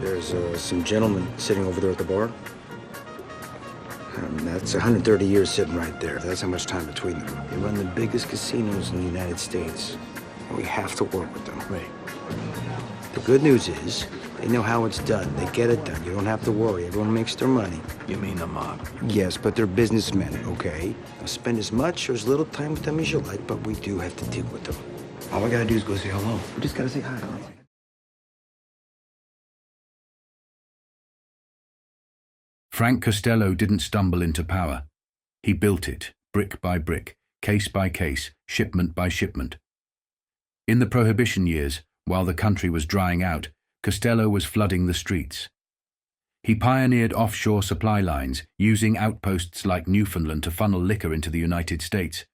There's some gentlemen sitting over there at the bar. That's 130 years sitting right there. That's how much time between them. They run the biggest casinos in the United States. And we have to work with them. Right. The good news is, they know how it's done. They get it done. You don't have to worry. Everyone makes their money. You mean the mob? Yes, but they're businessmen, okay? Now spend as much or as little time with them as you like, but we do have to deal with them. All we gotta do is go say hello. We just gotta say hi. Frank Costello didn't stumble into power. He built it, brick by brick, case by case, shipment by shipment. In the Prohibition years, while the country was drying out, Costello was flooding the streets. He pioneered offshore supply lines, using outposts like Newfoundland to funnel liquor into the United States.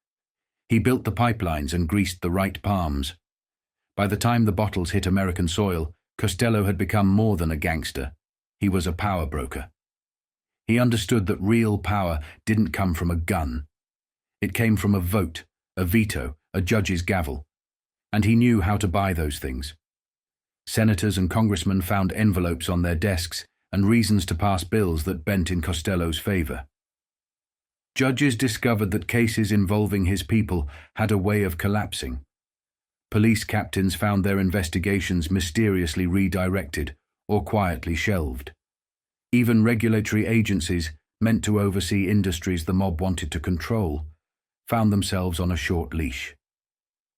He built the pipelines and greased the right palms. By the time the bottles hit American soil, Costello had become more than a gangster. He was a power broker. He understood that real power didn't come from a gun. It came from a vote, a veto, a judge's gavel. And he knew how to buy those things. Senators and congressmen found envelopes on their desks and reasons to pass bills that bent in Costello's favor. Judges discovered that cases involving his people had a way of collapsing. Police captains found their investigations mysteriously redirected or quietly shelved. Even regulatory agencies, meant to oversee industries the mob wanted to control, found themselves on a short leash.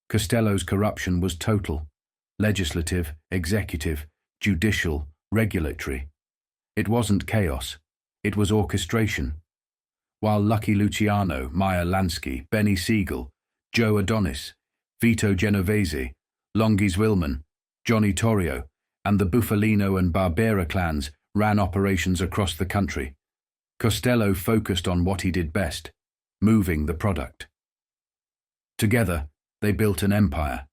Costello's corruption was total: legislative, executive, judicial, regulatory. It wasn't chaos, it was orchestration. While Lucky Luciano, Meyer Lansky, Benny Siegel, Joe Adonis, Vito Genovese, Longis Willman, Johnny Torrio, and the Bufalino and Barbera clans ran operations across the country, Costello focused on what he did best: moving the product. Together, they built an empire.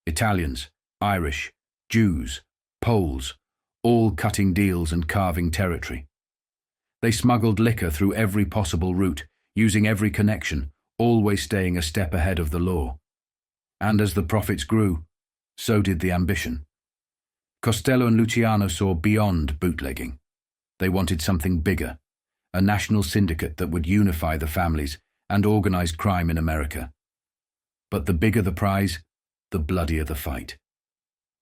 Italians, Irish, Jews, Poles, all cutting deals and carving territory. They smuggled liquor through every possible route, using every connection, always staying a step ahead of the law. And as the profits grew, so did the ambition. Costello and Luciano saw beyond bootlegging. They wanted something bigger, a national syndicate that would unify the families and organize crime in America. But the bigger the prize, the bloodier the fight.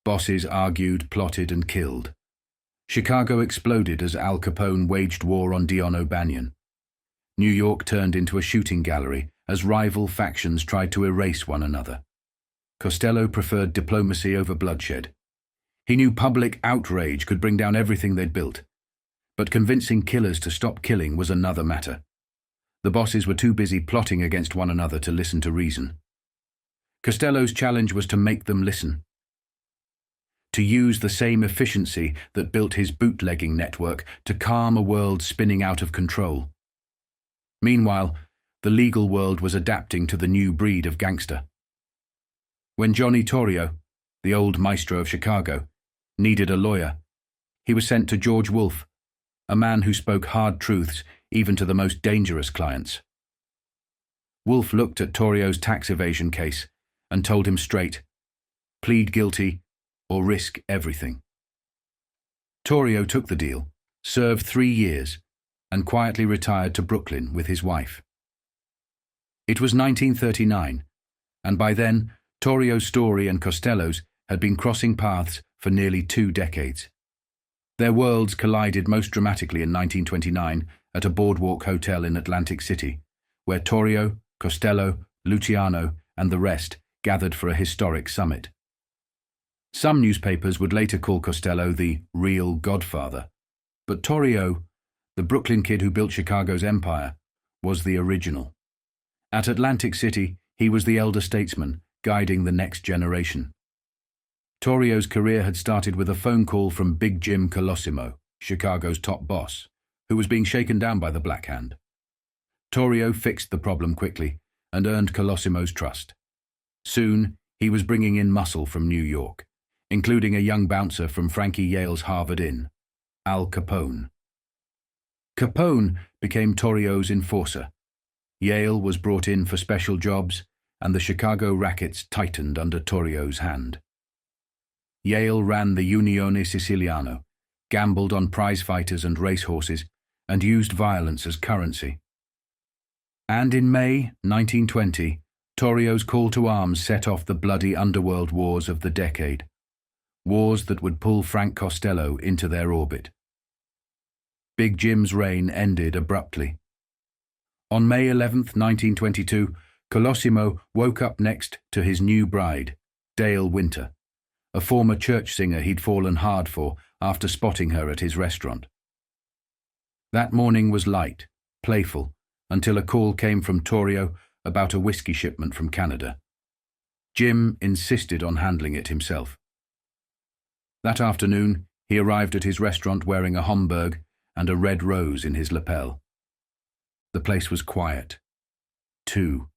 Bosses argued, plotted, and killed. Chicago exploded as Al Capone waged war on Dion O'Banion. New York turned into a shooting gallery as rival factions tried to erase one another. Costello preferred diplomacy over bloodshed. He knew public outrage could bring down everything they'd built. But convincing killers to stop killing was another matter. The bosses were too busy plotting against one another to listen to reason. Costello's challenge was to make them listen. To use the same efficiency that built his bootlegging network to calm a world spinning out of control. Meanwhile, the legal world was adapting to the new breed of gangster. When Johnny Torrio, the old maestro of Chicago, needed a lawyer, he was sent to George Wolfe, a man who spoke hard truths even to the most dangerous clients. Wolfe looked at Torio's tax evasion case and told him straight, plead guilty or risk everything. Torio took the deal, served 3 years, and quietly retired to Brooklyn with his wife. It was 1939, and by then, Torio's story and Costello's had been crossing paths for nearly 2 decades. Their worlds collided most dramatically in 1929 at a boardwalk hotel in Atlantic City, where Torio, Costello, Luciano, and the rest gathered for a historic summit. Some newspapers would later call Costello the real godfather, but Torio, the Brooklyn kid who built Chicago's empire, was the original. At Atlantic City, he was the elder statesman, guiding the next generation. Torio's career had started with a phone call from Big Jim Colosimo, Chicago's top boss, who was being shaken down by the Black Hand. Torio fixed the problem quickly and earned Colosimo's trust. Soon, he was bringing in muscle from New York, including a young bouncer from Frankie Yale's Harvard Inn, Al Capone. Capone became Torio's enforcer. Yale was brought in for special jobs, and the Chicago rackets tightened under Torio's hand. Yale ran the Unione Siciliano, gambled on prize-fighters and racehorses, and used violence as currency. And in May 1920, Torio's call to arms set off the bloody underworld wars of the decade, wars that would pull Frank Costello into their orbit. Big Jim's reign ended abruptly. On May 11, 1922, Colosimo woke up next to his new bride, Dale Winter, a former church singer he'd fallen hard for after spotting her at his restaurant. That morning was light, playful, until a call came from Torio about a whiskey shipment from Canada. Jim insisted on handling it himself. That afternoon, he arrived at his restaurant wearing a Homburg and a red rose in his lapel. The place was quiet. Too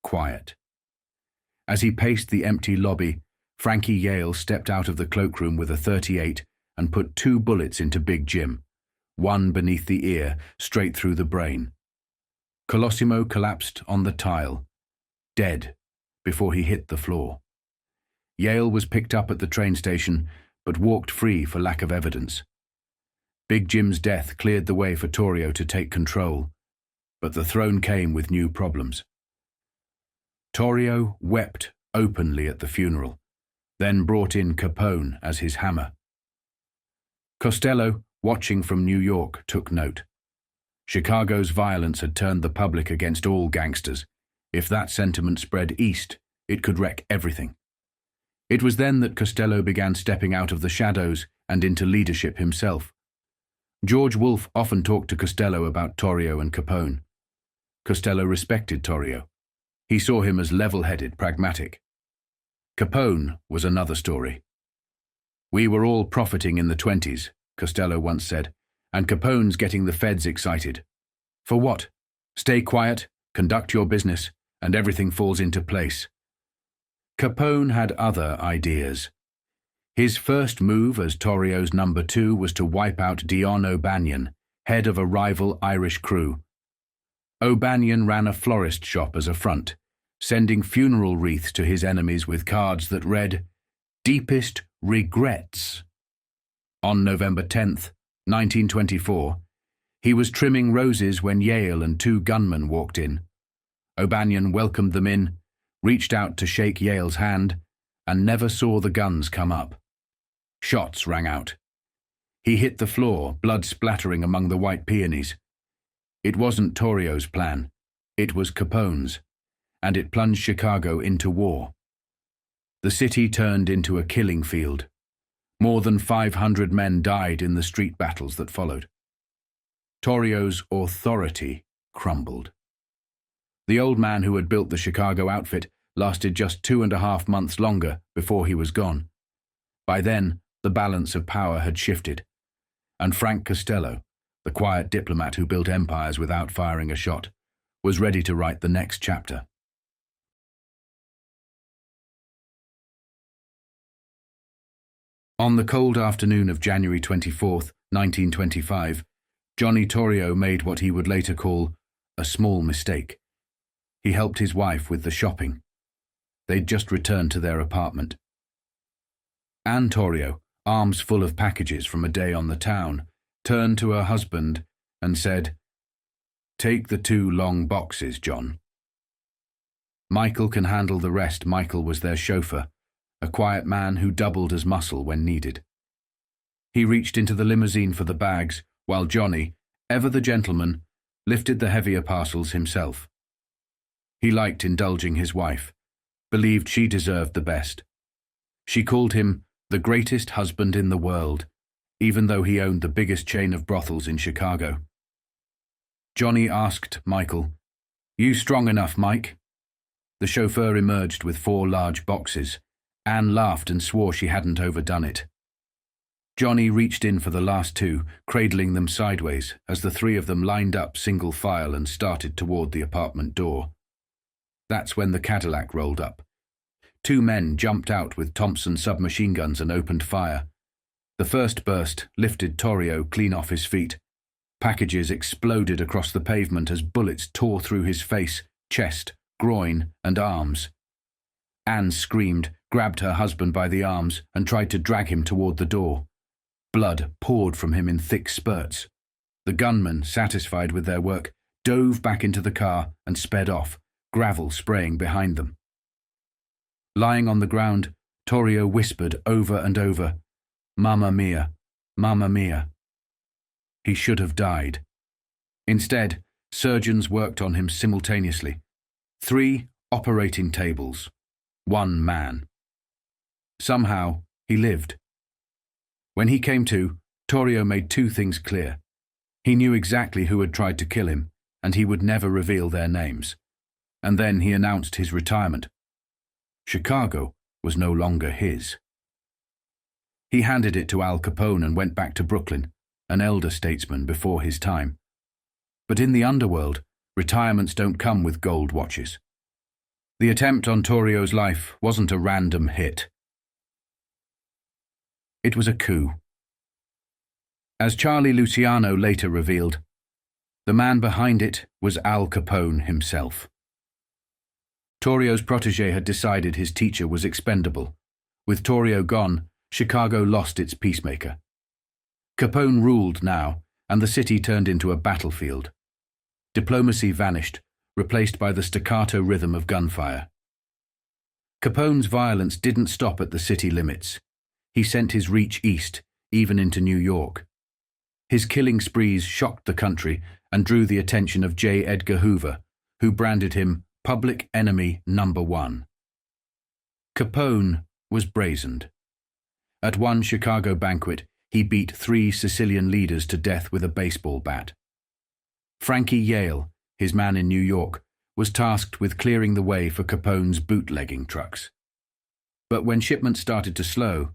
quiet. As he paced the empty lobby, Frankie Yale stepped out of the cloakroom with a .38 and put 2 bullets into Big Jim, one beneath the ear, straight through the brain. Colosimo collapsed on the tile, dead, before he hit the floor. Yale was picked up at the train station, but walked free for lack of evidence. Big Jim's death cleared the way for Torio to take control, but the throne came with new problems. Torio wept openly at the funeral, then brought in Capone as his hammer. Costello, watching from New York, took note. Chicago's violence had turned the public against all gangsters. If that sentiment spread east, it could wreck everything. It was then that Costello began stepping out of the shadows and into leadership himself. George Wolfe often talked to Costello about Torio and Capone. Costello respected Torio. He saw him as level-headed, pragmatic. Capone was another story. "We were all profiting in the 20s, Costello once said, "and Capone's getting the feds excited. For what? Stay quiet, conduct your business, and everything falls into place." Capone had other ideas. His first move as Torio's number 2 was to wipe out Dion O'Banion, head of a rival Irish crew. O'Banion ran a florist shop as a front, sending funeral wreaths to his enemies with cards that read, "Deepest regrets." On November 10th, 1924, he was trimming roses when Yale and 2 gunmen walked in. O'Banion welcomed them in, reached out to shake Yale's hand, and never saw the guns come up. Shots rang out. He hit the floor, blood splattering among the white peonies. It wasn't Torio's plan. It was Capone's, and it plunged Chicago into war. The city turned into a killing field. More than 500 men died in the street battles that followed. Torio's authority crumbled. The old man who had built the Chicago outfit lasted just 2.5 months longer before he was gone. By then, the balance of power had shifted, and Frank Costello, the quiet diplomat who built empires without firing a shot, was ready to write the next chapter. On the cold afternoon of January 24th, 1925, Johnny Torrio made what he would later call a small mistake. He helped his wife with the shopping. They'd just returned to their apartment. Ann Torio, arms full of packages from a day on the town, turned to her husband and said, "Take the 2 long boxes, John." Michael can handle the rest. Michael was their chauffeur, a quiet man who doubled as muscle when needed. He reached into the limousine for the bags, while Johnny, ever the gentleman, lifted the heavier parcels himself. He liked indulging his wife, believed she deserved the best. She called him the greatest husband in the world, even though he owned the biggest chain of brothels in Chicago. Johnny asked Michael, "You strong enough, Mike?" The chauffeur emerged with 4 large boxes. Anne laughed and swore she hadn't overdone it. Johnny reached in for the last 2, cradling them sideways as the 3 of them lined up single file and started toward the apartment door. That's when the Cadillac rolled up. 2 men jumped out with Thompson submachine guns and opened fire. The first burst lifted Torio clean off his feet. Packages exploded across the pavement as bullets tore through his face, chest, groin, and arms. Anne screamed, grabbed her husband by the arms, and tried to drag him toward the door. Blood poured from him in thick spurts. The gunmen, satisfied with their work, dove back into the car and sped off, gravel spraying behind them. Lying on the ground, Torio whispered over and over, "Mamma mia, mamma mia." He should have died. Instead, surgeons worked on him simultaneously. 3 operating tables, 1 man. Somehow, he lived. When he came to, Torio made 2 things clear. He knew exactly who had tried to kill him, and he would never reveal their names. And then he announced his retirement. Chicago was no longer his. He handed it to Al Capone and went back to Brooklyn, an elder statesman before his time. But in the underworld, retirements don't come with gold watches. The attempt on Torio's life wasn't a random hit. It was a coup. As Charlie Luciano later revealed, the man behind it was Al Capone himself. Torio's protégé had decided his teacher was expendable. With Torio gone, Chicago lost its peacemaker. Capone ruled now, and the city turned into a battlefield. Diplomacy vanished, replaced by the staccato rhythm of gunfire. Capone's violence didn't stop at the city limits. He sent his reach east, even into New York. His killing sprees shocked the country and drew the attention of J. Edgar Hoover, who branded him public enemy number 1. Capone was brazened. At one Chicago banquet, he beat 3 Sicilian leaders to death with a baseball bat. Frankie Yale, his man in New York, was tasked with clearing the way for Capone's bootlegging trucks. But when shipments started to slow,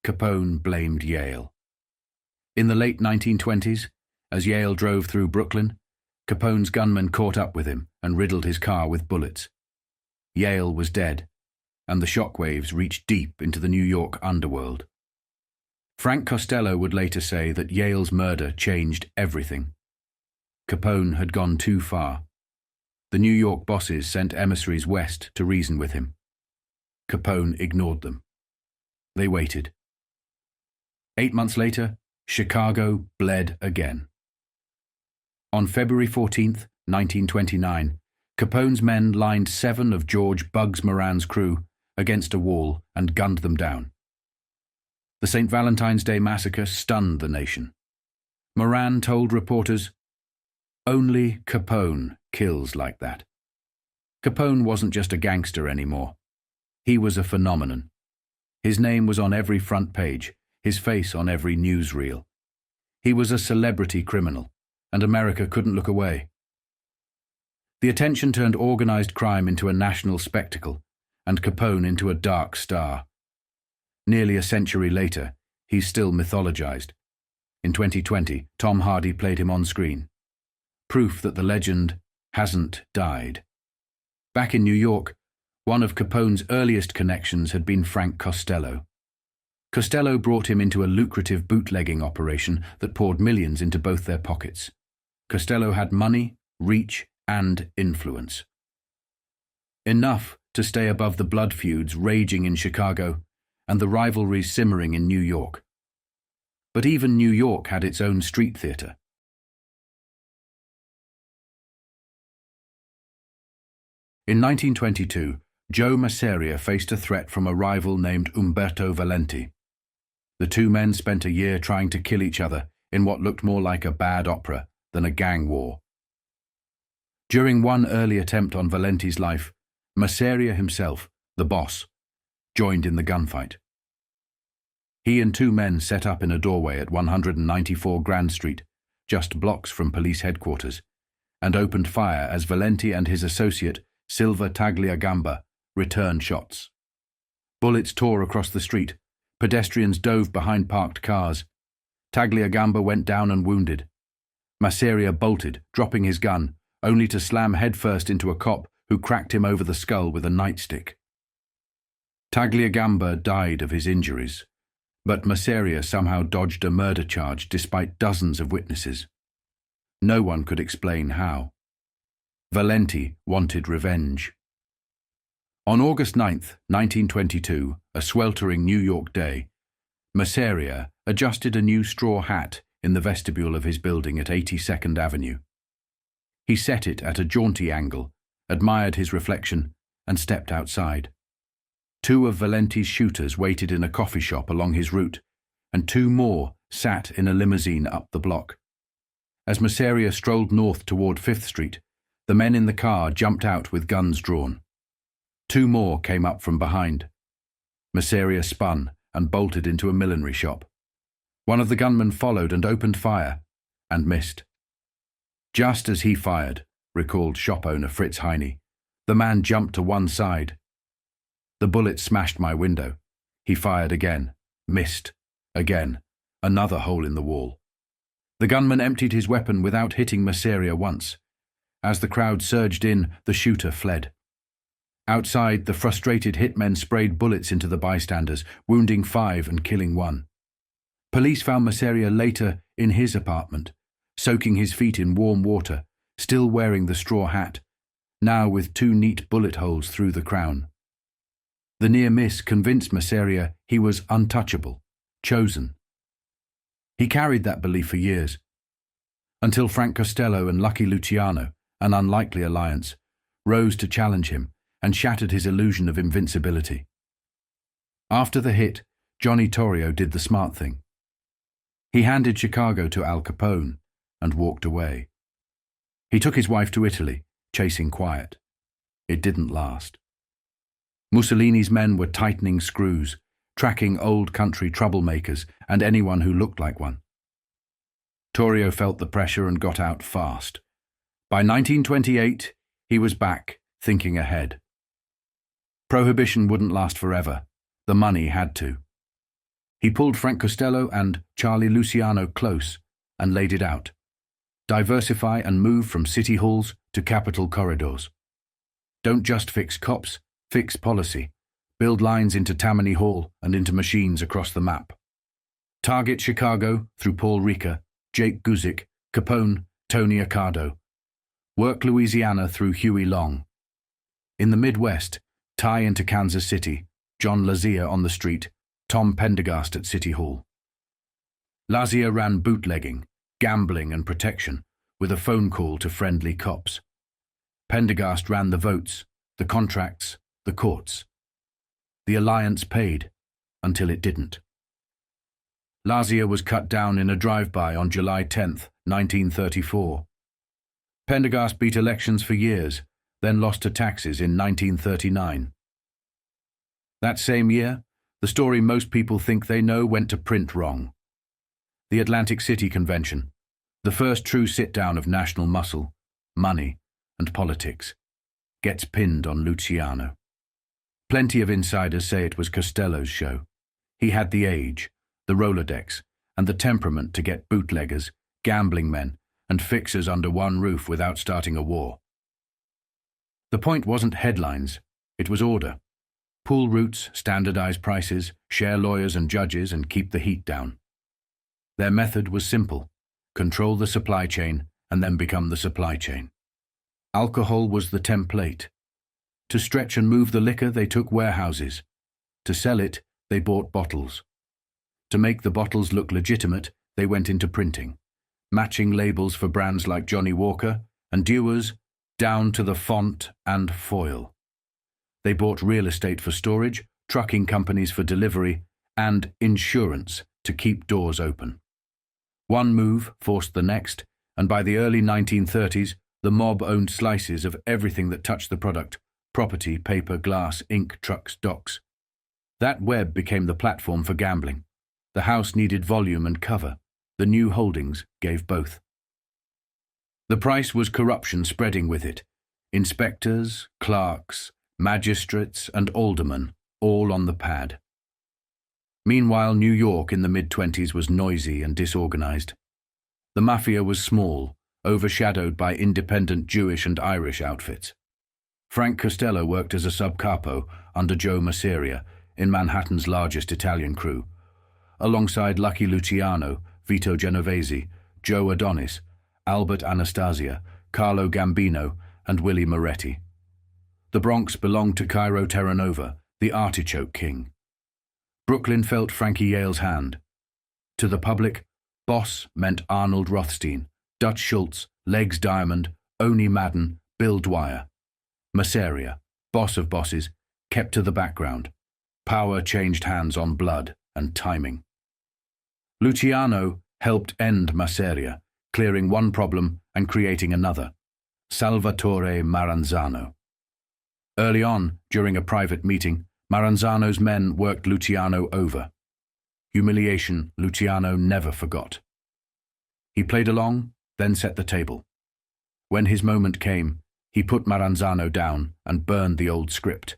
Capone blamed Yale. In the late 1920s, as Yale drove through Brooklyn, Capone's gunmen caught up with him and riddled his car with bullets. Yale was dead, and the shockwaves reached deep into the New York underworld. Frank Costello would later say that Yale's murder changed everything. Capone had gone too far. The New York bosses sent emissaries west to reason with him. Capone ignored them. They waited. 8 months later, Chicago bled again. On February 14th, 1929, Capone's men lined 7 of George Bugs Moran's crew against a wall and gunned them down. The St. Valentine's Day massacre stunned the nation. Moran told reporters, "Only Capone kills like that." Capone wasn't just a gangster anymore. He was a phenomenon. His name was on every front page, his face on every newsreel. He was a celebrity criminal, and America couldn't look away. The attention turned organized crime into a national spectacle, and Capone into a dark star. Nearly a century later, he's still mythologized. In 2020, Tom Hardy played him on screen. Proof that the legend hasn't died. Back in New York, one of Capone's earliest connections had been Frank Costello. Costello brought him into a lucrative bootlegging operation that poured millions into both their pockets. Costello had money, reach, and influence. Enough to stay above the blood feuds raging in Chicago and the rivalries simmering in New York. But even New York had its own street theater. In 1922, Joe Masseria faced a threat from a rival named Umberto Valenti. The 2 men spent a year trying to kill each other in what looked more like a bad opera than a gang war. During one early attempt on Valenti's life, Masseria himself, the boss, joined in the gunfight. He and 2 men set up in a doorway at 194 Grand Street, just blocks from police headquarters, and opened fire as Valenti and his associate, Silva Tagliagamba, returned shots. Bullets tore across the street. Pedestrians dove behind parked cars. Tagliagamba went down and wounded. Masseria bolted, dropping his gun, only to slam headfirst into a cop who cracked him over the skull with a nightstick. Tagliagamba died of his injuries, but Masseria somehow dodged a murder charge despite dozens of witnesses. No one could explain how. Valenti wanted revenge. On August 9th, 1922, a sweltering New York day, Masseria, adjusted a new straw hat in the vestibule of his building at 82nd Avenue. He set it at a jaunty angle, admired his reflection, and stepped outside. 2 of Valenti's shooters waited in a coffee shop along his route, and 2 more sat in a limousine up the block. As Masseria strolled north toward 5th Street, the men in the car jumped out with guns drawn. 2 more came up from behind. Masseria spun and bolted into a millinery shop. One of the gunmen followed and opened fire, and missed. Just as he fired, recalled shop owner Fritz Heine, the man jumped to one side. The bullet smashed my window. He fired again, missed, again, another hole in the wall. The gunman emptied his weapon without hitting Masseria once. As the crowd surged in, the shooter fled. Outside, the frustrated hitmen sprayed bullets into the bystanders, wounding 5 and killing 1. Police found Masseria later in his apartment, soaking his feet in warm water, still wearing the straw hat, now with 2 neat bullet holes through the crown. The near miss convinced Masseria he was untouchable, chosen. He carried that belief for years, until Frank Costello and Lucky Luciano, an unlikely alliance, rose to challenge him and shattered his illusion of invincibility. After the hit, Johnny Torrio did the smart thing. He handed Chicago to Al Capone and walked away. He took his wife to Italy, chasing quiet. It didn't last. Mussolini's men were tightening screws, tracking old country troublemakers and anyone who looked like one. Torio felt the pressure and got out fast. By 1928, he was back, thinking ahead. Prohibition wouldn't last forever. The money had to. He pulled Frank Costello and Charlie Luciano close and laid it out. Diversify and move from city halls to capital corridors. Don't just fix cops, fix policy. Build lines into Tammany Hall and into machines across the map. Target Chicago through Paul Ricca, Jake Guzik, Capone, Tony Accardo. Work Louisiana through Huey Long. In the Midwest, tie into Kansas City, John Lazia on the street, Tom Pendergast at City Hall. Lazia ran bootlegging, gambling and protection, with a phone call to friendly cops. Pendergast ran the votes, the contracts, the courts. The alliance paid, until it didn't. Lazia was cut down in a drive-by on July 10, 1934. Pendergast beat elections for years, then lost to taxes in 1939. That same year, the story most people think they know went to print wrong. The Atlantic City Convention, the first true sit-down of national muscle, money, and politics, gets pinned on Luciano. Plenty of insiders say it was Costello's show. He had the age, the Rolodex, and the temperament to get bootleggers, gambling men, and fixers under one roof without starting a war. The point wasn't headlines, it was order. Pool routes, standardize prices, share lawyers and judges, and keep the heat down. Their method was simple: control the supply chain and then become the supply chain. Alcohol was the template. To stretch and move the liquor, they took warehouses. To sell it, they bought bottles. To make the bottles look legitimate, they went into printing, matching labels for brands like Johnny Walker and Dewar's down to the font and foil. They bought real estate for storage, trucking companies for delivery, and insurance to keep doors open. One move forced the next, and by the early 1930s, the mob owned slices of everything that touched the product: property, paper, glass, ink, trucks, docks. That web became the platform for gambling. The house needed volume and cover. The new holdings gave both. The price was corruption spreading with it. Inspectors, clerks, magistrates, and aldermen, all on the pad. Meanwhile, New York in the mid-20s was noisy and disorganized. The Mafia was small, overshadowed by independent Jewish and Irish outfits. Frank Costello worked as a sub-capo under Joe Masseria in Manhattan's largest Italian crew, alongside Lucky Luciano, Vito Genovese, Joe Adonis, Albert Anastasia, Carlo Gambino, and Willie Moretti. The Bronx belonged to Cairo Terranova, the artichoke king. Brooklyn felt Frankie Yale's hand. To the public, boss meant Arnold Rothstein, Dutch Schultz, Legs Diamond, Oni Madden, Bill Dwyer. Masseria, boss of bosses, kept to the background. Power changed hands on blood and timing. Luciano helped end Masseria, clearing one problem and creating another. Salvatore Maranzano. Early on, during a private meeting, Maranzano's men worked Luciano over. Humiliation Luciano never forgot. He played along, then set the table. When his moment came, he put Maranzano down and burned the old script.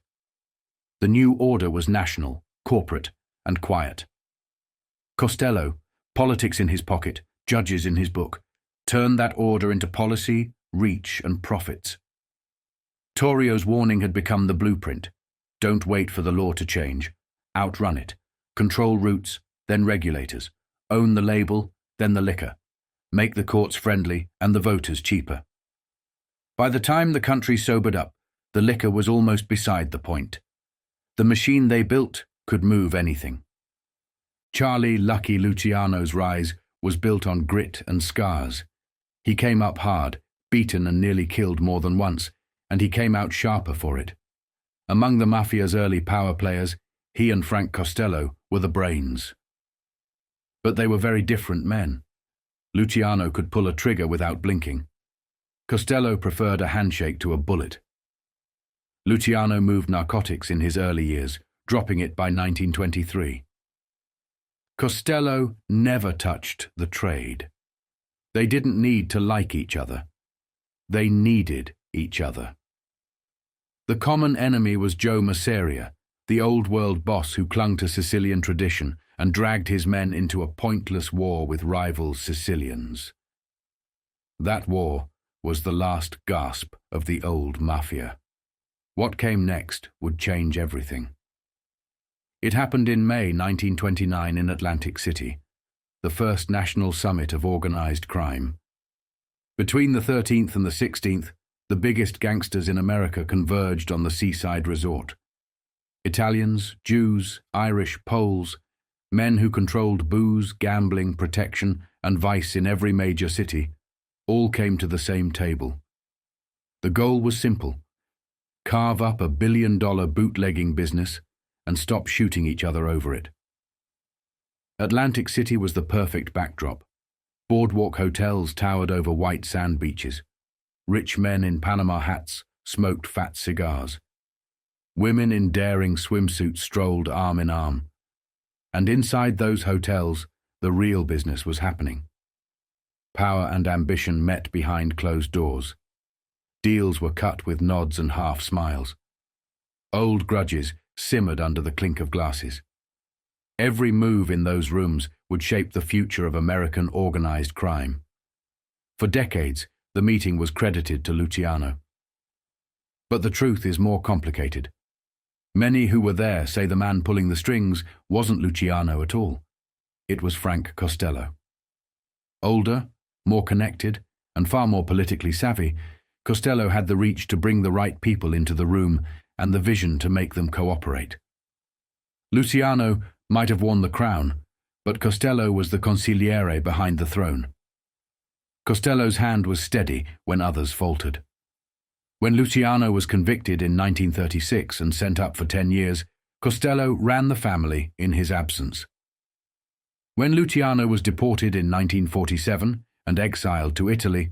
The new order was national, corporate, and quiet. Costello, politics in his pocket, judges in his book, turned that order into policy, reach, and profits. Torio's warning had become the blueprint. Don't wait for the law to change. Outrun it. Control routes, then regulators. Own the label, then the liquor. Make the courts friendly and the voters cheaper. By the time the country sobered up, the liquor was almost beside the point. The machine they built could move anything. Charlie Lucky Luciano's rise was built on grit and scars. He came up hard, beaten and nearly killed more than once, and he came out sharper for it. Among the Mafia's early power players, he and Frank Costello were the brains. But they were very different men. Luciano could pull a trigger without blinking. Costello preferred a handshake to a bullet. Luciano moved narcotics in his early years, dropping it by 1923. Costello never touched the trade. They didn't need to like each other. They needed each other. The common enemy was Joe Masseria, the old-world boss who clung to Sicilian tradition and dragged his men into a pointless war with rival Sicilians. That war was the last gasp of the old Mafia. What came next would change everything. It happened in May 1929 in Atlantic City, the first national summit of organized crime. Between the 13th and the 16th, the biggest gangsters in America converged on the seaside resort. Italians, Jews, Irish, Poles, men who controlled booze, gambling, protection, and vice in every major city, all came to the same table. The goal was simple: carve up a billion-dollar bootlegging business and stop shooting each other over it. Atlantic City was the perfect backdrop. Boardwalk hotels towered over white sand beaches. Rich men in Panama hats smoked fat cigars. Women in daring swimsuits strolled arm in arm. And inside those hotels, the real business was happening. Power and ambition met behind closed doors. Deals were cut with nods and half smiles. Old grudges simmered under the clink of glasses. Every move in those rooms would shape the future of American organized crime. For decades, the meeting was credited to Luciano. But the truth is more complicated. Many who were there say the man pulling the strings wasn't Luciano at all. It was Frank Costello. Older, more connected, and far more politically savvy, Costello had the reach to bring the right people into the room and the vision to make them cooperate. Luciano might have won the crown, but Costello was the consigliere behind the throne. Costello's hand was steady when others faltered. When Luciano was convicted in 1936 and sent up for 10 years, Costello ran the family in his absence. When Luciano was deported in 1947 and exiled to Italy,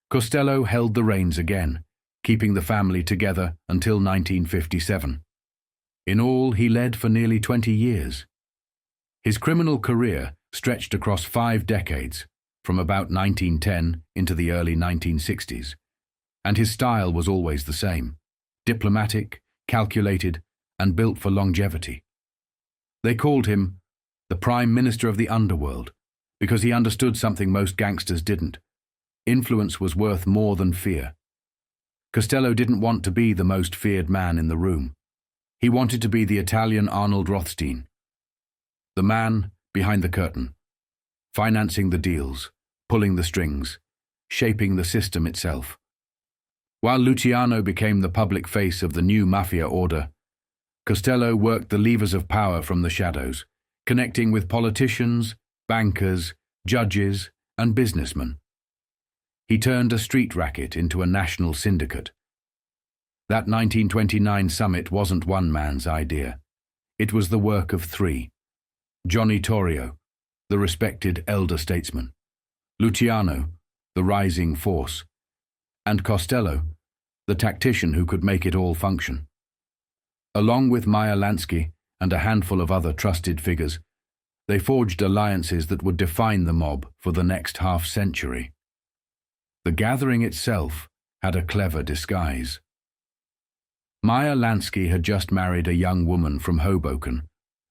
Costello held the reins again, keeping the family together until 1957. In all, he led for nearly 20 years. His criminal career stretched across 5 decades, from about 1910 into the early 1960s, and his style was always the same: diplomatic, calculated, and built for longevity. They called him the Prime Minister of the Underworld because he understood something most gangsters didn't. Influence was worth more than fear. Costello didn't want to be the most feared man in the room. He wanted to be the Italian Arnold Rothstein, the man behind the curtain, financing the deals, pulling the strings, shaping the system itself. While Luciano became the public face of the new Mafia order, Costello worked the levers of power from the shadows, connecting with politicians, bankers, judges, and businessmen. He turned a street racket into a national syndicate. That 1929 summit wasn't one man's idea. It was the work of three: Johnny Torrio, the respected elder statesman; Luciano, the rising force; and Costello, the tactician who could make it all function. Along with Meyer Lansky and a handful of other trusted figures, they forged alliances that would define the mob for the next half-century. The gathering itself had a clever disguise. Meyer Lansky had just married a young woman from Hoboken,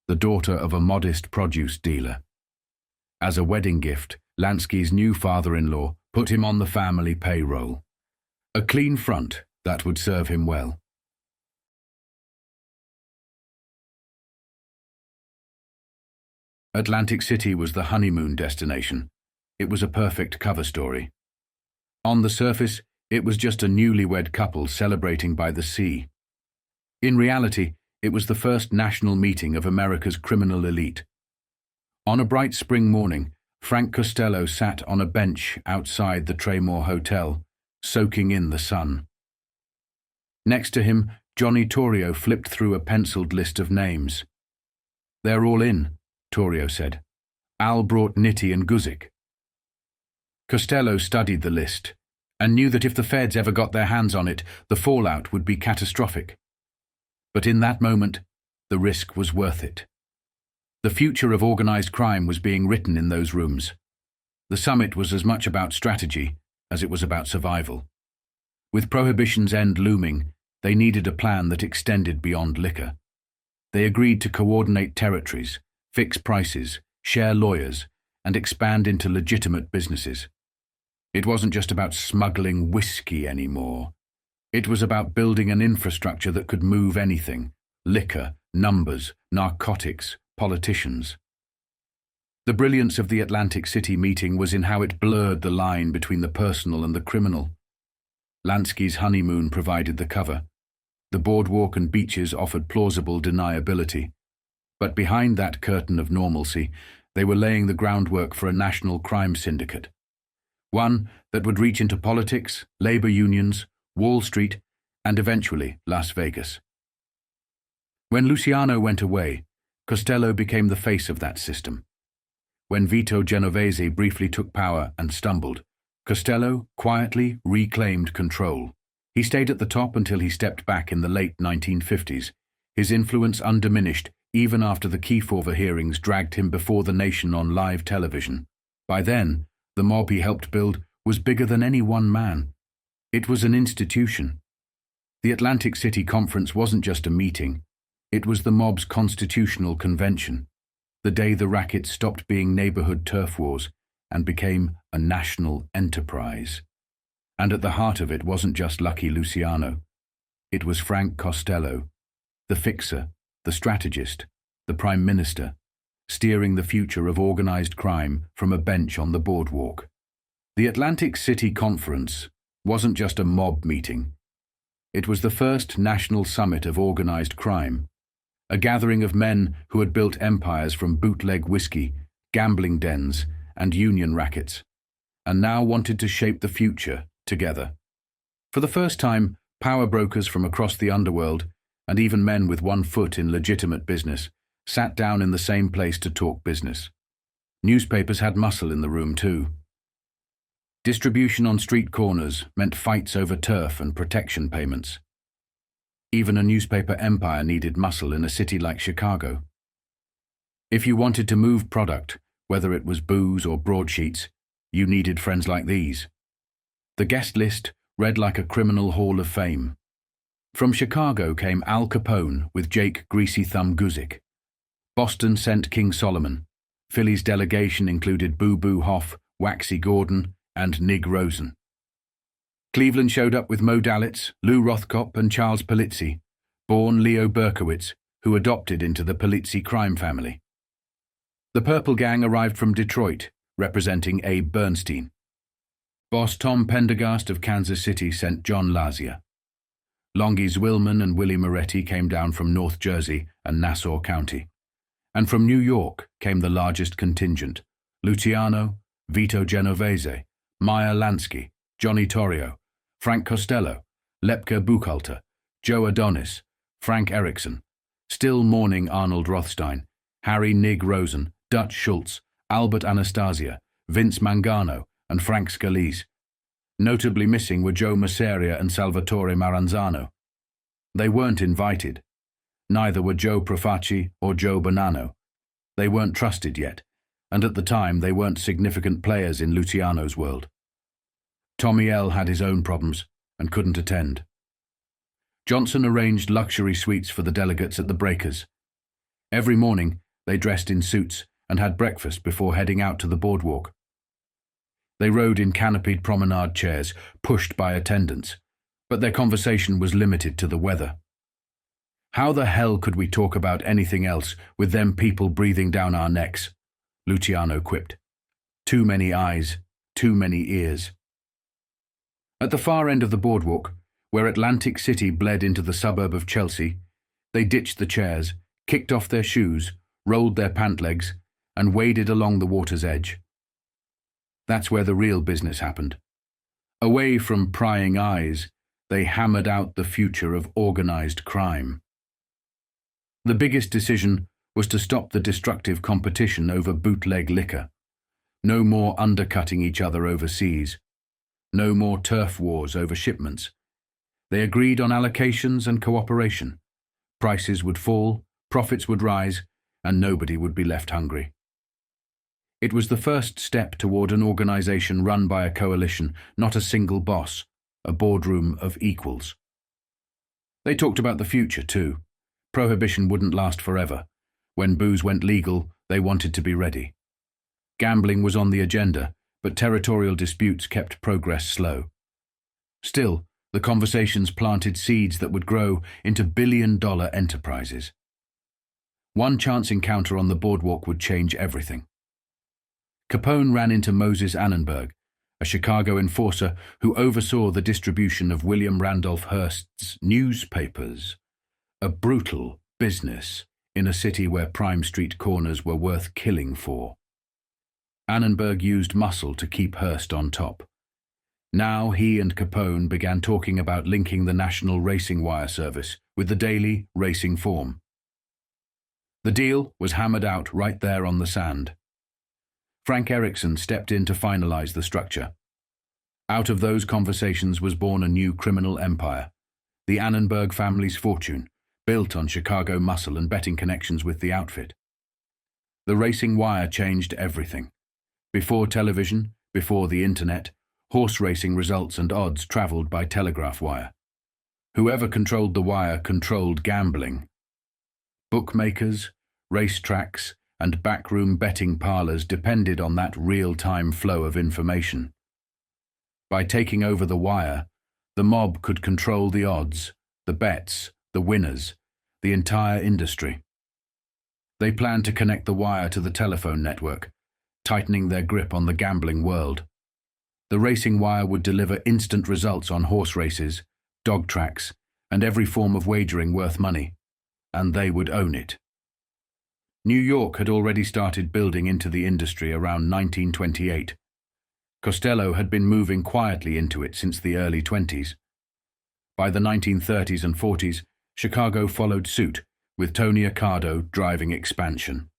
the daughter of a modest produce dealer. As a wedding gift, Lansky's new father-in-law put him on the family payroll. A clean front that would serve him well. Atlantic City was the honeymoon destination. It was a perfect cover story. On the surface, it was just a newlywed couple celebrating by the sea. In reality, it was the first national meeting of America's criminal elite. On a bright spring morning, Frank Costello sat on a bench outside the Tremor Hotel, soaking in the sun. Next to him, Johnny Torrio flipped through a penciled list of names. "They're all in," Torio said. "Al brought Nitti and Guzik." Costello studied the list and knew that if the feds ever got their hands on it, the fallout would be catastrophic. But in that moment, the risk was worth it. The future of organized crime was being written in those rooms. The summit was as much about strategy as it was about survival. With Prohibition's end looming, they needed a plan that extended beyond liquor. They agreed to coordinate territories, fix prices, share lawyers, and expand into legitimate businesses. It wasn't just about smuggling whiskey anymore. It was about building an infrastructure that could move anything: liquor, numbers, narcotics, politicians. The brilliance of the Atlantic City meeting was in how it blurred the line between the personal and the criminal. Lansky's honeymoon provided the cover. The boardwalk and beaches offered plausible deniability. But behind that curtain of normalcy, they were laying the groundwork for a national crime syndicate. One that would reach into politics, labor unions, Wall Street, and eventually Las Vegas. When Luciano went away, Costello became the face of that system. When Vito Genovese briefly took power and stumbled, Costello quietly reclaimed control. He stayed at the top until he stepped back in the late 1950s, his influence undiminished even after the Kefauver hearings dragged him before the nation on live television. By then, the mob he helped build was bigger than any one man. It was an institution. The Atlantic City Conference wasn't just a meeting. It was the mob's constitutional convention, the day the racket stopped being neighborhood turf wars and became a national enterprise. And at the heart of it wasn't just Lucky Luciano. It was Frank Costello, the fixer, the strategist, the prime minister, steering the future of organized crime from a bench on the boardwalk. The Atlantic City Conference wasn't just a mob meeting. It was the first national summit of organized crime, a gathering of men who had built empires from bootleg whiskey, gambling dens, and union rackets, and now wanted to shape the future together. For the first time, power brokers from across the underworld, and even men with one foot in legitimate business, sat down in the same place to talk business. Newspapers had muscle in the room too. Distribution on street corners meant fights over turf and protection payments. Even a newspaper empire needed muscle in a city like Chicago. If you wanted to move product, whether it was booze or broadsheets, you needed friends like these. The guest list read like a criminal hall of fame. From Chicago came Al Capone with Jake Greasy Thumb Guzik. Boston sent King Solomon. Philly's delegation included Boo Boo Hoff, Waxy Gordon, and Nig Rosen. Cleveland showed up with Mo Dalitz, Lou Rothkopf, and Charles Polizzi, born Leo Berkowitz, who adopted into the Polizzi crime family. The Purple Gang arrived from Detroit, representing Abe Bernstein. Boss Tom Pendergast of Kansas City sent John Lazia. Longy Zwillman and Willie Moretti came down from North Jersey and Nassau County. And from New York came the largest contingent, Luciano, Vito Genovese, Meyer Lansky, Johnny Torrio, Frank Costello, Lepke Buchalter, Joe Adonis, Frank Erickson, still mourning Arnold Rothstein, Harry Nig Rosen, Dutch Schultz, Albert Anastasia, Vince Mangano, and Frank Scalise. Notably missing were Joe Masseria and Salvatore Maranzano. They weren't invited. Neither were Joe Profaci or Joe Bonanno. They weren't trusted yet, and at the time they weren't significant players in Luciano's world. Tommy L had his own problems and couldn't attend. Johnson arranged luxury suites for the delegates at the Breakers. Every morning they dressed in suits and had breakfast before heading out to the boardwalk. They rode in canopied promenade chairs, pushed by attendants, but their conversation was limited to the weather. How the hell could we talk about anything else with them people breathing down our necks? Luciano quipped. Too many eyes, too many ears. At the far end of the boardwalk, where Atlantic City bled into the suburb of Chelsea, they ditched the chairs, kicked off their shoes, rolled their pant legs, and waded along the water's edge. That's where the real business happened. Away from prying eyes, they hammered out the future of organized crime. The biggest decision was to stop the destructive competition over bootleg liquor. No more undercutting each other overseas. No more turf wars over shipments. They agreed on allocations and cooperation. Prices would fall, profits would rise, and nobody would be left hungry. It was the first step toward an organization run by a coalition, not a single boss, a boardroom of equals. They talked about the future, too. Prohibition wouldn't last forever. When booze went legal, they wanted to be ready. Gambling was on the agenda, but territorial disputes kept progress slow. Still, the conversations planted seeds that would grow into billion-dollar enterprises. One chance encounter on the boardwalk would change everything. Capone ran into Moses Annenberg, a Chicago enforcer who oversaw the distribution of William Randolph Hearst's newspapers. A brutal business in a city where prime street corners were worth killing for. Annenberg used muscle to keep Hearst on top. Now he and Capone began talking about linking the National Racing Wire Service with the daily Racing Form. The deal was hammered out right there on the sand. Frank Erickson stepped in to finalize the structure. Out of those conversations was born a new criminal empire, the Annenberg family's fortune, built on Chicago muscle and betting connections with the outfit. The Racing Wire changed everything. Before television, before the internet, horse racing results and odds traveled by telegraph wire. Whoever controlled the wire controlled gambling. Bookmakers, racetracks, and backroom betting parlors depended on that real-time flow of information. By taking over the wire, the mob could control the odds, the bets, the winners, the entire industry. They planned to connect the wire to the telephone network, tightening their grip on the gambling world. The racing wire would deliver instant results on horse races, dog tracks, and every form of wagering worth money, and they would own it. New York had already started building into the industry around 1928. Costello had been moving quietly into it since the early 20s. By the 1930s and 40s, Chicago followed suit, with Tony Accardo driving expansion.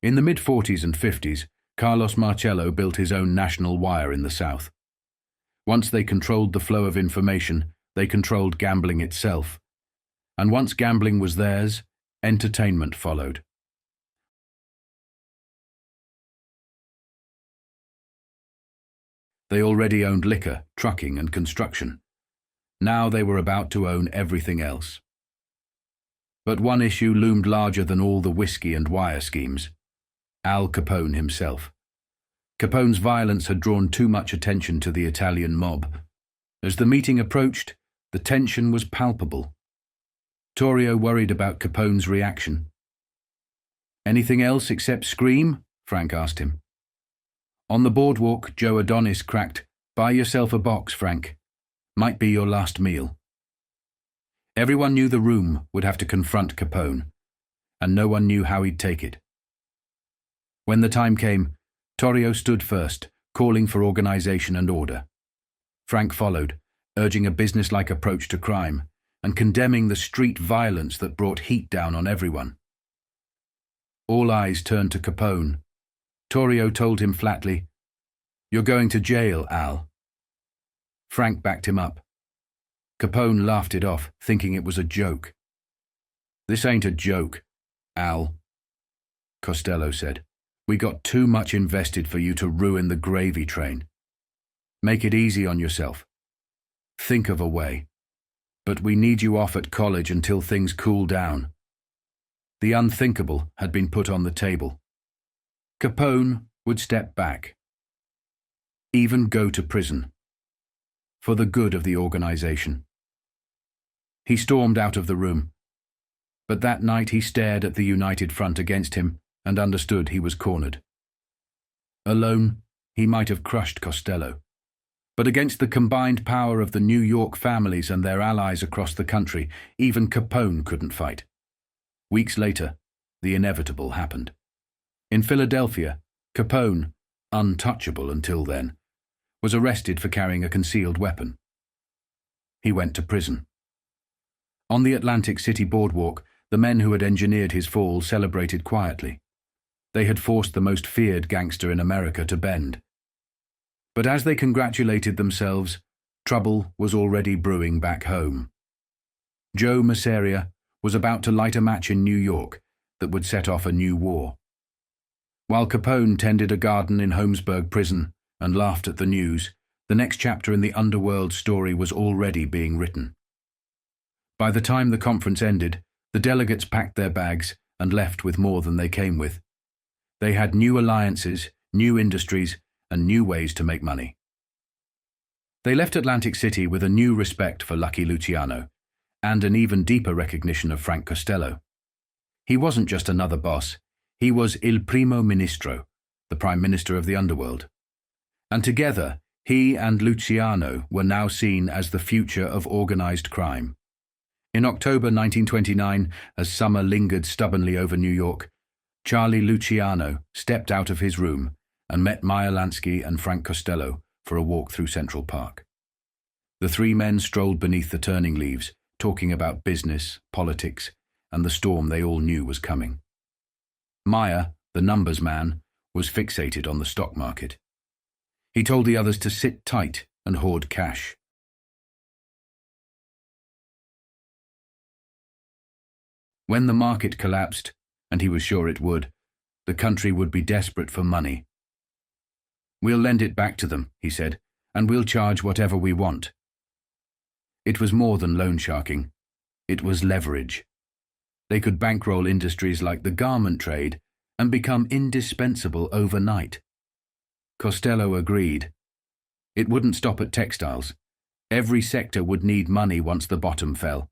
In the mid-40s and 50s, Carlos Marcello built his own national wire in the South. Once they controlled the flow of information, they controlled gambling itself. And once gambling was theirs, entertainment followed. They already owned liquor, trucking, and construction. Now they were about to own everything else. But one issue loomed larger than all the whiskey and wire schemes: Al Capone himself. Capone's violence had drawn too much attention to the Italian mob. As the meeting approached, the tension was palpable. Torio worried about Capone's reaction. "Anything else except scream?" Frank asked him. On the boardwalk, Joe Adonis cracked, "Buy yourself a box, Frank. Might be your last meal." Everyone knew the room would have to confront Capone, and no one knew how he'd take it. When the time came, Torio stood first, calling for organization and order. Frank followed, urging a businesslike approach to crime and condemning the street violence that brought heat down on everyone. All eyes turned to Capone. Torio told him flatly, "You're going to jail, Al." Frank backed him up. Capone laughed it off, thinking it was a joke. "This ain't a joke, Al," Costello said. "We got too much invested for you to ruin the gravy train. Make it easy on yourself. Think of a way. But we need you off at college until things cool down." The unthinkable had been put on the table. Capone would step back. Even go to prison. For the good of the organization. He stormed out of the room. But that night he stared at the united front against him and understood he was cornered. Alone, he might have crushed Costello. But against the combined power of the New York families and their allies across the country, even Capone couldn't fight. Weeks later, the inevitable happened. In Philadelphia, Capone, untouchable until then, was arrested for carrying a concealed weapon. He went to prison. On the Atlantic City boardwalk, the men who had engineered his fall celebrated quietly. They had forced the most feared gangster in America to bend. But as they congratulated themselves, trouble was already brewing back home. Joe Masseria was about to light a match in New York that would set off a new war. While Capone tended a garden in Holmesburg prison and laughed at the news, the next chapter in the Underworld story was already being written. By the time the conference ended, the delegates packed their bags and left with more than they came with. They had new alliances, new industries, and new ways to make money. They left Atlantic City with a new respect for Lucky Luciano, and an even deeper recognition of Frank Costello. He wasn't just another boss, he was Il Primo Ministro, the Prime Minister of the Underworld. And together, he and Luciano were now seen as the future of organized crime. In October 1929, as summer lingered stubbornly over New York, Charlie Luciano stepped out of his room and met Meyer Lansky and Frank Costello for a walk through Central Park. The three men strolled beneath the turning leaves, talking about business, politics, and the storm they all knew was coming. Meyer, the numbers man, was fixated on the stock market. He told the others to sit tight and hoard cash. When the market collapsed, and he was sure it would, the country would be desperate for money. "We'll lend it back to them," he said, "and we'll charge whatever we want." It was more than loan sharking. It was leverage. They could bankroll industries like the garment trade and become indispensable overnight. Costello agreed. It wouldn't stop at textiles. Every sector would need money once the bottom fell.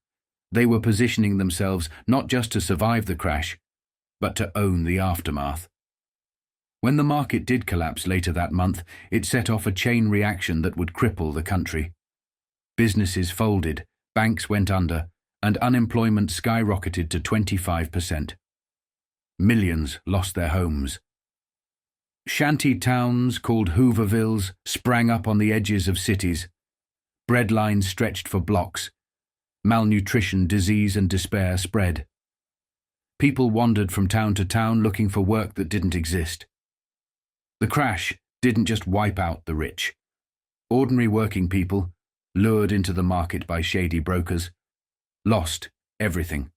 They were positioning themselves not just to survive the crash, but to own the aftermath. When the market did collapse later that month, it set off a chain reaction that would cripple the country. Businesses folded, banks went under, and unemployment skyrocketed to 25%. Millions lost their homes. Shanty towns called Hoovervilles sprang up on the edges of cities. Bread lines stretched for blocks. Malnutrition, disease, and despair spread. People wandered from town to town looking for work that didn't exist. The crash didn't just wipe out the rich. Ordinary working people, lured into the market by shady brokers, lost everything.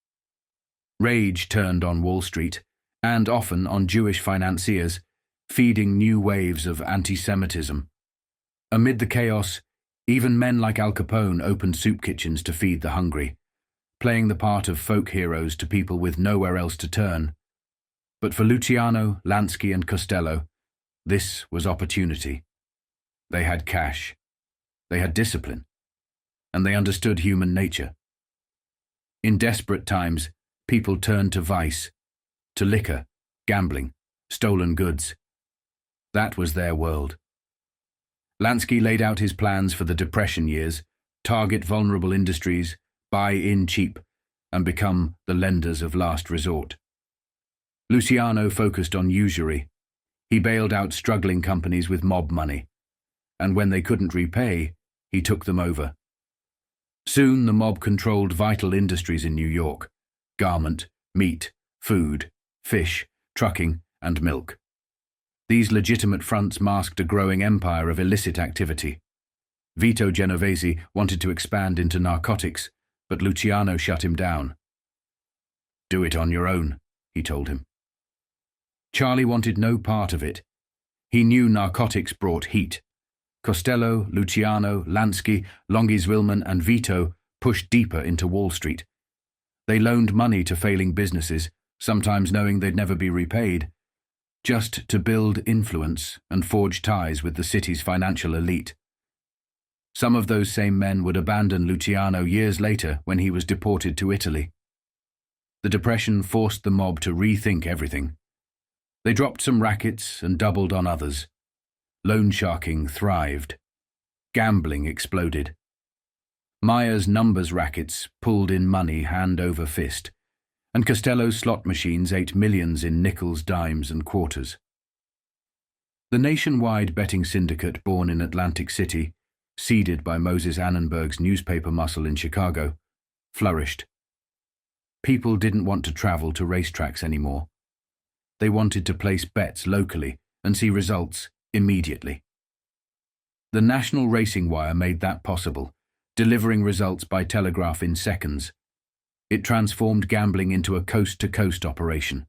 Rage turned on Wall Street, and often on Jewish financiers, feeding new waves of anti-Semitism. Amid the chaos, even men like Al Capone opened soup kitchens to feed the hungry, playing the part of folk heroes to people with nowhere else to turn. But for Luciano, Lansky, and Costello, this was opportunity. They had cash. They had discipline. And they understood human nature. In desperate times, people turned to vice, to liquor, gambling, stolen goods. That was their world. Lansky laid out his plans for the Depression years: target vulnerable industries, buy in cheap, and become the lenders of last resort. Luciano focused on usury. He bailed out struggling companies with mob money, and when they couldn't repay, he took them over. Soon the mob controlled vital industries in New York: garment, meat, food, fish, trucking, and milk. These legitimate fronts masked a growing empire of illicit activity. Vito Genovese wanted to expand into narcotics, but Luciano shut him down. "Do it on your own," he told him. Charlie wanted no part of it. He knew narcotics brought heat. Costello, Luciano, Lansky, Longy-Zwillman, and Vito pushed deeper into Wall Street. They loaned money to failing businesses, sometimes knowing they'd never be repaid, just to build influence and forge ties with the city's financial elite. Some of those same men would abandon Luciano years later when he was deported to Italy. The Depression forced the mob to rethink everything. They dropped some rackets and doubled on others. Loan sharking thrived. Gambling exploded. Meyer's numbers rackets pulled in money hand over fist, and Costello's slot machines ate millions in nickels, dimes, and quarters. The nationwide betting syndicate born in Atlantic City, seeded by Moses Annenberg's newspaper muscle in Chicago, flourished. People didn't want to travel to racetracks anymore. They wanted to place bets locally and see results immediately. The National Racing Wire made that possible, delivering results by telegraph in seconds. It transformed gambling into a coast-to-coast operation.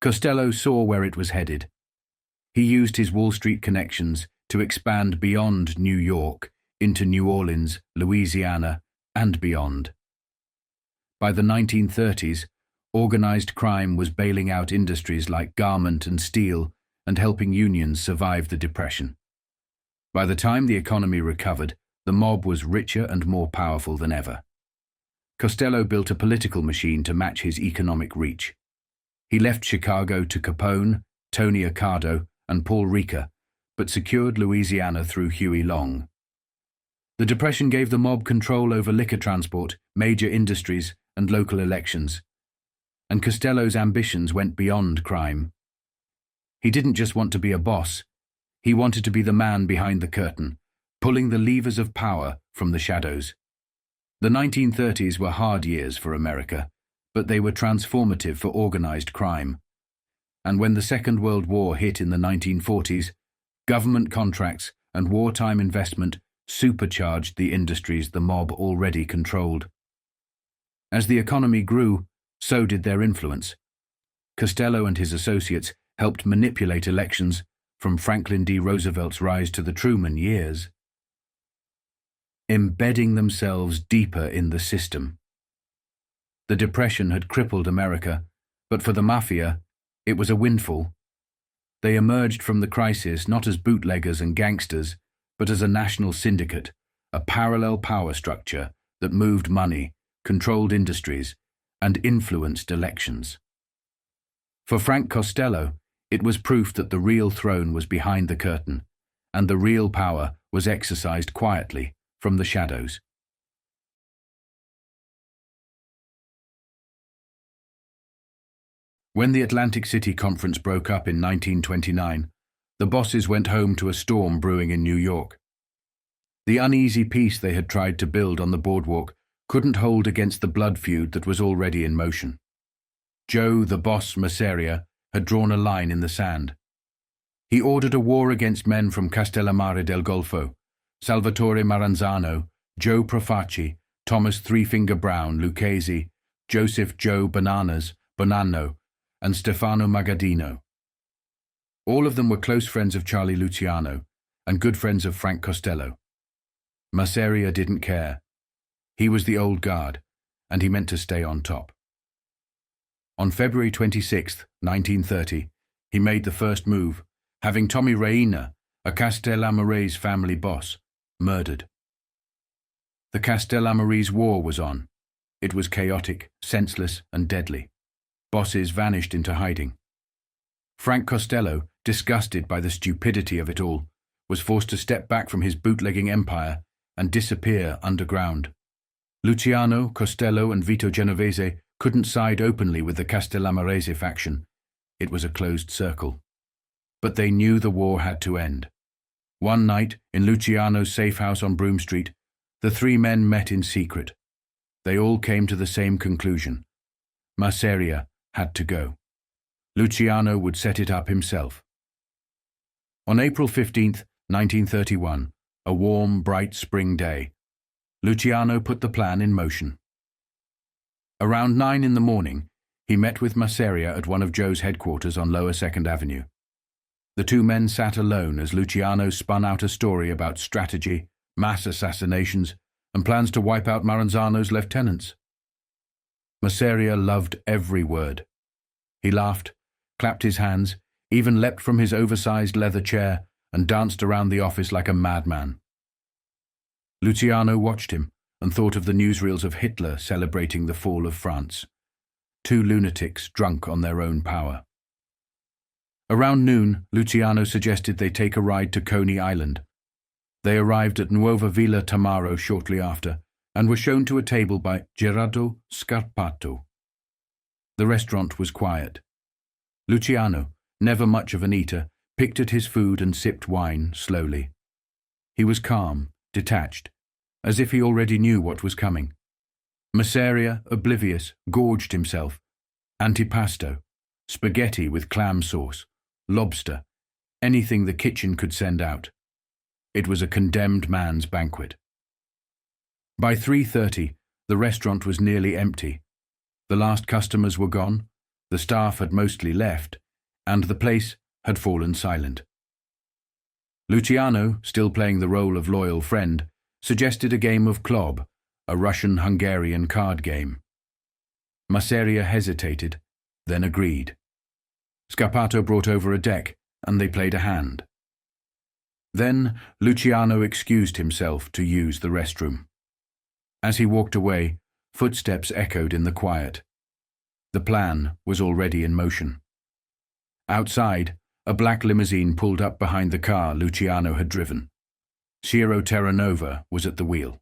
Costello saw where it was headed. He used his Wall Street connections to expand beyond New York into New Orleans, Louisiana, and beyond. By the 1930s, organized crime was bailing out industries like garment and steel and helping unions survive the Depression. By the time the economy recovered, the mob was richer and more powerful than ever. Costello built a political machine to match his economic reach. He left Chicago to Capone, Tony Accardo, and Paul Ricca, but secured Louisiana through Huey Long. The Depression gave the mob control over liquor transport, major industries, and local elections. And Costello's ambitions went beyond crime. He didn't just want to be a boss. He wanted to be the man behind the curtain, pulling the levers of power from the shadows. The 1930s were hard years for America, but they were transformative for organized crime. And when the Second World War hit in the 1940s, government contracts and wartime investment supercharged the industries the mob already controlled. As the economy grew, so did their influence. Costello and his associates helped manipulate elections, from Franklin D. Roosevelt's rise to the Truman years, embedding themselves deeper in the system. The Depression had crippled America, but for the Mafia, it was a windfall. They emerged from the crisis not as bootleggers and gangsters, but as a national syndicate, a parallel power structure that moved money, controlled industries, and influenced elections. For Frank Costello, it was proof that the real throne was behind the curtain, and the real power was exercised quietly from the shadows. When the Atlantic City Conference broke up in 1929, the bosses went home to a storm brewing in New York. The uneasy peace they had tried to build on the boardwalk couldn't hold against the blood feud that was already in motion. Joe, the boss Masseria, had drawn a line in the sand. He ordered a war against men from Castellammare del Golfo, Salvatore Maranzano, Joe Profaci, Thomas Three-Finger Brown, Lucchesi, Joseph Joe Bananas, Bonanno, and Stefano Magaddino. All of them were close friends of Charlie Luciano and good friends of Frank Costello. Masseria didn't care. He was the old guard, and he meant to stay on top. On February 26, 1930, he made the first move, having Tommy Reina, a Castellammarese family boss, murdered. The Castellammarese War was on. It was chaotic, senseless, and deadly. Bosses vanished into hiding. Frank Costello, disgusted by the stupidity of it all, was forced to step back from his bootlegging empire and disappear underground. Luciano, Costello, and Vito Genovese couldn't side openly with the Castellammarese faction. It was a closed circle. But they knew the war had to end. One night, in Luciano's safe house on Broome Street, the three men met in secret. They all came to the same conclusion. Masseria had to go. Luciano would set it up himself. On April 15th, 1931, a warm, bright spring day, Luciano put the plan in motion. Around 9 in the morning, he met with Masseria at one of Joe's headquarters on Lower 2nd Avenue. The two men sat alone as Luciano spun out a story about strategy, mass assassinations, and plans to wipe out Maranzano's lieutenants. Masseria loved every word. He laughed, clapped his hands, even leapt from his oversized leather chair and danced around the office like a madman. Luciano watched him and thought of the newsreels of Hitler celebrating the fall of France. Two lunatics drunk on their own power. Around noon, Luciano suggested they take a ride to Coney Island. They arrived at Nuova Villa Tamaro shortly after and were shown to a table by Gerardo Scarpato. The restaurant was quiet. Luciano, never much of an eater, picked at his food and sipped wine slowly. He was calm, detached, as if he already knew what was coming. Masseria, oblivious, gorged himself. Antipasto, spaghetti with clam sauce, lobster, anything the kitchen could send out. It was a condemned man's banquet. By 3:30, the restaurant was nearly empty. The last customers were gone, the staff had mostly left, and the place had fallen silent. Luciano, still playing the role of loyal friend, suggested a game of Klob, a Russian-Hungarian card game. Masseria hesitated, then agreed. Scarpato brought over a deck, and they played a hand. Then Luciano excused himself to use the restroom. As he walked away, footsteps echoed in the quiet. The plan was already in motion. Outside, a black limousine pulled up behind the car Luciano had driven. Ciro Terranova was at the wheel.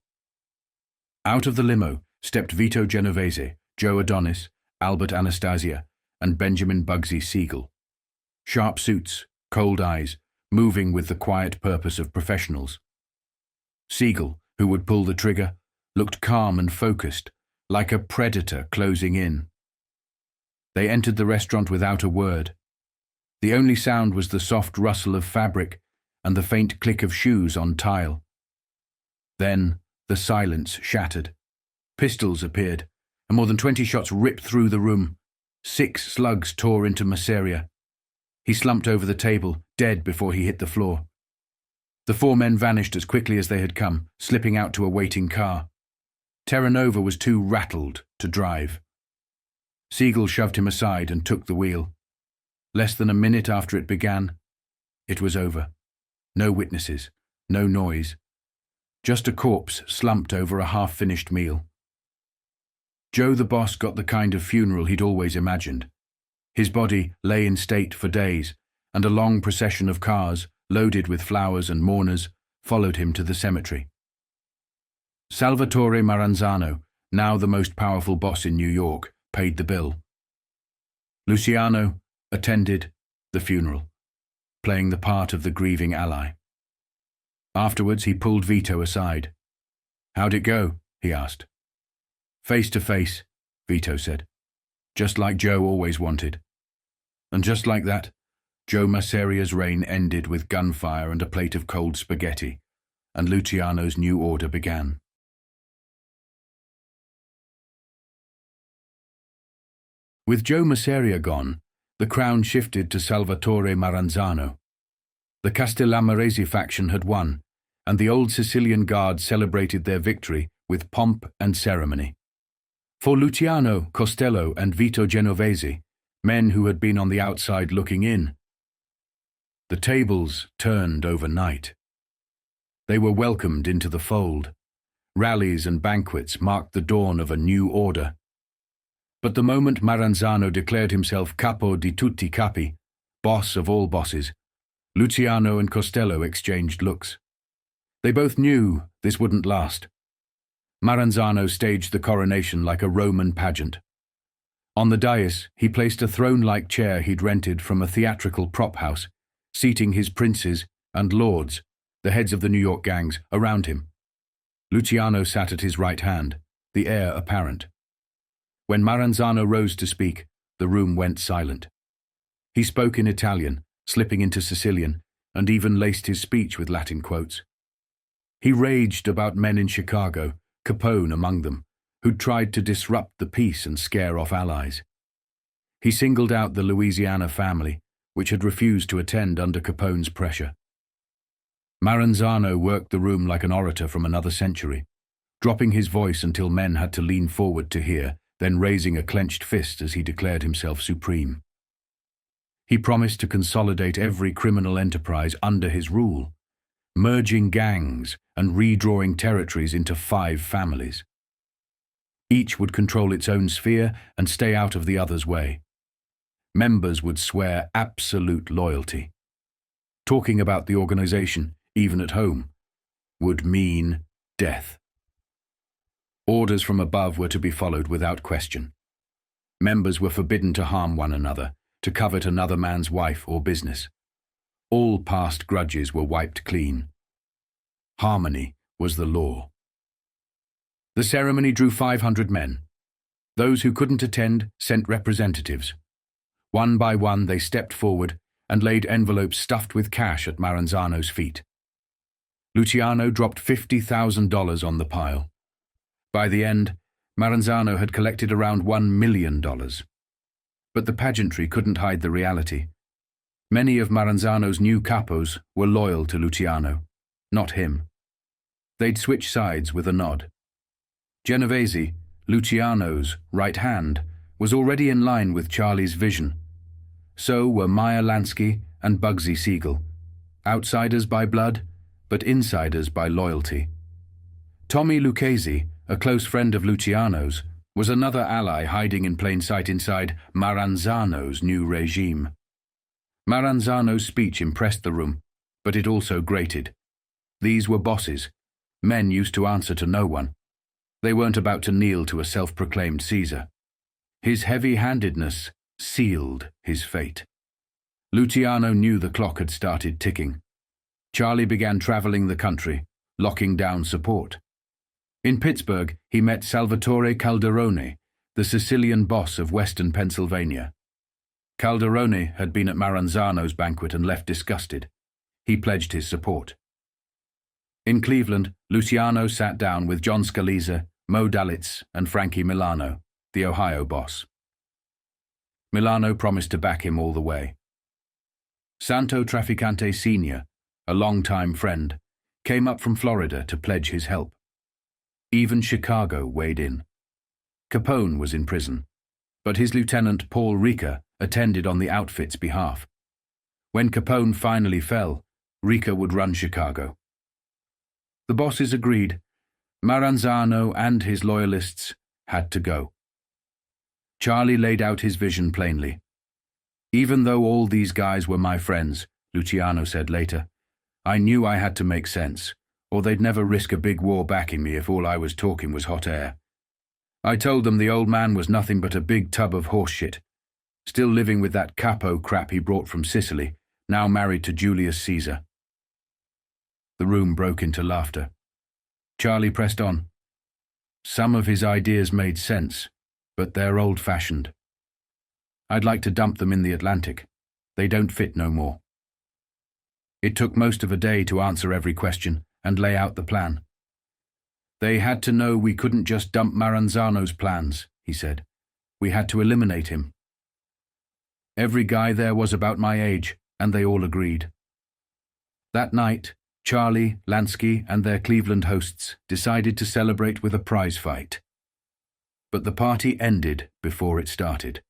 Out of the limo stepped Vito Genovese, Joe Adonis, Albert Anastasia, and Benjamin Bugsy Siegel. Sharp suits, cold eyes, moving with the quiet purpose of professionals. Siegel, who would pull the trigger, looked calm and focused, like a predator closing in. They entered the restaurant without a word. The only sound was the soft rustle of fabric and the faint click of shoes on tile. Then the silence shattered. Pistols appeared, and more than 20 shots ripped through the room. 6 slugs tore into Masseria. He slumped over the table, dead before he hit the floor. The 4 men vanished as quickly as they had come, slipping out to a waiting car. Terranova was too rattled to drive. Siegel shoved him aside and took the wheel. Less than a minute after it began, it was over. No witnesses, no noise. Just a corpse slumped over a half-finished meal. Joe the boss got the kind of funeral he'd always imagined. His body lay in state for days, and a long procession of cars, loaded with flowers and mourners, followed him to the cemetery. Salvatore Maranzano, now the most powerful boss in New York, paid the bill. Luciano attended the funeral, playing the part of the grieving ally. Afterwards, he pulled Vito aside. "How'd it go?" he asked. "Face to face," Vito said. "Just like Joe always wanted." And just like that, Joe Masseria's reign ended with gunfire and a plate of cold spaghetti, and Luciano's new order began. With Joe Masseria gone, the crown shifted to Salvatore Maranzano. The Castellamarese faction had won, and the old Sicilian Guard celebrated their victory with pomp and ceremony. For Luciano, Costello, and Vito Genovese, men who had been on the outside looking in, the tables turned overnight. They were welcomed into the fold. Rallies and banquets marked the dawn of a new order. But the moment Maranzano declared himself capo di tutti capi, boss of all bosses, Luciano and Costello exchanged looks. They both knew this wouldn't last. Maranzano staged the coronation like a Roman pageant. On the dais, he placed a throne-like chair he'd rented from a theatrical prop house, seating his princes and lords, the heads of the New York gangs, around him. Luciano sat at his right hand, the heir apparent. When Maranzano rose to speak, the room went silent. He spoke in Italian, slipping into Sicilian, and even laced his speech with Latin quotes. He raged about men in Chicago, Capone among them, who'd tried to disrupt the peace and scare off allies. He singled out the Louisiana family, which had refused to attend under Capone's pressure. Maranzano worked the room like an orator from another century, dropping his voice until men had to lean forward to hear, then raising a clenched fist as he declared himself supreme. He promised to consolidate every criminal enterprise under his rule, merging gangs and redrawing territories into 5 families. Each would control its own sphere and stay out of the other's way. Members would swear absolute loyalty. Talking about the organization, even at home, would mean death. Orders from above were to be followed without question. Members were forbidden to harm one another, to covet another man's wife or business. All past grudges were wiped clean. Harmony was the law. The ceremony drew 500 men. Those who couldn't attend sent representatives. One by one they stepped forward and laid envelopes stuffed with cash at Maranzano's feet. Luciano dropped $50,000 on the pile. By the end, Maranzano had collected around $1 million. But the pageantry couldn't hide the reality. Many of Maranzano's new capos were loyal to Luciano, not him. They'd switch sides with a nod. Genovese, Luciano's right hand, was already in line with Charlie's vision. So were Meyer Lansky and Bugsy Siegel, outsiders by blood, but insiders by loyalty. Tommy Lucchese, a close friend of Luciano's, was another ally hiding in plain sight inside Maranzano's new regime. Maranzano's speech impressed the room, but it also grated. These were bosses, men used to answer to no one. They weren't about to kneel to a self-proclaimed Caesar. His heavy-handedness sealed his fate. Luciano knew the clock had started ticking. Charlie began traveling the country, locking down support. In Pittsburgh, he met Salvatore Calderone, the Sicilian boss of western Pennsylvania. Calderone had been at Maranzano's banquet and left disgusted. He pledged his support. In Cleveland, Luciano sat down with John Scalise, Mo Dalitz, and Frankie Milano, the Ohio boss. Milano promised to back him all the way. Santo Trafficante Sr., a longtime friend, came up from Florida to pledge his help. Even Chicago weighed in. Capone was in prison, but his lieutenant Paul Rica attended on the outfit's behalf. When Capone finally fell, Rica would run Chicago. The bosses agreed. Maranzano and his loyalists had to go. Charlie laid out his vision plainly. Even though all these guys were my friends, Luciano said later, I knew I had to make sense, or they'd never risk a big war backing me if all I was talking was hot air. I told them the old man was nothing but a big tub of horseshit, still living with that capo crap he brought from Sicily, now married to Julius Caesar. The room broke into laughter. Charlie pressed on. Some of his ideas made sense, but they're old-fashioned. I'd like to dump them in the Atlantic. They don't fit no more. It took most of a day to answer every question and lay out the plan. They had to know we couldn't just dump Maranzano's plans, he said. We had to eliminate him. Every guy there was about my age, and they all agreed. That night, Charlie, Lansky, and their Cleveland hosts decided to celebrate with a prize fight. But the party ended before it started.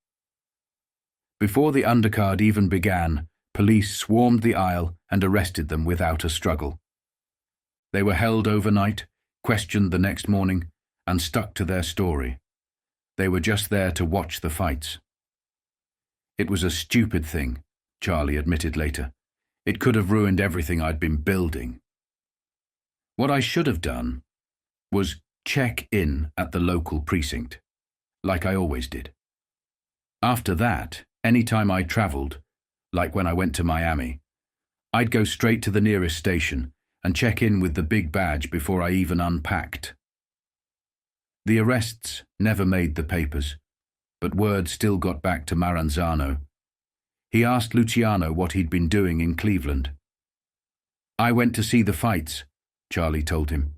Before the undercard even began, police swarmed the aisle and arrested them without a struggle. They were held overnight, questioned the next morning, and stuck to their story. They were just there to watch the fights. It was a stupid thing, Charlie admitted later. It could have ruined everything I'd been building. What I should have done was check in at the local precinct, like I always did. After that, any time I traveled, like when I went to Miami, I'd go straight to the nearest station and check in with the big badge before I even unpacked. The arrests never made the papers, but word still got back to Maranzano. He asked Luciano what he'd been doing in Cleveland. "I went to see the fights," Charlie told him.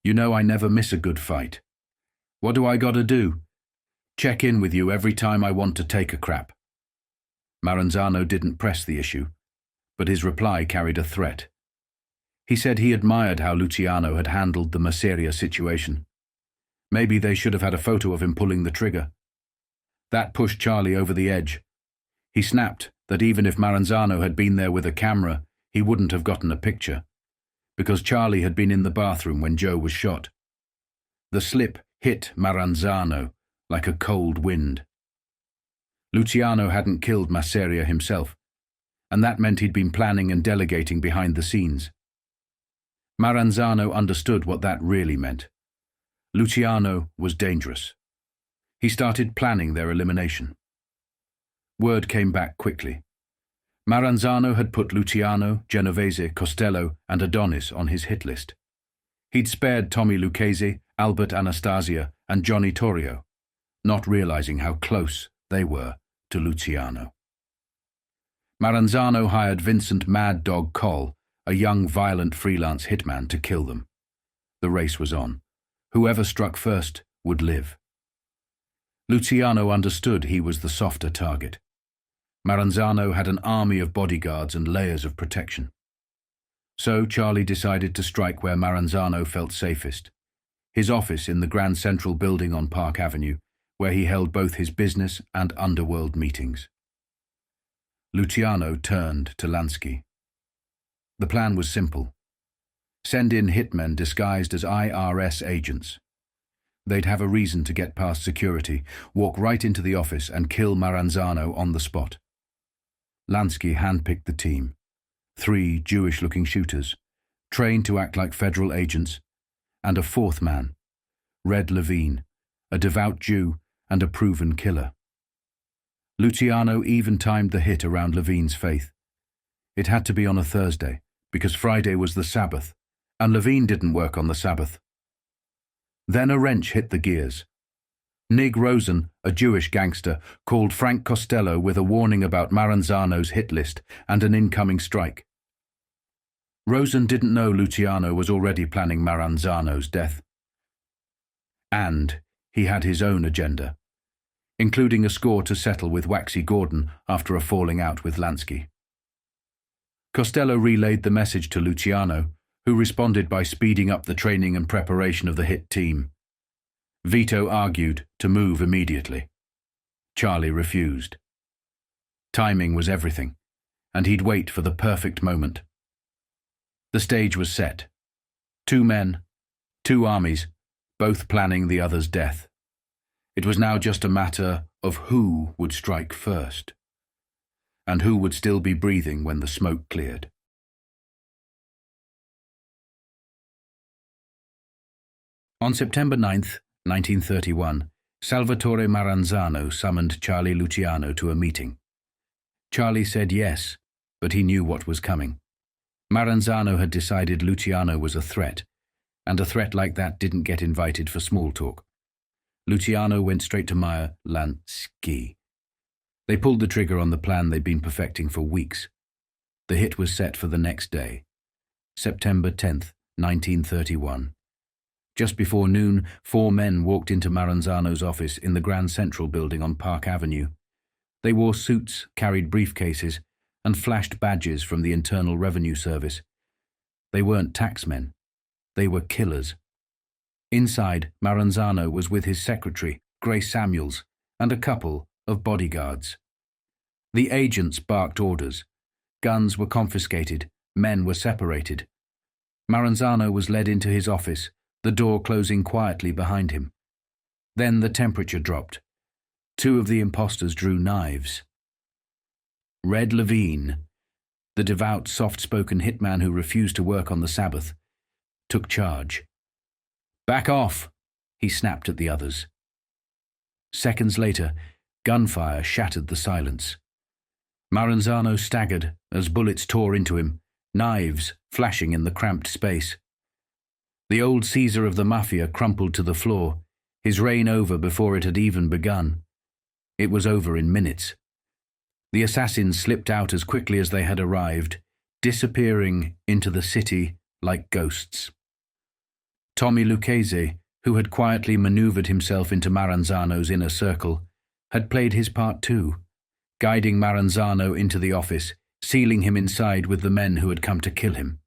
"You know I never miss a good fight. What do I gotta do? Check in with you every time I want to take a crap." Maranzano didn't press the issue, but his reply carried a threat. He said he admired how Luciano had handled the Masseria situation. Maybe they should have had a photo of him pulling the trigger. That pushed Charlie over the edge. He snapped that even if Maranzano had been there with a camera, he wouldn't have gotten a picture, because Charlie had been in the bathroom when Joe was shot. The slip hit Maranzano like a cold wind. Luciano hadn't killed Masseria himself, and that meant he'd been planning and delegating behind the scenes. Maranzano understood what that really meant. Luciano was dangerous. He started planning their elimination. Word came back quickly. Maranzano had put Luciano, Genovese, Costello, and Adonis on his hit list. He'd spared Tommy Lucchese, Albert Anastasia, and Johnny Torrio, not realizing how close they were to Luciano. Maranzano hired Vincent Mad Dog Coll, a young, violent freelance hitman, to kill them. The race was on. Whoever struck first would live. Luciano understood he was the softer target. Maranzano had an army of bodyguards and layers of protection. So Charlie decided to strike where Maranzano felt safest, his office in the Grand Central building on Park Avenue, where he held both his business and underworld meetings. Luciano turned to Lansky. The plan was simple. Send in hitmen disguised as IRS agents. They'd have a reason to get past security, walk right into the office and kill Maranzano on the spot. Lansky handpicked the team. 3 Jewish-looking shooters, trained to act like federal agents, and a 4th man, Red Levine, a devout Jew and a proven killer. Luciano even timed the hit around Levine's faith. It had to be on a Thursday, because Friday was the Sabbath, and Levine didn't work on the Sabbath. Then a wrench hit the gears. Nig Rosen, a Jewish gangster, called Frank Costello with a warning about Maranzano's hit list and an incoming strike. Rosen didn't know Luciano was already planning Maranzano's death. And he had his own agenda, including a score to settle with Waxy Gordon after a falling out with Lansky. Costello relayed the message to Luciano, who responded by speeding up the training and preparation of the hit team. Vito argued to move immediately. Charlie refused. Timing was everything, and he'd wait for the perfect moment. The stage was set. 2 men, 2 armies, both planning the other's death. It was now just a matter of who would strike first, and who would still be breathing when the smoke cleared. On September 9th, 1931, Salvatore Maranzano summoned Charlie Luciano to a meeting. Charlie said yes, but he knew what was coming. Maranzano had decided Luciano was a threat, and a threat like that didn't get invited for small talk. Luciano went straight to Meyer Lansky. They pulled the trigger on the plan they'd been perfecting for weeks. The hit was set for the next day, September 10th, 1931. Just before noon, 4 men walked into Maranzano's office in the Grand Central building on Park Avenue. They wore suits, carried briefcases, and flashed badges from the Internal Revenue Service. They weren't taxmen. They were killers. Inside, Maranzano was with his secretary, Grace Samuels, and a couple of bodyguards. The agents barked orders. Guns were confiscated. Men were separated. Maranzano was led into his office, the door closing quietly behind him. Then the temperature dropped. 2 of the impostors drew knives. Red Levine, the devout, soft-spoken hitman who refused to work on the Sabbath, took charge. "Back off!" he snapped at the others. Seconds later, gunfire shattered the silence. Maranzano staggered as bullets tore into him, knives flashing in the cramped space. The old Caesar of the Mafia crumpled to the floor, his reign over before it had even begun. It was over in minutes. The assassins slipped out as quickly as they had arrived, disappearing into the city like ghosts. Tommy Lucchese, who had quietly maneuvered himself into Maranzano's inner circle, had played his part too, guiding Maranzano into the office, sealing him inside with the men who had come to kill him.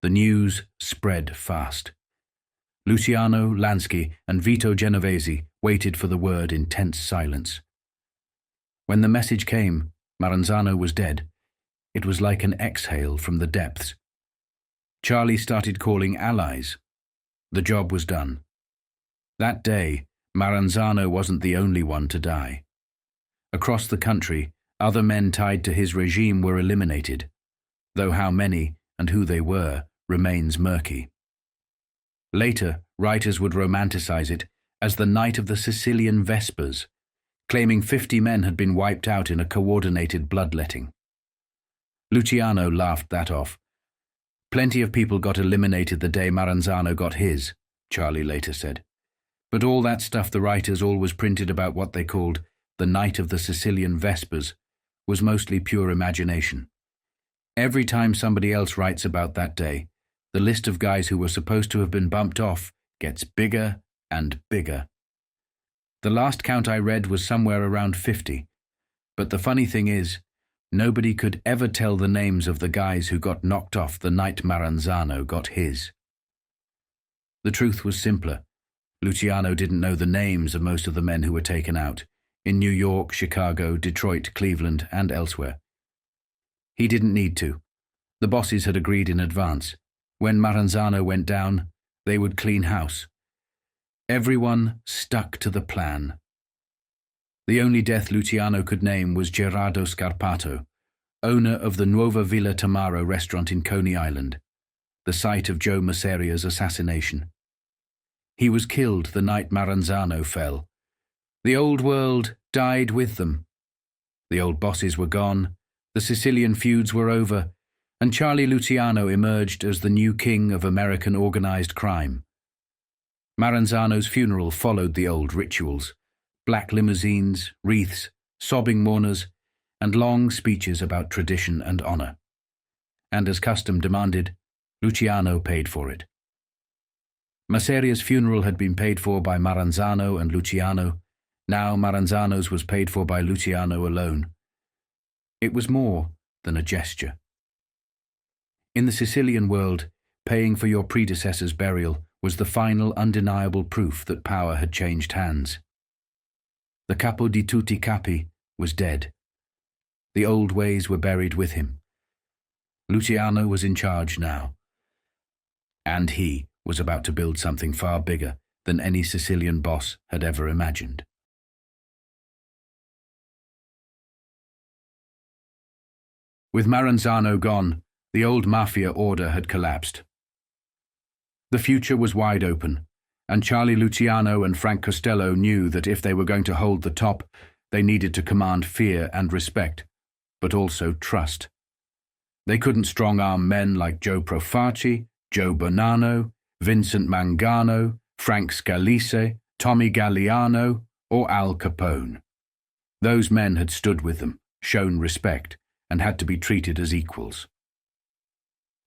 The news spread fast. Luciano, Lansky, and Vito Genovese waited for the word in tense silence. When the message came, Maranzano was dead. It was like an exhale from the depths. Charlie started calling allies. The job was done. That day, Maranzano wasn't the only one to die. Across the country, other men tied to his regime were eliminated, though how many and who they were remains murky. Later, writers would romanticize it as the night of the Sicilian Vespers, claiming 50 men had been wiped out in a coordinated bloodletting. Luciano laughed that off. Plenty of people got eliminated the day Maranzano got his, Charlie later said. But all that stuff the writers always printed about what they called the night of the Sicilian Vespers was mostly pure imagination. Every time somebody else writes about that day, the list of guys who were supposed to have been bumped off gets bigger and bigger. The last count I read was somewhere around 50, but the funny thing is, nobody could ever tell the names of the guys who got knocked off the night Maranzano got his. The truth was simpler. Luciano didn't know the names of most of the men who were taken out, in New York, Chicago, Detroit, Cleveland, and elsewhere. He didn't need to. The bosses had agreed in advance. When Maranzano went down, they would clean house. Everyone stuck to the plan. The only death Luciano could name was Gerardo Scarpato, owner of the Nuova Villa Tamaro restaurant in Coney Island, the site of Joe Masseria's assassination. He was killed the night Maranzano fell. The old world died with them. The old bosses were gone, the Sicilian feuds were over, and Charlie Luciano emerged as the new king of American organized crime. Maranzano's funeral followed the old rituals: black limousines, wreaths, sobbing mourners, and long speeches about tradition and honor. And as custom demanded, Luciano paid for it. Masseria's funeral had been paid for by Maranzano and Luciano. Now Maranzano's was paid for by Luciano alone. It was more than a gesture. In the Sicilian world, paying for your predecessor's burial was the final undeniable proof that power had changed hands. The capo di tutti capi was dead. The old ways were buried with him. Luciano was in charge now. And he was about to build something far bigger than any Sicilian boss had ever imagined. With Maranzano gone, the old Mafia order had collapsed. The future was wide open, and Charlie Luciano and Frank Costello knew that if they were going to hold the top, they needed to command fear and respect, but also trust. They couldn't strong-arm men like Joe Profaci, Joe Bonanno, Vincent Mangano, Frank Scalise, Tommy Galliano, or Al Capone. Those men had stood with them, shown respect, and had to be treated as equals.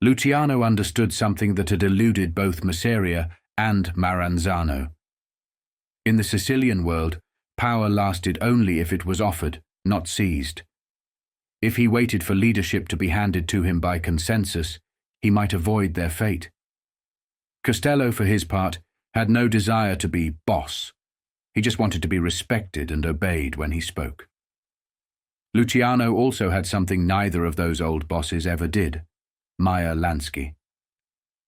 Luciano understood something that had eluded both Masseria and Maranzano. In the Sicilian world, power lasted only if it was offered, not seized. If he waited for leadership to be handed to him by consensus, he might avoid their fate. Costello, for his part, had no desire to be boss. He just wanted to be respected and obeyed when he spoke. Luciano also had something neither of those old bosses ever did: Meyer Lansky.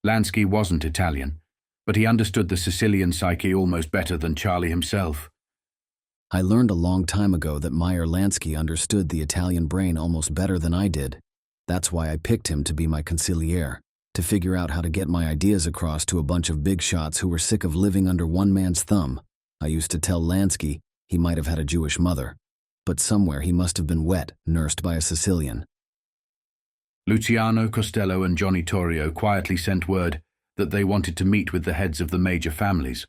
Lansky wasn't Italian, but he understood the Sicilian psyche almost better than Charlie himself. I learned a long time ago that Meyer Lansky understood the Italian brain almost better than I did. That's why I picked him to be my consigliere, to figure out how to get my ideas across to a bunch of big shots who were sick of living under one man's thumb. I used to tell Lansky he might have had a Jewish mother, but somewhere he must have been wet, nursed by a Sicilian. Luciano, Costello, and Johnny Torrio quietly sent word that they wanted to meet with the heads of the major families.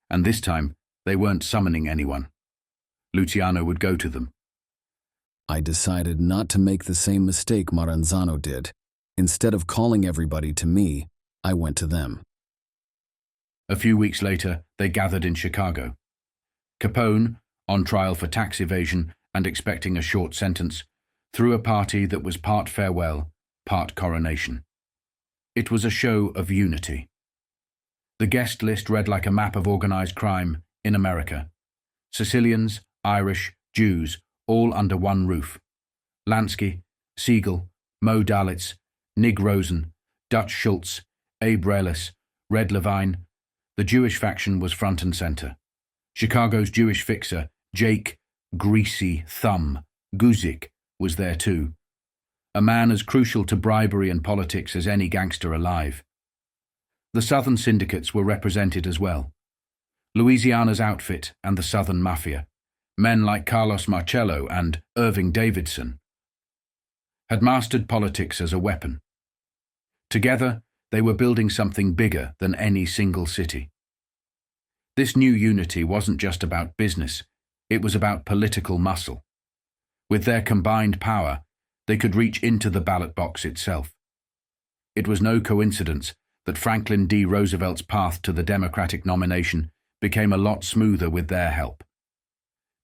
And this time, they weren't summoning anyone. Luciano would go to them. I decided not to make the same mistake Maranzano did. Instead of calling everybody to me, I went to them. A few weeks later, they gathered in Chicago. Capone, on trial for tax evasion and expecting a short sentence, threw a party that was part farewell, part coronation. It was a show of unity. The guest list read like a map of organized crime in America. Sicilians, Irish, Jews, all under one roof. Lansky, Siegel, Mo Dalitz, Nig Rosen, Dutch Schultz, Abe Relis, Red Levine. The Jewish faction was front and center. Chicago's Jewish fixer, Jake Greasy Thumb Guzik, was there too. A man as crucial to bribery and politics as any gangster alive. The Southern syndicates were represented as well. Louisiana's outfit and the Southern Mafia, men like Carlos Marcello and Irving Davidson, had mastered politics as a weapon. Together, they were building something bigger than any single city. This new unity wasn't just about business, it was about political muscle. With their combined power, they could reach into the ballot box itself. It was no coincidence that Franklin D. Roosevelt's path to the Democratic nomination became a lot smoother with their help.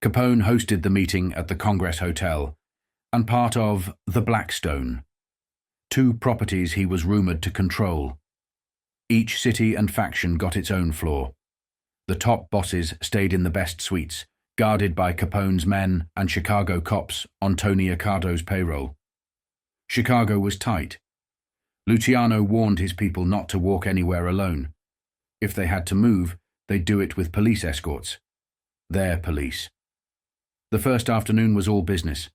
Capone hosted the meeting at the Congress Hotel, and part of the Blackstone, two properties he was rumored to control. Each city and faction got its own floor. The top bosses stayed in the best suites, guarded by Capone's men and Chicago cops on Tony Accardo's payroll. Chicago was tight. Luciano warned his people not to walk anywhere alone. If they had to move, they'd do it with police escorts. Their police. The first afternoon was all business.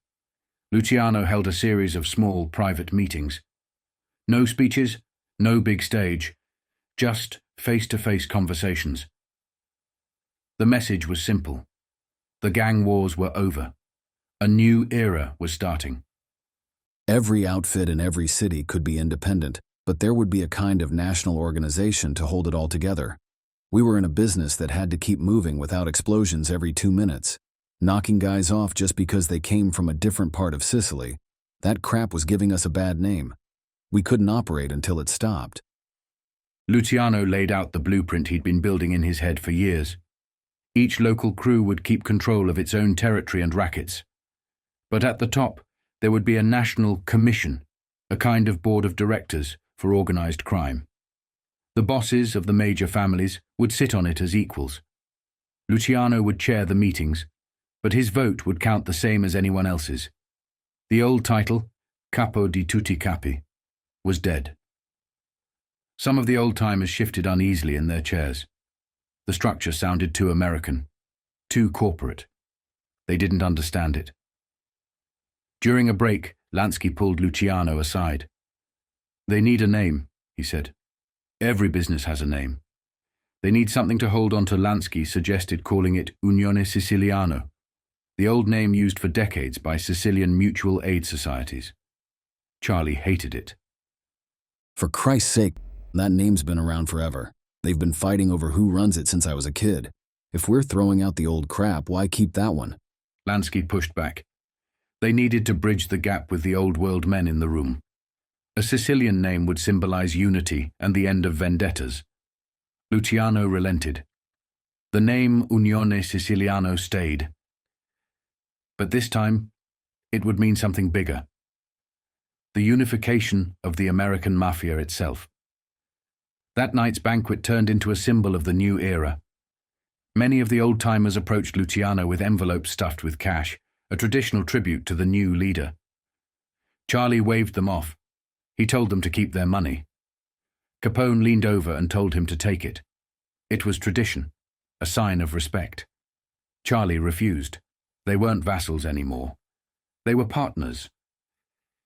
Luciano held a series of small private meetings. No speeches, no big stage, just face-to-face conversations. The message was simple. The gang wars were over. A new era was starting. Every outfit in every city could be independent, but there would be a kind of national organization to hold it all together. We were in a business that had to keep moving without explosions every 2 minutes. Knocking guys off just because they came from a different part of Sicily, that crap was giving us a bad name. We couldn't operate until it stopped. Luciano laid out the blueprint he'd been building in his head for years. Each local crew would keep control of its own territory and rackets. But at the top, there would be a national commission, a kind of board of directors for organized crime. The bosses of the major families would sit on it as equals. Luciano would chair the meetings, but his vote would count the same as anyone else's. The old title, Capo di tutti capi, was dead. Some of the old-timers shifted uneasily in their chairs. The structure sounded too American, too corporate. They didn't understand it. During a break, Lansky pulled Luciano aside. "They need a name," he said. "Every business has a name. They need something to hold on to." Lansky suggested calling it Unione Siciliano, the old name used for decades by Sicilian mutual aid societies. Charlie hated it. For Christ's sake, that name's been around forever. They've been fighting over who runs it since I was a kid. If we're throwing out the old crap, why keep that one? Lansky pushed back. They needed to bridge the gap with the old world men in the room. A Sicilian name would symbolize unity and the end of vendettas. Luciano relented. The name Unione Siciliano stayed. But this time, it would mean something bigger. The unification of the American Mafia itself. That night's banquet turned into a symbol of the new era. Many of the old-timers approached Luciano with envelopes stuffed with cash, a traditional tribute to the new leader. Charlie waved them off. He told them to keep their money. Capone leaned over and told him to take it. It was tradition, a sign of respect. Charlie refused. They weren't vassals anymore. They were partners.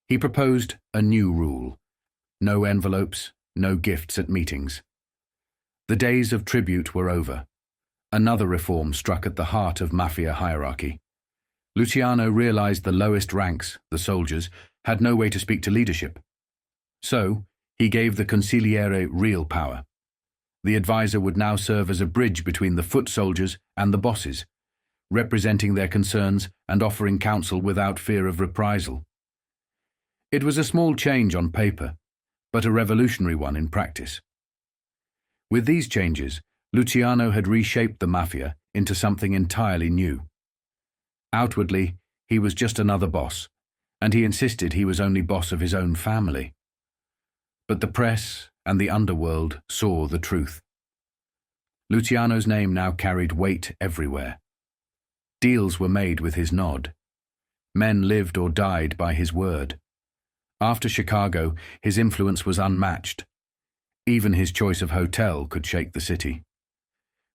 He proposed a new rule. No envelopes, no gifts at meetings. The days of tribute were over. Another reform struck at the heart of Mafia hierarchy. Luciano realized the lowest ranks, the soldiers, had no way to speak to leadership. So, he gave the consigliere real power. The advisor would now serve as a bridge between the foot soldiers and the bosses, representing their concerns and offering counsel without fear of reprisal. It was a small change on paper, but a revolutionary one in practice. With these changes, Luciano had reshaped the Mafia into something entirely new. Outwardly, he was just another boss, and he insisted he was only boss of his own family. But the press and the underworld saw the truth. Luciano's name now carried weight everywhere. Deals were made with his nod. Men lived or died by his word. After Chicago, his influence was unmatched. Even his choice of hotel could shake the city.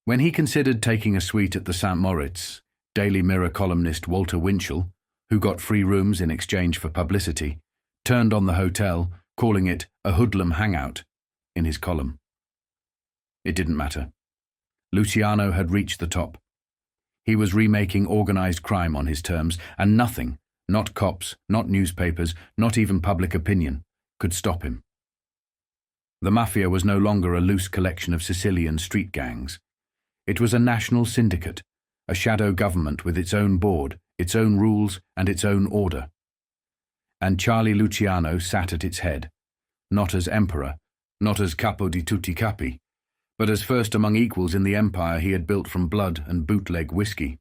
When he considered taking a suite at the St. Moritz, Daily Mirror columnist Walter Winchell, who got free rooms in exchange for publicity, turned on the hotel, calling it a hoodlum hangout in his column. It didn't matter. Luciano had reached the top. He was remaking organized crime on his terms, and nothing, not cops, not newspapers, not even public opinion, could stop him. The Mafia was no longer a loose collection of Sicilian street gangs. It was a national syndicate, a shadow government with its own board, its own rules, and its own order. And Charlie Luciano sat at its head, not as emperor, not as capo di tutti capi, but as first among equals in the empire he had built from blood and bootleg whiskey.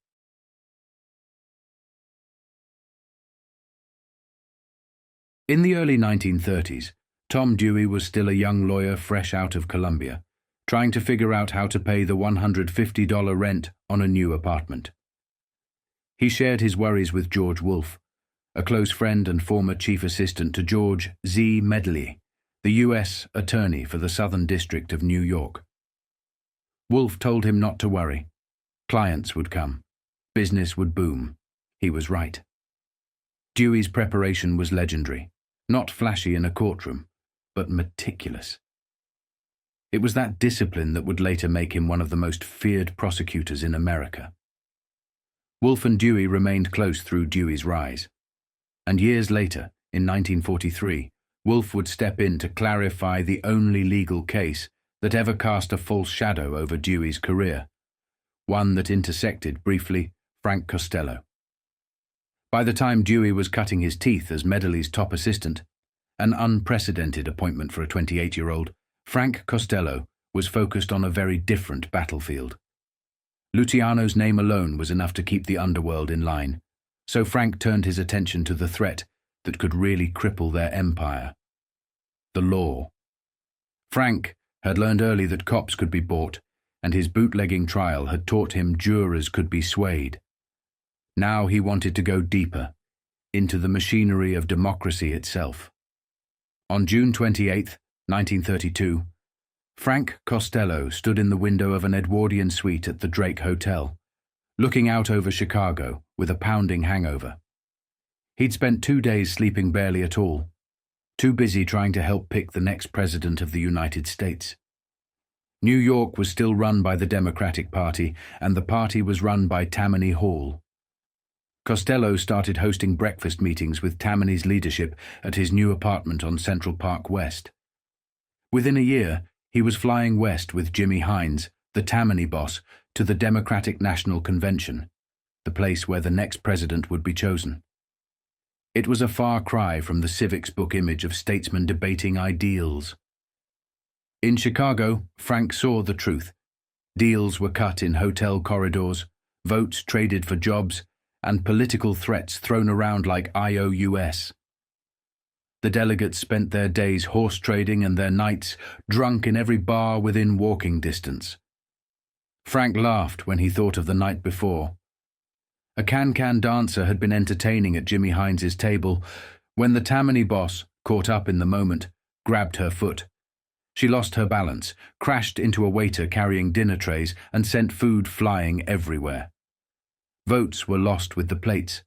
In the early 1930s, Tom Dewey was still a young lawyer fresh out of Columbia, trying to figure out how to pay the $150 rent on a new apartment. He shared his worries with George Wolfe, a close friend and former chief assistant to George Z. Medley, the U.S. Attorney for the Southern District of New York. Wolfe told him not to worry. Clients would come. Business would boom. He was right. Dewey's preparation was legendary, not flashy in a courtroom, but meticulous. It was that discipline that would later make him one of the most feared prosecutors in America. Wolfe and Dewey remained close through Dewey's rise. And years later, in 1943, Wolfe would step in to clarify the only legal case that ever cast a false shadow over Dewey's career, one that intersected, briefly, Frank Costello. By the time Dewey was cutting his teeth as Medley's top assistant, an unprecedented appointment for a 28-year-old, Frank Costello was focused on a very different battlefield. Luciano's name alone was enough to keep the underworld in line, so Frank turned his attention to the threat that could really cripple their empire: the law. Frank had learned early that cops could be bought, and his bootlegging trial had taught him jurors could be swayed. Now he wanted to go deeper, into the machinery of democracy itself. On June 28, 1932, Frank Costello stood in the window of an Edwardian suite at the Drake Hotel, looking out over Chicago with a pounding hangover. He'd spent 2 days sleeping barely at all, too busy trying to help pick the next president of the United States. New York was still run by the Democratic Party, and the party was run by Tammany Hall. Costello started hosting breakfast meetings with Tammany's leadership at his new apartment on Central Park West. Within a year, he was flying west with Jimmy Hines, the Tammany boss, to the Democratic National Convention, the place where the next president would be chosen. It was a far cry from the civics book image of statesmen debating ideals. In Chicago, Frank saw the truth. Deals were cut in hotel corridors, votes traded for jobs, and political threats thrown around like IOUs. The delegates spent their days horse trading and their nights drunk in every bar within walking distance. Frank laughed when he thought of the night before. A can-can dancer had been entertaining at Jimmy Hines's table when the Tammany boss, caught up in the moment, grabbed her foot. She lost her balance, crashed into a waiter carrying dinner trays, and sent food flying everywhere. Votes were lost with the plates.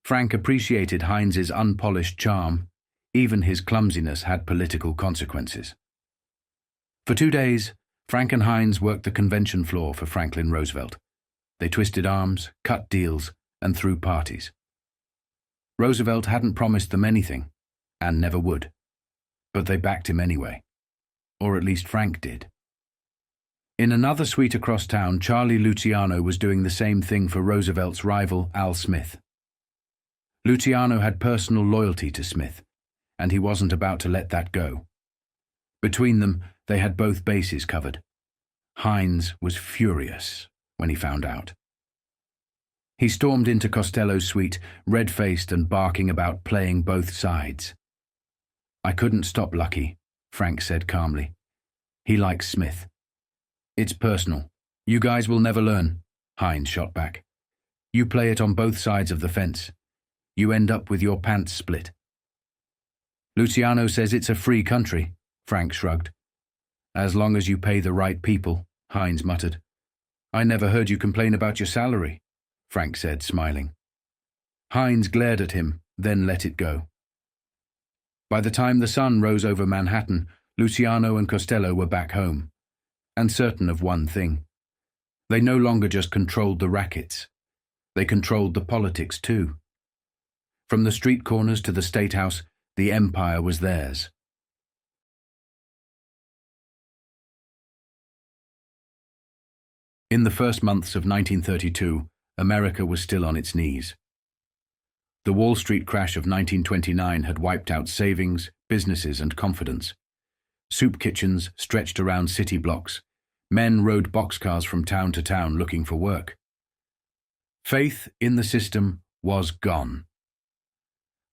Frank appreciated Hines's unpolished charm. Even his clumsiness had political consequences. For 2 days, Frank and Hines worked the convention floor for Franklin Roosevelt. They twisted arms, cut deals, and threw parties. Roosevelt hadn't promised them anything, and never would. But they backed him anyway. Or at least Frank did. In another suite across town, Charlie Luciano was doing the same thing for Roosevelt's rival, Al Smith. Luciano had personal loyalty to Smith, and he wasn't about to let that go. Between them, they had both bases covered. Hines was furious when he found out. He stormed into Costello's suite, red-faced and barking about playing both sides. "I couldn't stop Lucky," Frank said calmly. "He likes Smith." "It's personal. You guys will never learn," Hines shot back. "You play it on both sides of the fence. You end up with your pants split." "Luciano says it's a free country," Frank shrugged. "As long as you pay the right people," Hines muttered. "I never heard you complain about your salary," Frank said, smiling. Hines glared at him, then let it go. By the time the sun rose over Manhattan, Luciano and Costello were back home, and certain of one thing. They no longer just controlled the rackets. They controlled the politics too. From the street corners to the State House, the empire was theirs. In the first months of 1932, America was still on its knees. The Wall Street crash of 1929 had wiped out savings, businesses, and confidence. Soup kitchens stretched around city blocks. Men rode boxcars from town to town looking for work. Faith in the system was gone.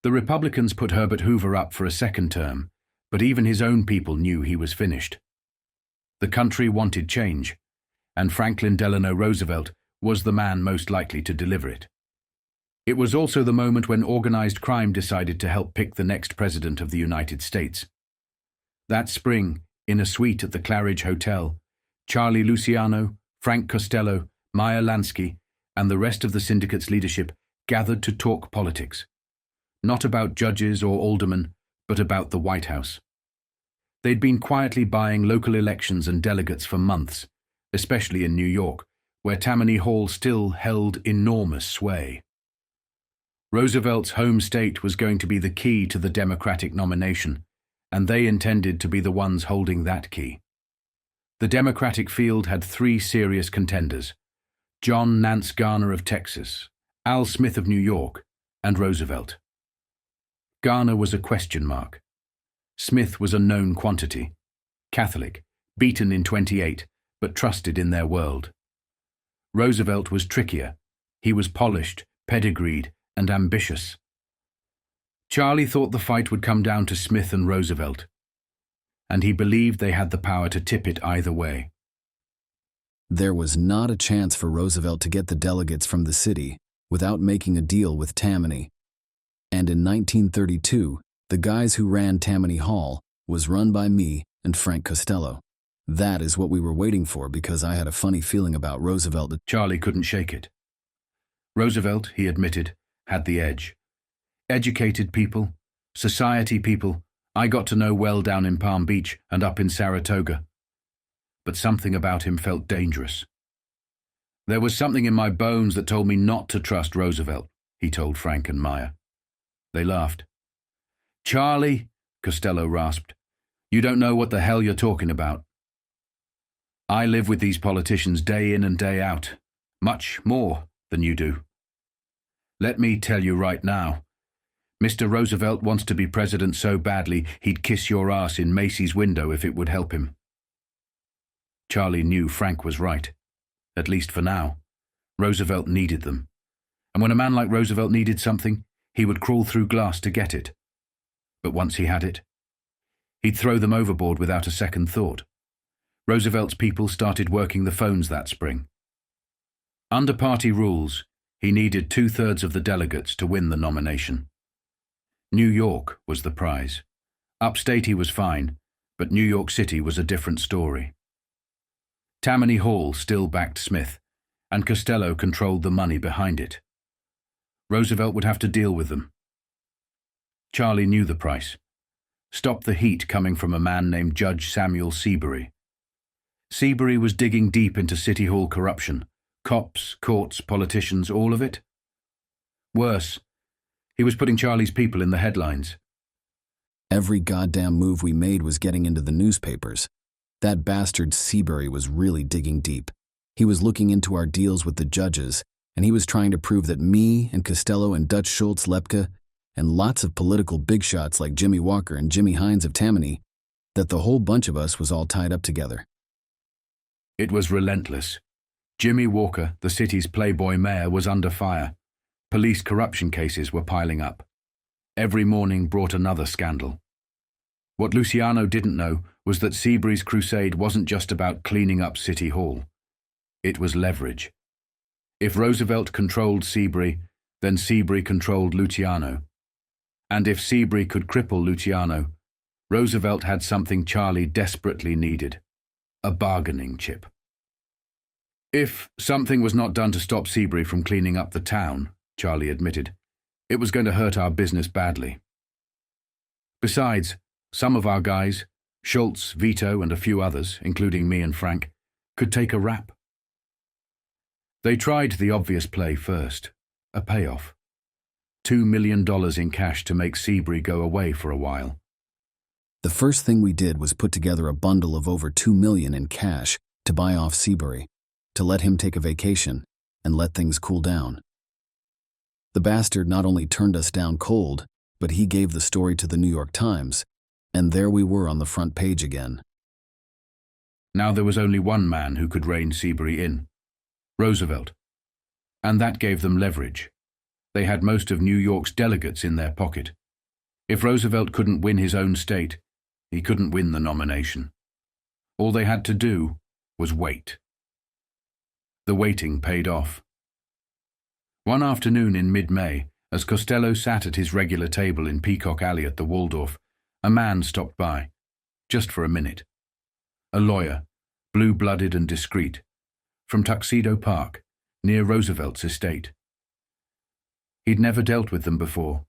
The Republicans put Herbert Hoover up for a second term, but even his own people knew he was finished. The country wanted change, and Franklin Delano Roosevelt was the man most likely to deliver it. It was also the moment when organized crime decided to help pick the next president of the United States. That spring, in a suite at the Claridge Hotel, Charlie Luciano, Frank Costello, Meyer Lansky, and the rest of the syndicate's leadership gathered to talk politics. Not about judges or aldermen, but about the White House. They'd been quietly buying local elections and delegates for months, especially in New York, where Tammany Hall still held enormous sway. Roosevelt's home state was going to be the key to the Democratic nomination, and they intended to be the ones holding that key. The Democratic field had three serious contenders: John Nance Garner of Texas, Al Smith of New York, and Roosevelt. Garner was a question mark. Smith was a known quantity. Catholic, beaten in 28, but trusted in their world. Roosevelt was trickier. He was polished, pedigreed, and ambitious. Charlie thought the fight would come down to Smith and Roosevelt, and he believed they had the power to tip it either way. There was not a chance for Roosevelt to get the delegates from the city without making a deal with Tammany. And in 1932, the guys who ran Tammany Hall was run by me and Frank Costello. That is what we were waiting for, because I had a funny feeling about Roosevelt. Charlie couldn't shake it. Roosevelt, he admitted, had the edge. Educated people, society people, I got to know well down in Palm Beach and up in Saratoga. But something about him felt dangerous. "There was something in my bones that told me not to trust Roosevelt," he told Frank and Meyer. They laughed. "Charlie," Costello rasped, "you don't know what the hell you're talking about. I live with these politicians day in and day out, much more than you do. Let me tell you right now, Mr. Roosevelt wants to be president so badly he'd kiss your ass in Macy's window if it would help him." Charlie knew Frank was right, at least for now. Roosevelt needed them. And when a man like Roosevelt needed something, he would crawl through glass to get it. But once he had it, he'd throw them overboard without a second thought. Roosevelt's people started working the phones that spring. Under party rules, he needed 2/3 of the delegates to win the nomination. New York was the prize. Upstate he was fine, but New York City was a different story. Tammany Hall still backed Smith, and Costello controlled the money behind it. Roosevelt would have to deal with them. Charlie knew the price. Stop the heat coming from a man named Judge Samuel Seabury. Seabury was digging deep into City Hall corruption. Cops, courts, politicians, all of it. Worse, He was putting Charlie's people in the headlines. Every goddamn move we made was getting into the newspapers. That bastard Seabury was really digging deep. He was looking into our deals with the judges, and he was trying to prove that me and Costello and Dutch Schultz Lepke and lots of political big shots like Jimmy Walker and Jimmy Hines of Tammany, that the whole bunch of us was all tied up together. It was relentless. Jimmy Walker, the city's playboy mayor, was under fire. Police corruption cases were piling up. Every morning brought another scandal. What Luciano didn't know was that Seabury's crusade wasn't just about cleaning up City Hall. It was leverage. If Roosevelt controlled Seabury, then Seabury controlled Luciano. And if Seabury could cripple Luciano, Roosevelt had something Charlie desperately needed: a bargaining chip. If something was not done to stop Seabury from cleaning up the town, Charlie admitted, it was going to hurt our business badly. Besides, some of our guys, Schultz, Vito, and a few others, including me and Frank, could take a rap. They tried the obvious play first, a payoff. $2 million in cash to make Seabury go away for a while. The first thing we did was put together a bundle of over $2 million in cash to buy off Seabury, to let him take a vacation and let things cool down. The bastard not only turned us down cold, but he gave the story to the New York Times, and there we were on the front page again. Now there was only one man who could rein Seabury in: Roosevelt. And that gave them leverage. They had most of New York's delegates in their pocket. If Roosevelt couldn't win his own state, he couldn't win the nomination. All they had to do was wait. The waiting paid off. One afternoon in mid-May, as Costello sat at his regular table in Peacock Alley at the Waldorf, a man stopped by, just for a minute. A lawyer, blue-blooded and discreet, from Tuxedo Park, near Roosevelt's estate. He'd never dealt with them before,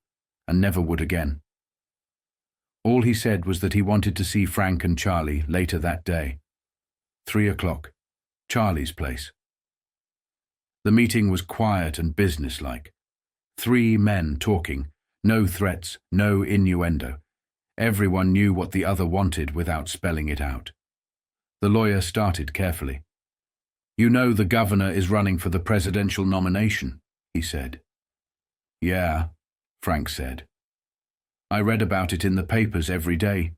and never would again. All he said was that he wanted to see Frank and Charlie later that day. 3 o'clock, Charlie's place. The meeting was quiet and businesslike. 3 men talking, no threats, no innuendo. Everyone knew what the other wanted without spelling it out. The lawyer started carefully. "You know the governor is running for the presidential nomination," he said. "Yeah," Frank said. "I read about it in the papers every day."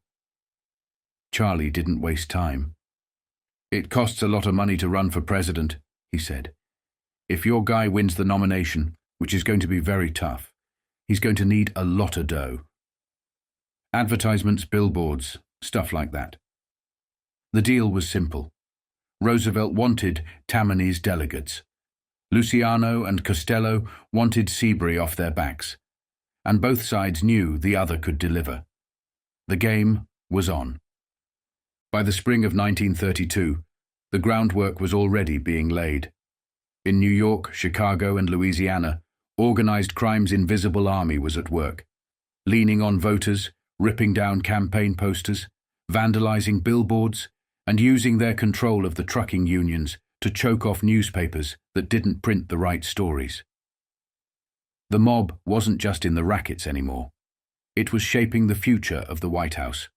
Charlie didn't waste time. "It costs a lot of money to run for president," he said. "If your guy wins the nomination, which is going to be very tough, he's going to need a lot of dough. Advertisements, billboards, stuff like that." The deal was simple. Roosevelt wanted Tammany's delegates. Luciano and Costello wanted Seabury off their backs, and both sides knew the other could deliver. The game was on. By the spring of 1932, the groundwork was already being laid. In New York, Chicago, and Louisiana, organized crime's invisible army was at work, leaning on voters, ripping down campaign posters, vandalizing billboards, and using their control of the trucking unions to choke off newspapers that didn't print the right stories. The mob wasn't just in the rackets anymore. It was shaping the future of the White House.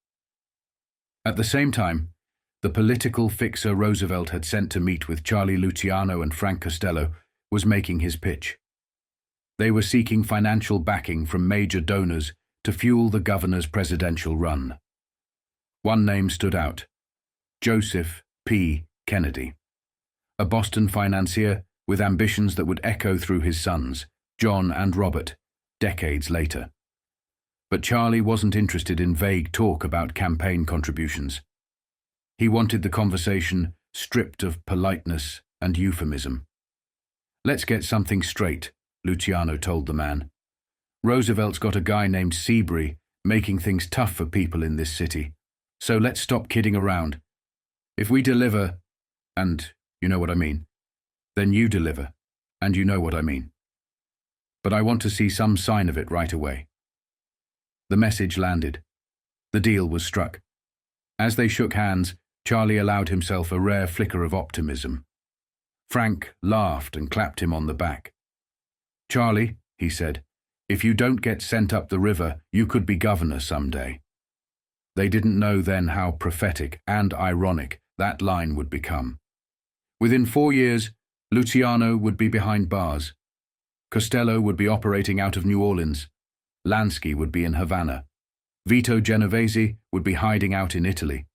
At the same time, the political fixer Roosevelt had sent to meet with Charlie Luciano and Frank Costello was making his pitch. They were seeking financial backing from major donors to fuel the governor's presidential run. One name stood out: Joseph P. Kennedy, a Boston financier with ambitions that would echo through his sons, John and Robert, decades later. But Charlie wasn't interested in vague talk about campaign contributions. He wanted the conversation stripped of politeness and euphemism. "Let's get something straight," Luciano told the man. "Roosevelt's got a guy named Seabury making things tough for people in this city, so let's stop kidding around. If we deliver, and you know what I mean, then you deliver, and you know what I mean. But I want to see some sign of it right away." The message landed. The deal was struck. As they shook hands, Charlie allowed himself a rare flicker of optimism. Frank laughed and clapped him on the back. "Charlie," he said, If you don't get sent up the river, you could be governor someday. They didn't know then how prophetic and ironic that line would become. Within 4 years, Luciano would be behind bars. Costello would be operating out of New Orleans. Lansky would be in Havana. Vito Genovese would be hiding out in Italy.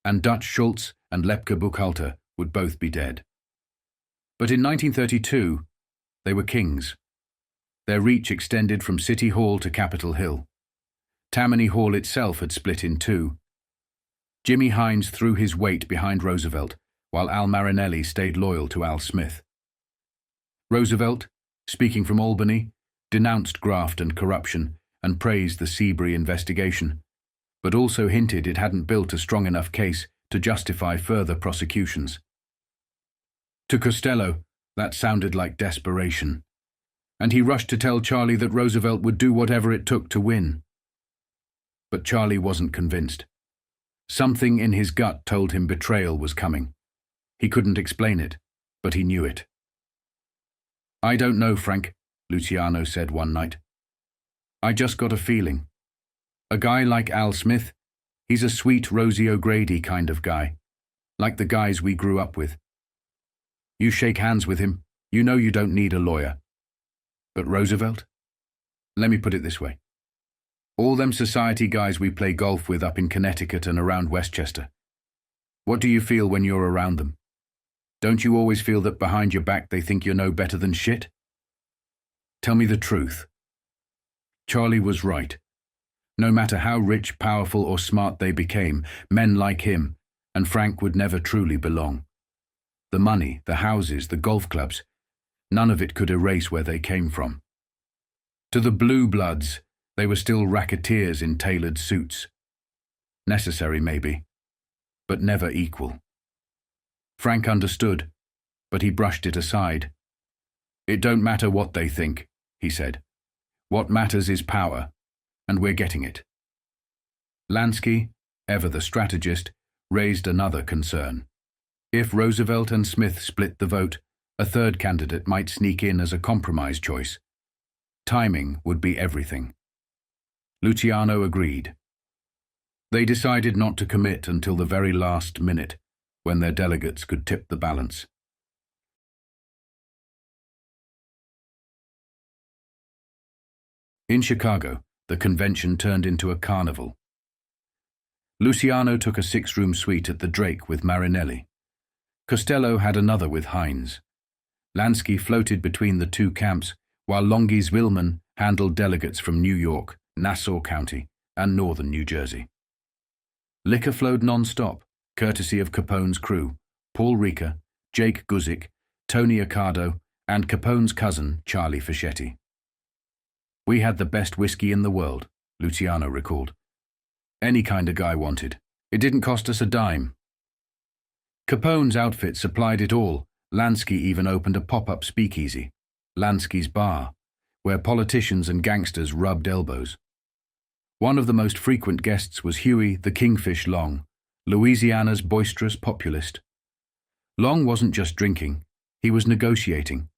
And Dutch Schultz and Lepke Buchalter would both be dead. But in 1932, they were kings. Their reach extended from City Hall to Capitol Hill. Tammany Hall itself had split in two. Jimmy Hines threw his weight behind Roosevelt, while Al Marinelli stayed loyal to Al Smith. Roosevelt, speaking from Albany, denounced graft and corruption and praised the Seabury investigation, but also hinted it hadn't built a strong enough case to justify further prosecutions. To Costello, that sounded like desperation, and he rushed to tell Charlie that Roosevelt would do whatever it took to win. But Charlie wasn't convinced. Something in his gut told him betrayal was coming. He couldn't explain it, but he knew it. "I don't know, Frank," Luciano said one night. "I just got a feeling. A guy like Al Smith, he's a sweet Rosie O'Grady kind of guy, like the guys we grew up with. You shake hands with him, you know you don't need a lawyer. But Roosevelt? Let me put it this way. All them society guys we play golf with up in Connecticut and around Westchester. What do you feel when you're around them? Don't you always feel that behind your back they think you're no better than shit? Tell me the truth." Charlie was right. No matter how rich, powerful, or smart they became, men like him and Frank would never truly belong. The money, the houses, the golf clubs, none of it could erase where they came from. To the blue bloods, they were still racketeers in tailored suits. Necessary, maybe, but never equal. Frank understood, but he brushed it aside. "It don't matter what they think," he said. "What matters is power, and we're getting it." Lansky, ever the strategist, raised another concern. If Roosevelt and Smith split the vote, a third candidate might sneak in as a compromise choice. Timing would be everything. Luciano agreed. They decided not to commit until the very last minute, when their delegates could tip the balance. In Chicago, the convention turned into a carnival. Luciano took a 6-room suite at the Drake with Marinelli. Costello had another with Hines. Lansky floated between the two camps, while Longis Wilman handled delegates from New York, Nassau County, and northern New Jersey. Liquor flowed non-stop, courtesy of Capone's crew, Paul Ricca, Jake Guzik, Tony Accardo, and Capone's cousin, Charlie Fischetti. "We had the best whiskey in the world," Luciano recalled. "Any kind of guy wanted. It didn't cost us a dime." Capone's outfit supplied it all. Lansky even opened a pop-up speakeasy, Lansky's Bar, where politicians and gangsters rubbed elbows. One of the most frequent guests was Huey the Kingfish Long, Louisiana's boisterous populist. Long wasn't just drinking, he was negotiating.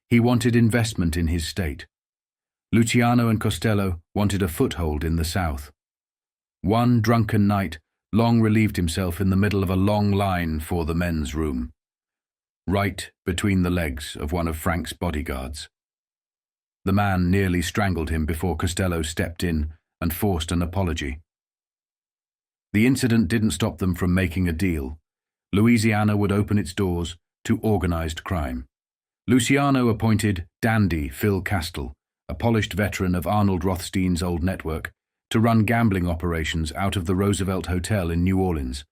He wanted investment in his state. Luciano and Costello wanted a foothold in the South. One drunken night, Long relieved himself in the middle of a long line for the men's room, right between the legs of one of Frank's bodyguards. The man nearly strangled him before Costello stepped in and forced an apology. The incident didn't stop them from making a deal. Louisiana would open its doors to organized crime. Luciano appointed Dandy Phil Castell, a polished veteran of Arnold Rothstein's old network, to run gambling operations out of the Roosevelt Hotel in New Orleans,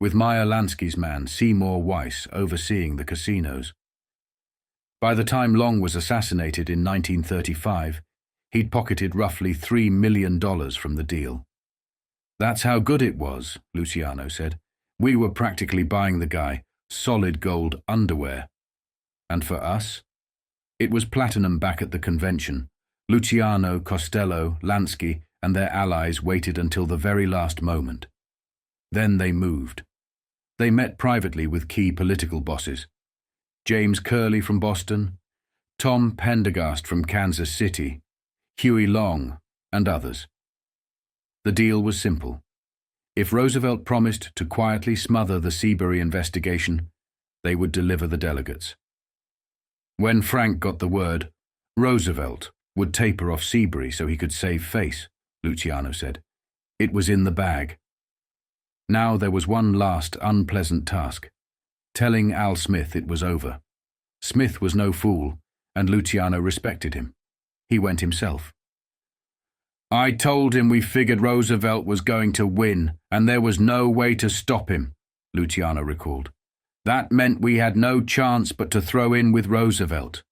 with Meyer Lansky's man Seymour Weiss overseeing the casinos. By the time Long was assassinated in 1935, he'd pocketed roughly $3 million from the deal. "That's how good it was," Luciano said. "We were practically buying the guy solid gold underwear. And for us, it was platinum back at the convention. Luciano, Costello, Lansky, and their allies waited until the very last moment. Then they moved. They met privately with key political bosses. James Curley from Boston, Tom Pendergast from Kansas City, Huey Long, and others. The deal was simple. If Roosevelt promised to quietly smother the Seabury investigation, they would deliver the delegates. When Frank got the word, Roosevelt would taper off Seabury so he could save face, Luciano said. It was in the bag. Now there was one last unpleasant task, telling Al Smith it was over. Smith was no fool, and Luciano respected him. He went himself. I told him we figured Roosevelt was going to win, and there was no way to stop him, Luciano recalled. That meant we had no chance but to throw in with Roosevelt.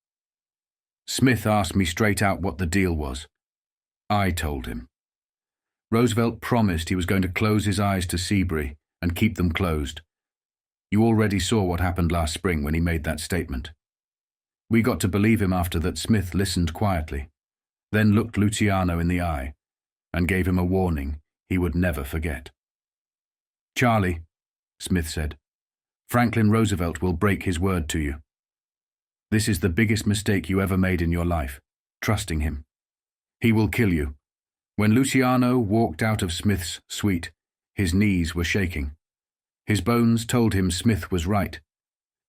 Smith asked me straight out what the deal was. I told him. Roosevelt promised he was going to close his eyes to Seabury and keep them closed. You already saw what happened last spring when he made that statement. We got to believe him after that. Smith listened quietly, then looked Luciano in the eye and gave him a warning he would never forget. Charlie, Smith said, Franklin Roosevelt will break his word to you. This is the biggest mistake you ever made in your life, trusting him. He will kill you. When Luciano walked out of Smith's suite, his knees were shaking. His bones told him Smith was right.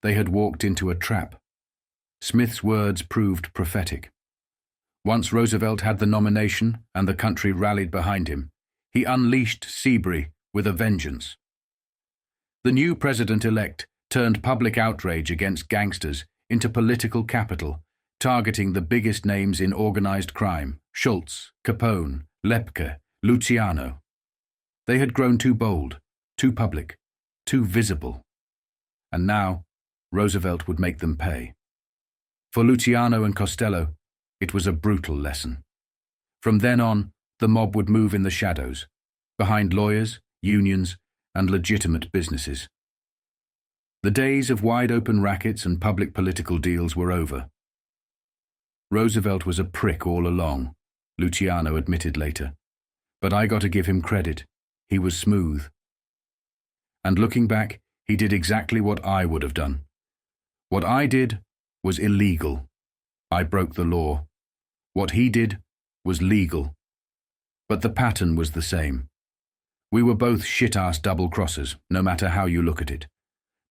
They had walked into a trap. Smith's words proved prophetic. Once Roosevelt had the nomination and the country rallied behind him, he unleashed Seabury with a vengeance. The new president-elect turned public outrage against gangsters into political capital, targeting the biggest names in organized crime: Schultz, Capone, Lepke, Luciano. They had grown too bold, too public, too visible. And now, Roosevelt would make them pay. For Luciano and Costello, it was a brutal lesson. From then on, the mob would move in the shadows, behind lawyers, unions, and legitimate businesses. The days of wide-open rackets and public political deals were over. Roosevelt was a prick all along, Luciano admitted later. But I got to give him credit. He was smooth. And looking back, he did exactly what I would have done. What I did was illegal. I broke the law. What he did was legal. But the pattern was the same. We were both shit-ass double-crossers, no matter how you look at it.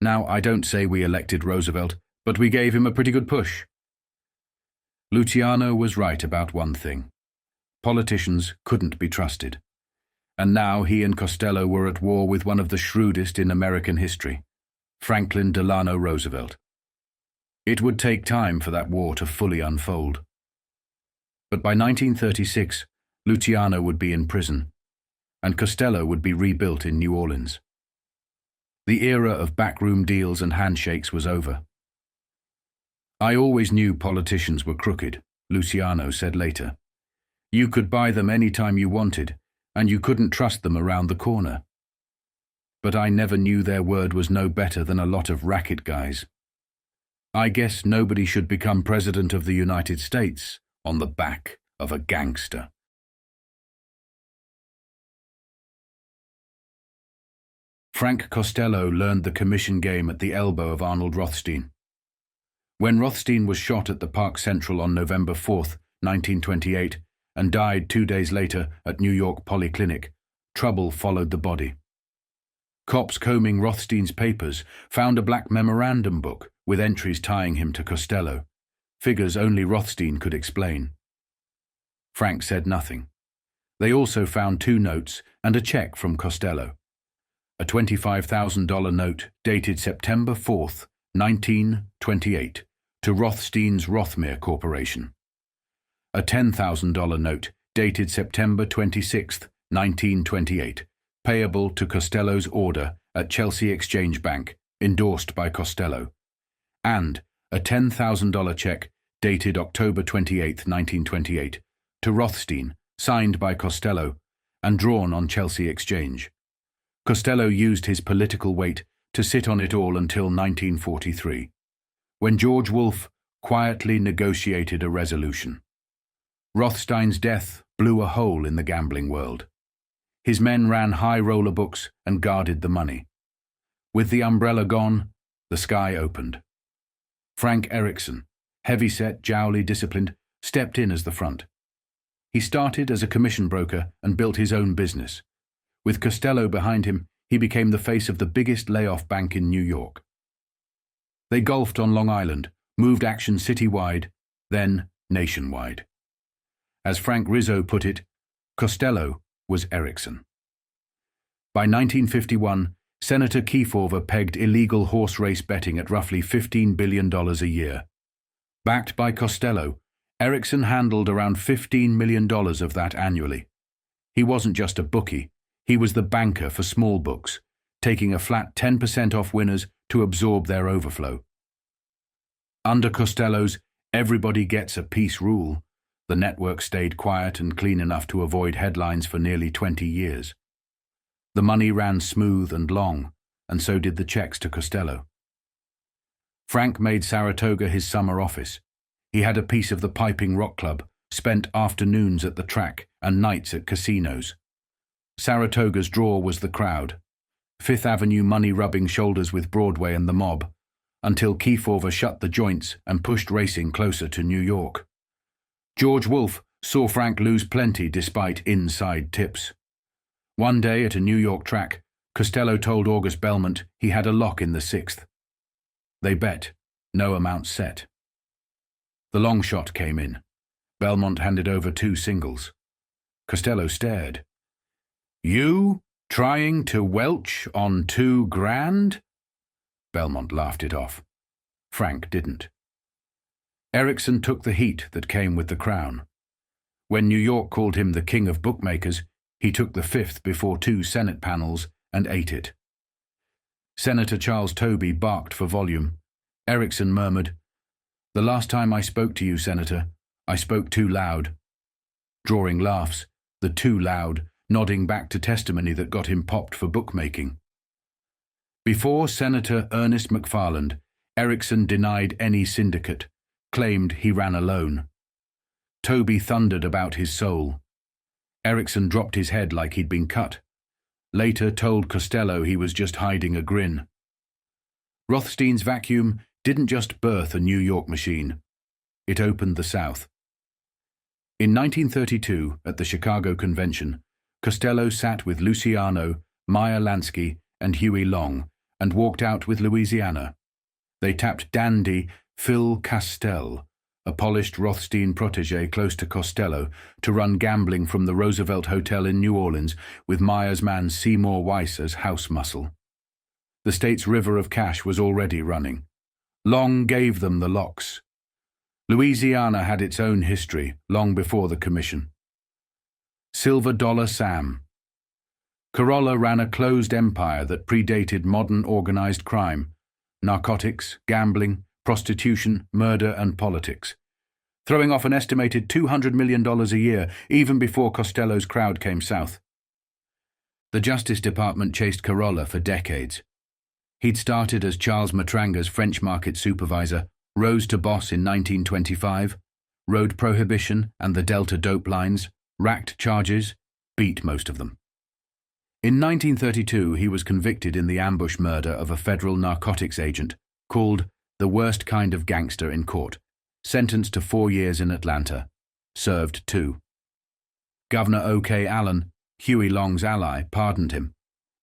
Now, I don't say we elected Roosevelt, but we gave him a pretty good push. Luciano was right about one thing. Politicians couldn't be trusted. And now he and Costello were at war with one of the shrewdest in American history, Franklin Delano Roosevelt. It would take time for that war to fully unfold. But by 1936, Luciano would be in prison, and Costello would be rebuilt in New Orleans. The era of backroom deals and handshakes was over. I always knew politicians were crooked, Luciano said later. You could buy them any time you wanted, and you couldn't trust them around the corner. But I never knew their word was no better than a lot of racket guys. I guess nobody should become President of the United States on the back of a gangster. Frank Costello learned the commission game at the elbow of Arnold Rothstein. When Rothstein was shot at the Park Central on November 4, 1928, and died 2 days later at New York Polyclinic, trouble followed the body. Cops combing Rothstein's papers found a black memorandum book with entries tying him to Costello, figures only Rothstein could explain. Frank said nothing. They also found 2 notes and a check from Costello. A $25,000 note dated September 4, 1928, to Rothstein's Rothmere Corporation. A $10,000 note dated September 26, 1928, payable to Costello's order at Chelsea Exchange Bank, endorsed by Costello, and a $10,000 check dated October 28, 1928, to Rothstein, signed by Costello, and drawn on Chelsea Exchange. Costello used his political weight to sit on it all until 1943, when George Wolfe quietly negotiated a resolution. Rothstein's death blew a hole in the gambling world. His men ran high roller books and guarded the money. With the umbrella gone, the sky opened. Frank Erickson, heavy-set, jowly, disciplined, stepped in as the front. He started as a commission broker and built his own business. With Costello behind him, he became the face of the biggest layoff bank in New York. They golfed on Long Island, moved action citywide, then nationwide. As Frank Rizzo put it, Costello was Erickson. By 1951, Senator Kefauver pegged illegal horse race betting at roughly $15 billion a year. Backed by Costello, Erickson handled around $15 million of that annually. He wasn't just a bookie, he was the banker for small books, taking a flat 10% off winners to absorb their overflow. Under Costello's everybody gets a piece rule, the network stayed quiet and clean enough to avoid headlines for nearly 20 years. The money ran smooth and long, and so did the checks to Costello. Frank made Saratoga his summer office. He had a piece of the piping rock club, spent afternoons at the track and nights at casinos. Saratoga's draw was the crowd. Fifth Avenue money rubbing shoulders with Broadway and the mob, until Kefauver shut the joints and pushed racing closer to New York. George Wolfe saw Frank lose plenty despite inside tips. One day at a New York track, Costello told August Belmont he had a lock in the sixth. They bet, no amount set. The long shot came in. Belmont handed over 2 singles. Costello stared. "You trying to welch on $2,000?" Belmont laughed it off. Frank didn't. Erickson took the heat that came with the crown. When New York called him the king of bookmakers, he took the 5th before 2 Senate panels and ate it. Senator Charles Tobey barked for volume. Erickson murmured, "The last time I spoke to you, Senator, I spoke too loud." Drawing laughs, the too loud, nodding back to testimony that got him popped for bookmaking. Before Senator Ernest McFarland, Erickson denied any syndicate, claimed he ran alone. Tobey thundered about his soul. Erickson dropped his head like he'd been cut. Later told Costello he was just hiding a grin. Rothstein's vacuum didn't just birth a New York machine. It opened the South. In 1932, at the Chicago Convention, Costello sat with Luciano, Meyer Lansky, and Huey Long, and walked out with Louisiana. They tapped dandy Phil Castell, a polished Rothstein protégé close to Costello, to run gambling from the Roosevelt Hotel in New Orleans with Meyer's man Seymour Weiss as house muscle. The state's river of cash was already running. Long gave them the locks. Louisiana had its own history long before the commission. Silver Dollar Sam. Corolla ran a closed empire that predated modern organized crime, narcotics, gambling, prostitution, murder, and politics, throwing off an estimated $200 million a year even before Costello's crowd came south. The Justice Department chased Corolla for decades. He'd started as Charles Matranga's French market supervisor, rose to boss in 1925, rode prohibition and the Delta dope lines, racked charges, beat most of them. In 1932, he was convicted in the ambush murder of a federal narcotics agent, called the worst kind of gangster in court, sentenced to 4 years in Atlanta, served 2. Governor O.K. Allen, Huey Long's ally, pardoned him,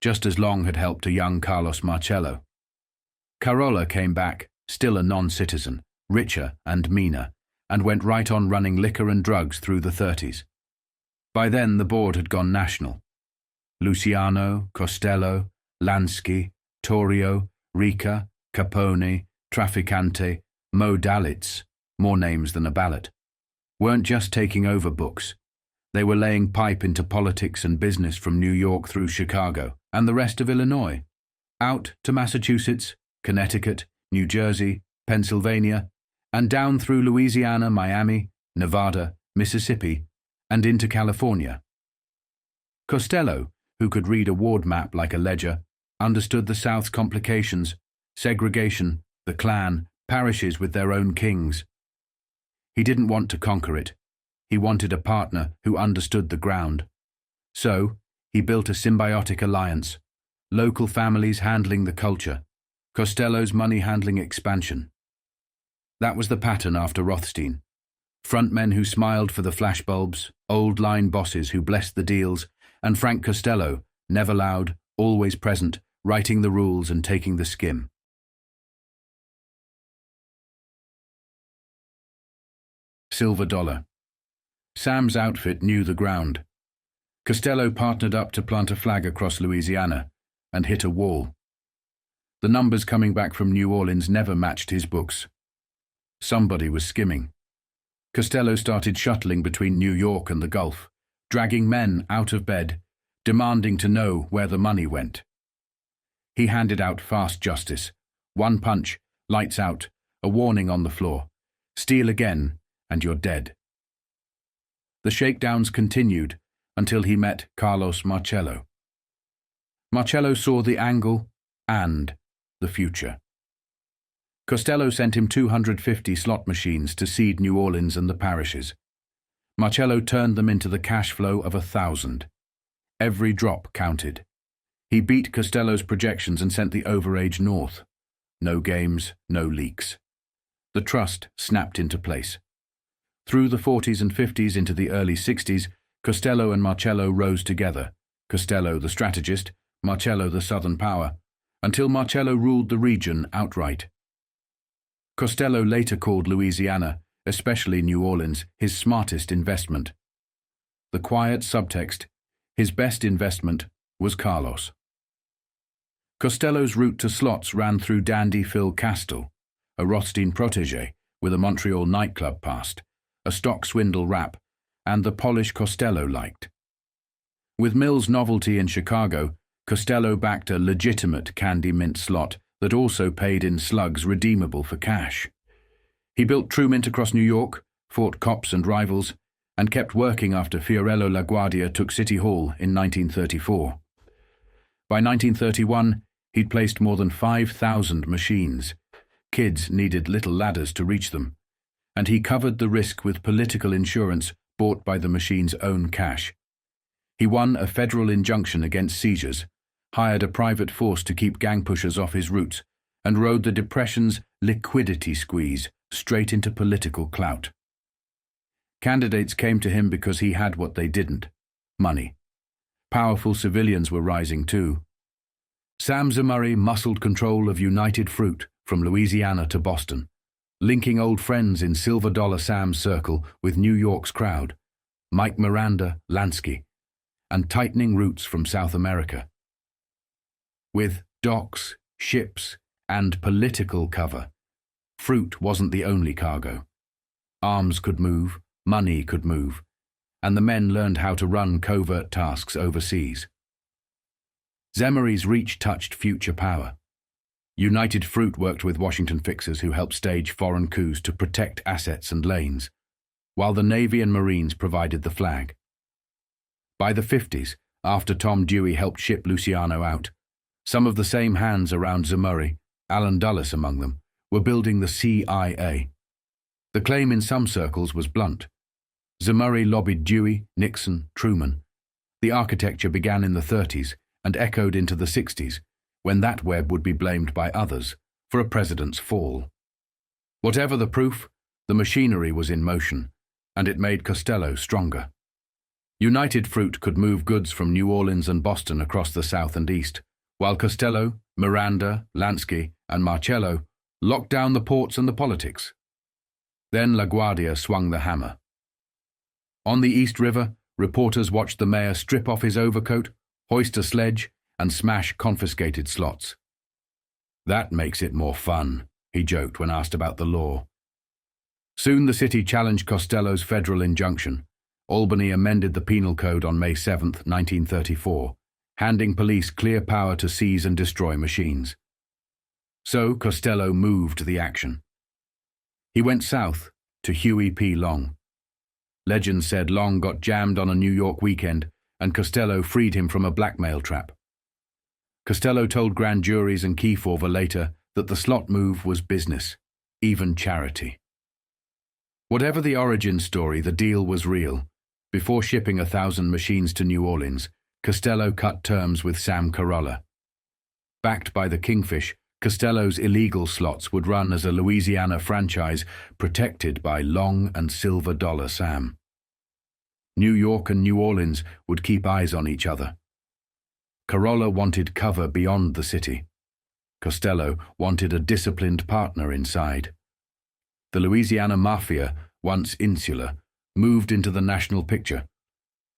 just as Long had helped a young Carlos Marcello. Corolla came back, still a non-citizen, richer and meaner, and went right on running liquor and drugs through the 30s. By then, the board had gone national. Luciano, Costello, Lansky, Torio, Rica, Capone, Trafficante, Mo Dalitz, more names than a ballot, weren't just taking over books. They were laying pipe into politics and business from New York through Chicago and the rest of Illinois, out to Massachusetts, Connecticut, New Jersey, Pennsylvania, and down through Louisiana, Miami, Nevada, Mississippi, and into California. Costello, who could read a ward map like a ledger, understood the South's complications, segregation, the Klan, parishes with their own kings. He didn't want to conquer it. He wanted a partner who understood the ground. So, he built a symbiotic alliance, local families handling the culture, Costello's money handling expansion. That was the pattern after Rothstein. Frontmen who smiled for the flashbulbs, old line bosses who blessed the deals, and Frank Costello, never loud, always present, writing the rules and taking the skim. Silver dollar. Sam's outfit knew the ground. Costello partnered up to plant a flag across Louisiana and hit a wall. The numbers coming back from New Orleans never matched his books. Somebody was skimming. Costello started shuttling between New York and the Gulf, dragging men out of bed, demanding to know where the money went. He handed out fast justice. One punch, lights out, a warning on the floor. Steal again, and you're dead. The shakedowns continued until he met Carlos Marcello. Marcello saw the angle and the future. Costello sent him 250 slot machines to seed New Orleans and the parishes. Marcello turned them into the cash flow of 1,000. Every drop counted. He beat Costello's projections and sent the overage north. No games, no leaks. The trust snapped into place. Through the 40s and 50s into the early 60s, Costello and Marcello rose together. Costello the strategist, Marcello the southern power, until Marcello ruled the region outright. Costello later called Louisiana, especially New Orleans, his smartest investment. The quiet subtext, his best investment, was Carlos. Costello's route to slots ran through dandy Phil Castile, a Rothstein protégé with a Montreal nightclub past, a stock swindle rap, and the polish Costello liked. With Mill's novelty in Chicago, Costello backed a legitimate candy mint slot that also paid in slugs redeemable for cash. He built True Mint across New York, fought cops and rivals, and kept working after Fiorello LaGuardia took City Hall in 1934. By 1931, he'd placed more than 5,000 machines. Kids needed little ladders to reach them, and he covered the risk with political insurance bought by the machine's own cash. He won a federal injunction against seizures, hired a private force to keep gang pushers off his routes, and rode the Depression's liquidity squeeze straight into political clout. Candidates came to him because he had what they didn't: money. Powerful civilians were rising too. Sam Zemurray muscled control of United Fruit from Louisiana to Boston, linking old friends in Silver Dollar Sam's circle with New York's crowd, Mike Miranda, Lansky, and tightening routes from South America. With docks, ships, and political cover, fruit wasn't the only cargo. Arms could move, money could move, and the men learned how to run covert tasks overseas. Zemurray's reach touched future power. United Fruit worked with Washington fixers who helped stage foreign coups to protect assets and lanes, while the Navy and Marines provided the flag. By the 50s, after Tom Dewey helped ship Luciano out, some of the same hands around Zemurray, Alan Dulles among them, were building the CIA. The claim in some circles was blunt. Zemurray lobbied Dewey, Nixon, Truman. The architecture began in the 30s and echoed into the 60s, when that web would be blamed by others for a president's fall. Whatever the proof, the machinery was in motion, and it made Costello stronger. United Fruit could move goods from New Orleans and Boston across the South and East, while Costello, Miranda, Lansky, and Marcello locked down the ports and the politics. Then LaGuardia swung the hammer. On the East River, reporters watched the mayor strip off his overcoat, hoist a sledge, and smash confiscated slots. "That makes it more fun," he joked when asked about the law. Soon the city challenged Costello's federal injunction. Albany amended the penal code on May 7, 1934, handing police clear power to seize and destroy machines. So Costello moved the action. He went south to Huey P. Long. Legend said Long got jammed on a New York weekend, and Costello freed him from a blackmail trap. Costello told grand juries and Kefauver later that the slot move was business, even charity. Whatever the origin story, the deal was real. Before shipping 1,000 machines to New Orleans, Costello cut terms with Sam Carolla. Backed by the Kingfish, Costello's illegal slots would run as a Louisiana franchise protected by long and silver dollar Sam. New York and New Orleans would keep eyes on each other. Carolla wanted cover beyond the city. Costello wanted a disciplined partner inside. The Louisiana Mafia, once insular, moved into the national picture,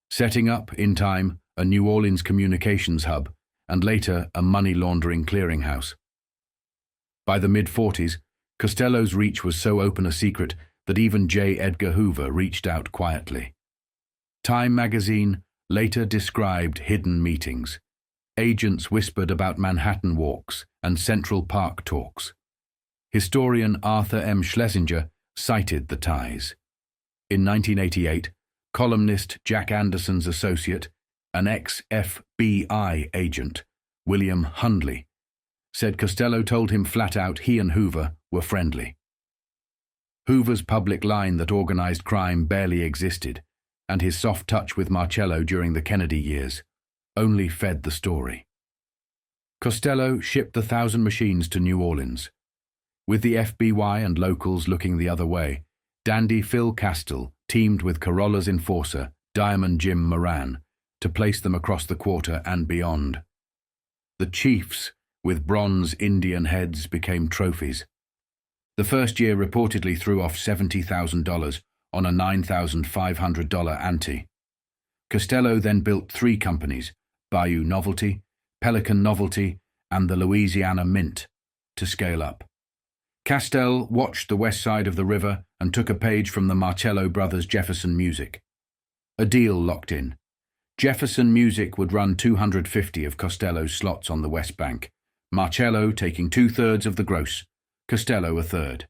setting up, in time, a New Orleans communications hub and later a money laundering clearinghouse. By the mid-40s, Costello's reach was so open a secret that even J. Edgar Hoover reached out quietly. Time magazine later described hidden meetings. Agents whispered about Manhattan walks and Central Park talks. Historian Arthur M. Schlesinger cited the ties. In 1988, columnist Jack Anderson's associate, an ex-FBI agent, William Hundley, said Costello told him flat out he and Hoover were friendly. Hoover's public line that organized crime barely existed, and his soft touch with Marcello during the Kennedy years only fed the story. Costello shipped the 1,000 machines to New Orleans. With the FBI and locals looking the other way, dandy Phil Castile teamed with Carolla's enforcer, Diamond Jim Moran, to place them across the quarter and beyond. The chiefs, with bronze Indian heads, became trophies. The first year reportedly threw off $70,000 on a $9,500 ante. Costello then built 3 companies, Bayou Novelty, Pelican Novelty, and the Louisiana Mint, to scale up. Castile watched the west side of the river and took a page from the Marcello brothers' Jefferson Music. A deal locked in. Jefferson Music would run 250 of Costello's slots on the West Bank, Marcello taking 2/3 of the gross, Costello a third.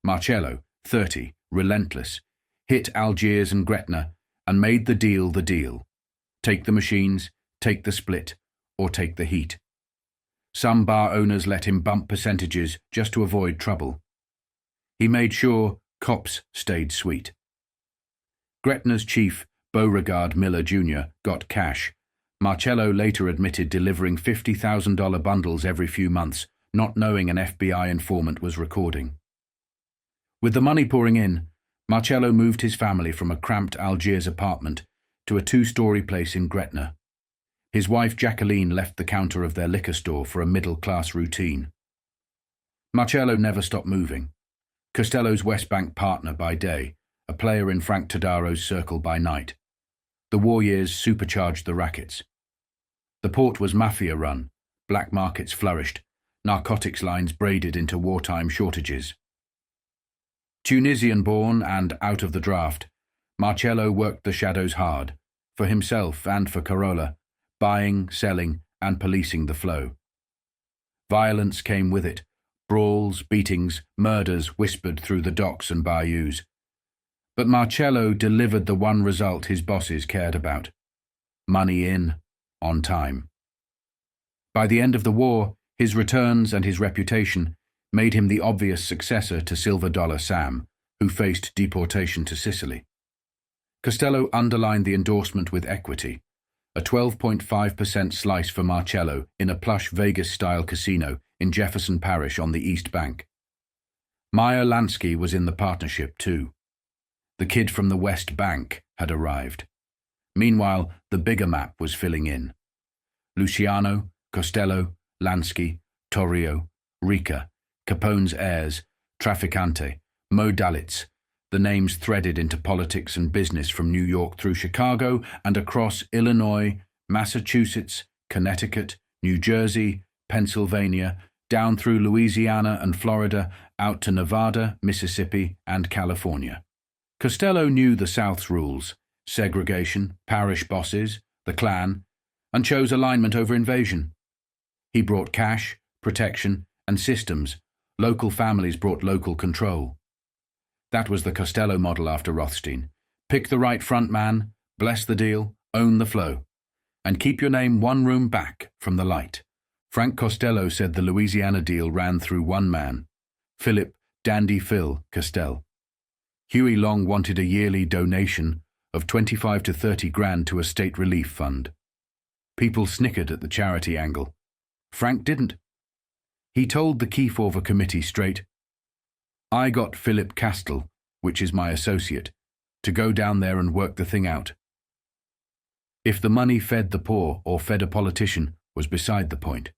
Marcello, 30, relentless, hit Algiers and Gretna and made the deal the deal. Take the machines, take the split, or take the heat. Some bar owners let him bump percentages just to avoid trouble. He made sure cops stayed sweet. Gretna's chief, Beauregard Miller Jr., got cash. Marcello later admitted delivering $50,000 bundles every few months, not knowing an FBI informant was recording. With the money pouring in, Marcello moved his family from a cramped Algiers apartment to a 2-story place in Gretna. His wife Jacqueline left the counter of their liquor store for a middle-class routine. Marcello never stopped moving. Costello's West Bank partner by day, a player in Frank Todaro's circle by night. The war years supercharged the rackets. The port was Mafia run, black markets flourished, narcotics lines braided into wartime shortages. Tunisian-born and out of the draft, Marcello worked the shadows hard, for himself and for Carolla, buying, selling, and policing the flow. Violence came with it, brawls, beatings, murders whispered through the docks and bayous. But Marcello delivered the one result his bosses cared about: money in, on time. By the end of the war, his returns and his reputation made him the obvious successor to Silver Dollar Sam, who faced deportation to Sicily. Costello underlined the endorsement with equity, a 12.5% slice for Marcello in a plush Vegas-style casino in Jefferson Parish on the East Bank. Meyer Lansky was in the partnership too. The kid from the West Bank had arrived. Meanwhile, the bigger map was filling in. Luciano, Costello, Lansky, Torio, Rica, Capone's heirs, Trafficante, Mo Dalitz, the names threaded into politics and business from New York through Chicago and across Illinois, Massachusetts, Connecticut, New Jersey, Pennsylvania, down through Louisiana and Florida, out to Nevada, Mississippi, and California. Costello knew the South's rules: segregation, parish bosses, the Klan, and chose alignment over invasion. He brought cash, protection, and systems. Local families brought local control. That was the Costello model after Rothstein. Pick the right front man, bless the deal, own the flow, and keep your name one room back from the light. Frank Costello said the Louisiana deal ran through one man, Philip "Dandy Phil" Costello. Huey Long wanted a yearly donation of 25 to 30 grand to a state relief fund. People snickered at the charity angle. Frank didn't. He told the Kefauver committee straight, "I got Philip Castell, which is my associate, to go down there and work the thing out." If the money fed the poor or fed a politician was beside the point.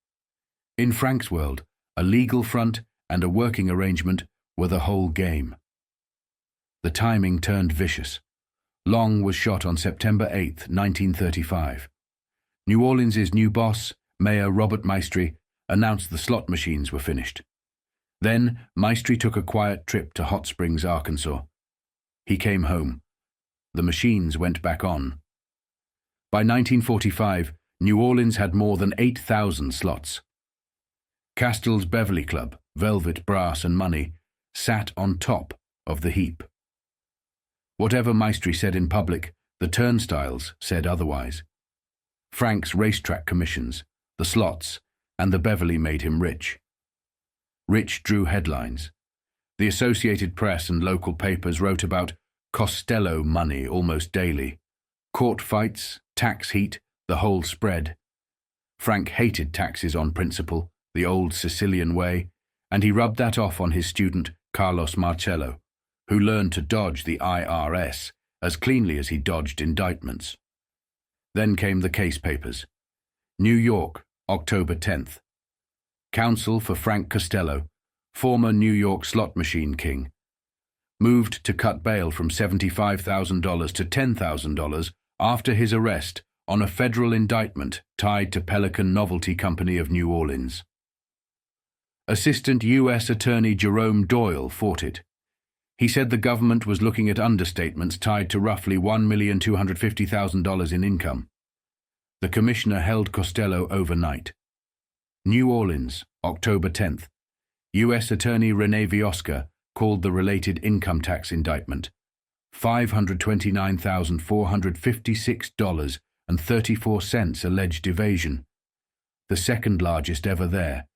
In Frank's world, a legal front and a working arrangement were the whole game. The timing turned vicious. Long was shot on September 8, 1935. New Orleans' new boss, Mayor Robert Maestri, announced the slot machines were finished. Then Maestri took a quiet trip to Hot Springs, Arkansas. He came home. The machines went back on. By 1945, New Orleans had more than 8,000 slots. Castell's Beverly Club, velvet, brass, and money, sat on top of the heap. Whatever Maestri said in public, the turnstiles said otherwise. Frank's racetrack commissions, the slots, and the Beverly made him rich. Rich drew headlines. The Associated Press and local papers wrote about Costello money almost daily. Court fights, tax heat, the whole spread. Frank hated taxes on principle, the old Sicilian way, and he rubbed that off on his student Carlos Marcello, who learned to dodge the IRS as cleanly as he dodged indictments. Then came the case papers. New York, October 10th. Counsel for Frank Costello, former New York slot machine king, moved to cut bail from $75,000 to $10,000 after his arrest on a federal indictment tied to Pelican Novelty Company of New Orleans. Assistant U.S. Attorney Jerome Doyle fought it. He said the government was looking at understatements tied to roughly $1,250,000 in income. The commissioner held Costello overnight. New Orleans, October 10th. U.S. Attorney Rene Viosca called the related income tax indictment $529,456.34 alleged evasion, the second largest ever there,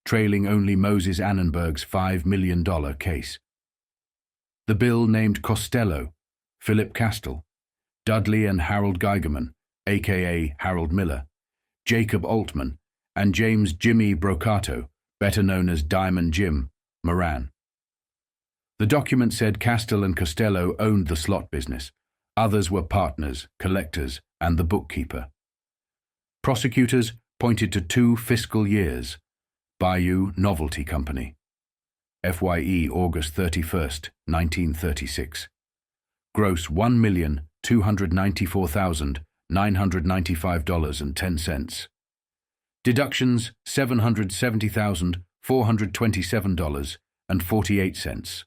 trailing only Moses Annenberg's $5 million case. The bill named Costello, Philip Castell, Dudley and Harold Geigerman, a.k.a. Harold Miller, Jacob Altman, and James Jimmy Brocato, better known as Diamond Jim, Moran. The document said Castell and Costello owned the slot business. Others were partners, collectors, and the bookkeeper. Prosecutors pointed to 2 fiscal years. Bayou Novelty Company. FYE August 31st, 1936. Gross $1,294,995.10. Deductions $770,427.48.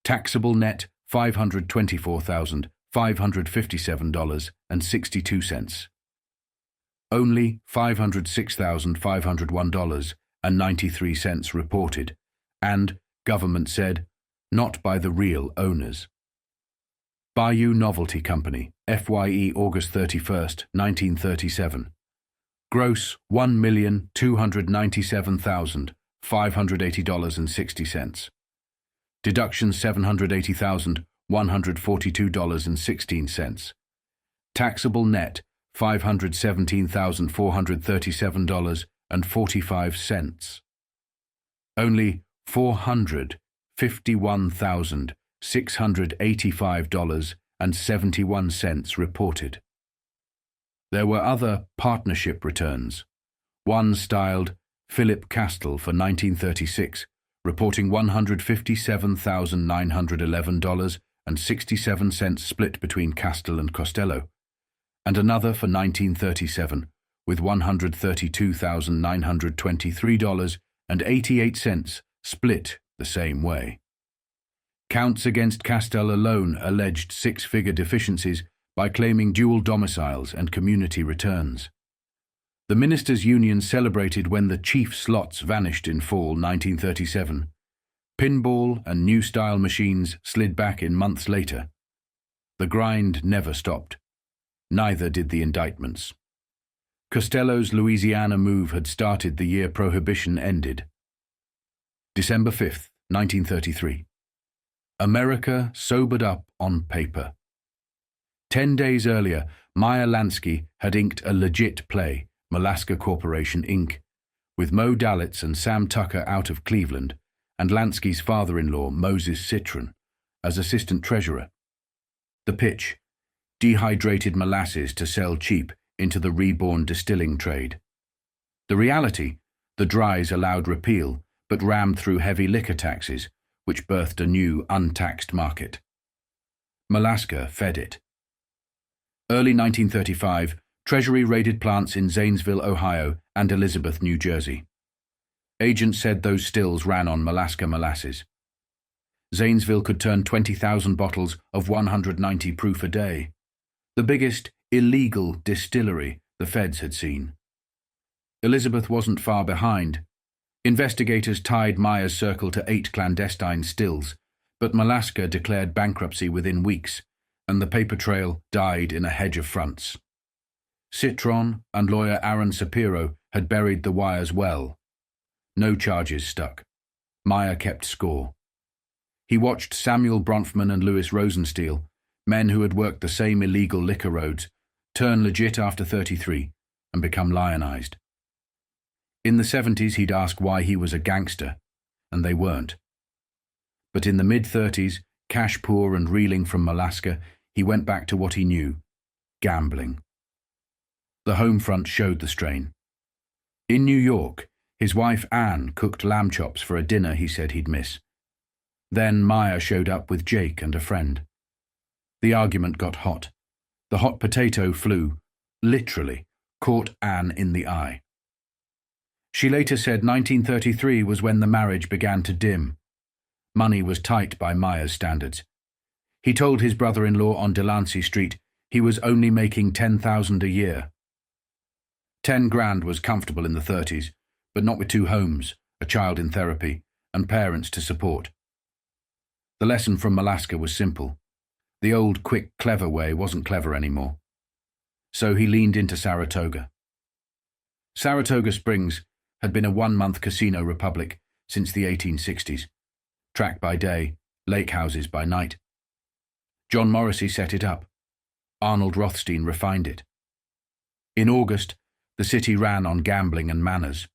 Taxable net $524,557.62. Only $506,501.93 reported, and, government said, not by the real owners. Bayou Novelty Company, FYE August 31st, 1937. Gross $1,297,580.60. Deductions $780,142.16. Taxable net $517,437.45. Only $451,685.71 reported. There were other partnership returns. One styled Philip Castell for 1936, reporting $157,911.67 split between Castell and Costello, and another for 1937 with $132,923.88 split the same way. Counts against Castell alone alleged 6-figure deficiencies by claiming dual domiciles and community returns. The Ministers' Union celebrated when the chief slots vanished in fall 1937. Pinball and new-style machines slid back in months later. The grind never stopped. Neither did the indictments. Costello's Louisiana move had started the year Prohibition ended. December 5th, 1933. America sobered up on paper. 10 days earlier, Meyer Lansky had inked a legit play, Melaska Corporation, Inc., with Mo Dalitz and Sam Tucker out of Cleveland, and Lansky's father-in-law, Moses Citron, as assistant treasurer. The pitch: dehydrated molasses to sell cheap into the reborn distilling trade. The reality: the dries allowed repeal, but rammed through heavy liquor taxes, which birthed a new, untaxed market. Melaska fed it. Early 1935, Treasury raided plants in Zanesville, Ohio, and Elizabeth, New Jersey. Agents said those stills ran on Melaska molasses. Zanesville could turn 20,000 bottles of 190 proof a day, the biggest illegal distillery the feds had seen. Elizabeth wasn't far behind. Investigators tied Meyer's circle to 8 clandestine stills, but Melaska declared bankruptcy within weeks, and the paper trail died in a hedge of fronts. Citron and lawyer Aaron Sapiro had buried the wires well. No charges stuck. Meyer kept score. He watched Samuel Bronfman and Louis Rosenstiel, men who had worked the same illegal liquor roads, turn legit after 33 and become lionized. In the 70s, he'd ask why he was a gangster, and they weren't. But in the mid-30s, cash poor and reeling from Melaska, he went back to what he knew: gambling. The home front showed the strain. In New York, his wife Anne cooked lamb chops for a dinner he said he'd miss. Then Meyer showed up with Jake and a friend. The argument got hot. The hot potato flew, literally, caught Anne in the eye. She later said 1933 was when the marriage began to dim. Money was tight by Meyer's standards. He told his brother-in-law on Delancey Street he was only making $10,000 a year. 10 grand was comfortable in the 30s, but not with 2 homes, a child in therapy, and parents to support. The lesson from Melaska was simple. The old, quick, clever way wasn't clever anymore. So he leaned into Saratoga. Saratoga Springs had been a 1-month casino republic since the 1860s. Track by day, lake houses by night. John Morrissey set it up. Arnold Rothstein refined it. In August, the city ran on gambling and manners.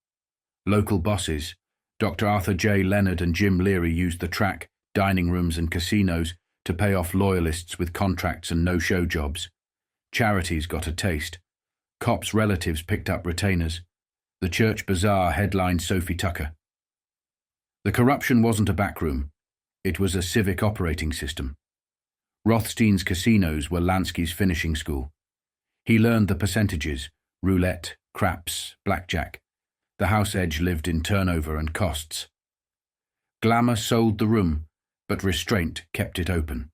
Local bosses, Dr. Arthur J. Leonard and Jim Leary, used the track, dining rooms and casinos to pay off loyalists with contracts and no-show jobs. Charities got a taste. Cops' relatives picked up retainers. The church bazaar headlined Sophie Tucker. The corruption wasn't a backroom. It was a civic operating system. Rothstein's casinos were Lansky's finishing school. He learned the percentages: roulette, craps, blackjack. The house edge lived in turnover and costs. Glamour sold the room, but restraint kept it open.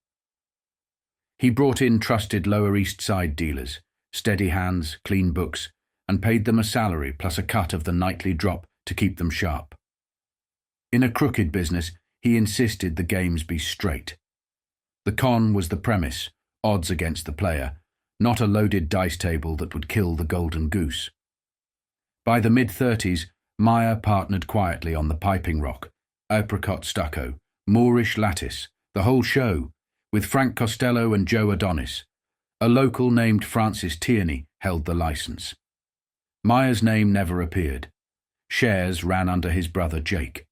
He brought in trusted Lower East Side dealers, steady hands, clean books, and paid them a salary plus a cut of the nightly drop to keep them sharp. In a crooked business, he insisted the games be straight. The con was the premise, odds against the player, not a loaded dice table that would kill the golden goose. By the mid-30s, Meyer partnered quietly on the piping rock, apricot stucco, Moorish lattice, the whole show, with Frank Costello and Joe Adonis. A local named Francis Tierney held the license. Meyer's name never appeared. Shares ran under his brother Jake.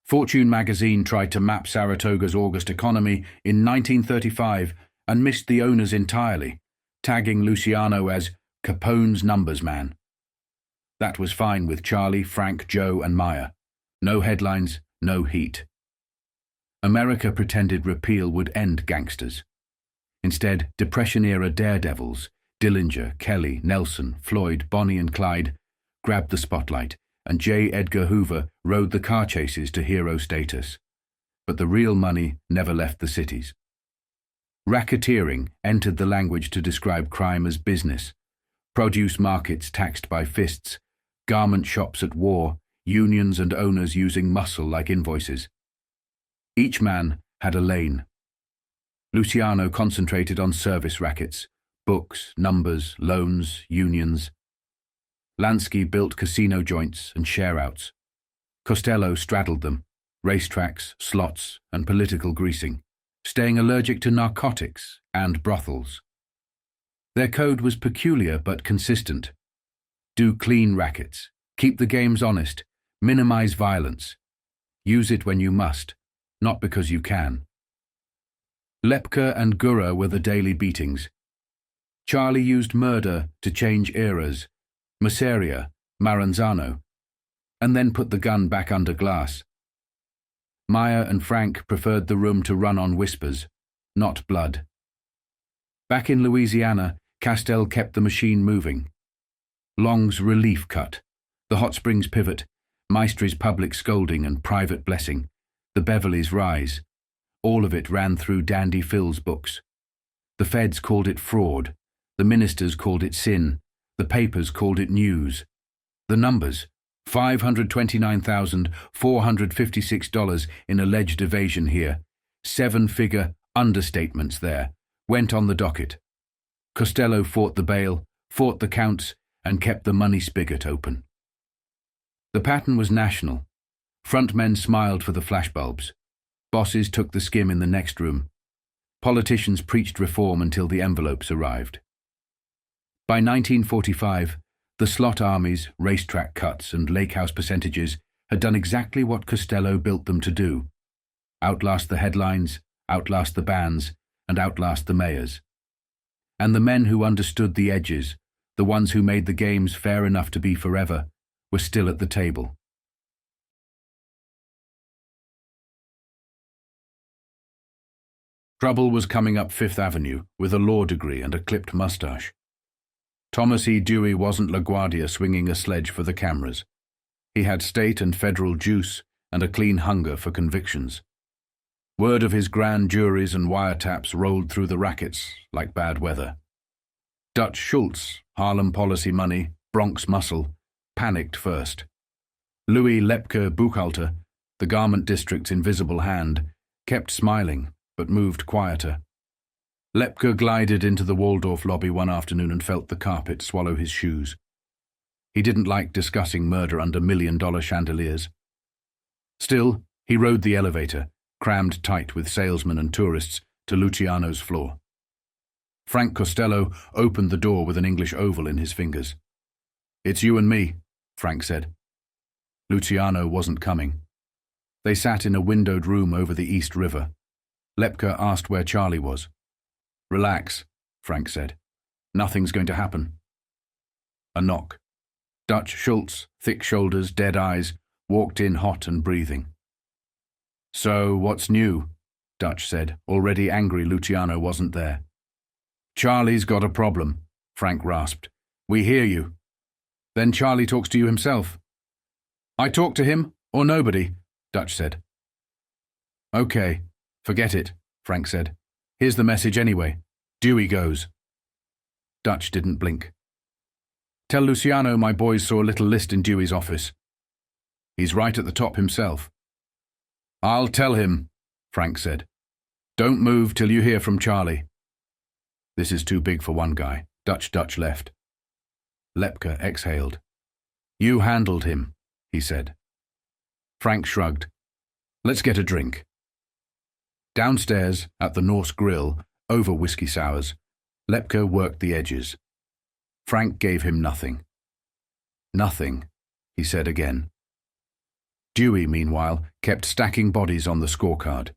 Fortune magazine tried to map Saratoga's August economy in 1935 and missed the owners entirely, tagging Luciano as Capone's numbers man. That was fine with Charlie, Frank, Joe, and Meyer. No headlines, no heat. America pretended repeal would end gangsters. Instead, Depression-era daredevils, Dillinger, Kelly, Nelson, Floyd, Bonnie and Clyde, grabbed the spotlight, and J. Edgar Hoover rode the car chases to hero status. But the real money never left the cities. Racketeering entered the language to describe crime as business. Produce markets taxed by fists, garment shops at war, unions and owners using muscle like invoices. Each man had a lane. Luciano concentrated on service rackets, books, numbers, loans, unions. Lansky built casino joints and share-outs. Costello straddled them, racetracks, slots, and political greasing, staying allergic to narcotics and brothels. Their code was peculiar but consistent. Do clean rackets, Keep the games honest. Minimize violence. Use it when you must, not because you can. Lepka and Gura were the daily beatings. Charlie used murder to change eras, Masseria, Maranzano, and then put the gun back under glass. Maya and Frank preferred the room to run on whispers, not blood. Back in Louisiana, Castell kept the machine moving. Long's relief cut, the Hot Springs pivot, Maestri's public scolding and private blessing, the Beverly's rise, all of it ran through Dandy Phil's books. The feds called it fraud, the ministers called it sin, the papers called it news. The numbers, $529,456 in alleged evasion here, 7-figure understatements there, went on the docket. Costello fought the bail, fought the counts, and kept the money spigot open. The pattern was national. Frontmen smiled for the flashbulbs. Bosses took the skim in the next room. Politicians preached reform until the envelopes arrived. By 1945, the slot armies, racetrack cuts, and lakehouse percentages had done exactly what Costello built them to do: outlast the headlines, outlast the bands, and outlast the mayors. And the men who understood the edges, the ones who made the games fair enough to be forever, were still at the table. Trouble was coming up Fifth Avenue with a law degree and a clipped mustache. Thomas E. Dewey wasn't LaGuardia swinging a sledge for the cameras. He had state and federal juice and a clean hunger for convictions. Word of his grand juries and wiretaps rolled through the rackets like bad weather. Dutch Schultz, Harlem policy money, Bronx muscle, panicked first. Louis Lepke Buchhalter, the garment district's invisible hand, kept smiling but moved quieter. Lepke glided into the Waldorf lobby one afternoon and felt the carpet swallow his shoes. He didn't like discussing murder under million-dollar chandeliers. Still, he rode the elevator, crammed tight with salesmen and tourists, to Luciano's floor. Frank Costello opened the door with an English oval in his fingers. "It's you and me," Frank said. Luciano wasn't coming. They sat in a windowed room over the East River. Lepke asked where Charlie was. "Relax," Frank said. "Nothing's going to happen." A knock. Dutch Schultz, thick shoulders, dead eyes, walked in hot and breathing. "So, what's new?" Dutch said, already angry Luciano wasn't there. "Charlie's got a problem," Frank rasped. "We hear you." "Then Charlie talks to you himself." "I talk to him, or nobody," Dutch said. "Okay, forget it," Frank said. "Here's the message anyway. Dewey goes." Dutch didn't blink. "Tell Luciano my boys saw a little list in Dewey's office. He's right at the top himself." "I'll tell him," Frank said. "Don't move till you hear from Charlie." "This is too big for one guy." Dutch left. Lepke exhaled. "You handled him," he said. Frank shrugged. "Let's get a drink." Downstairs, at the Norse Grill, over whiskey sours, Lepke worked the edges. Frank gave him nothing. "Nothing," he said again. Dewey, meanwhile, kept stacking bodies on the scorecard.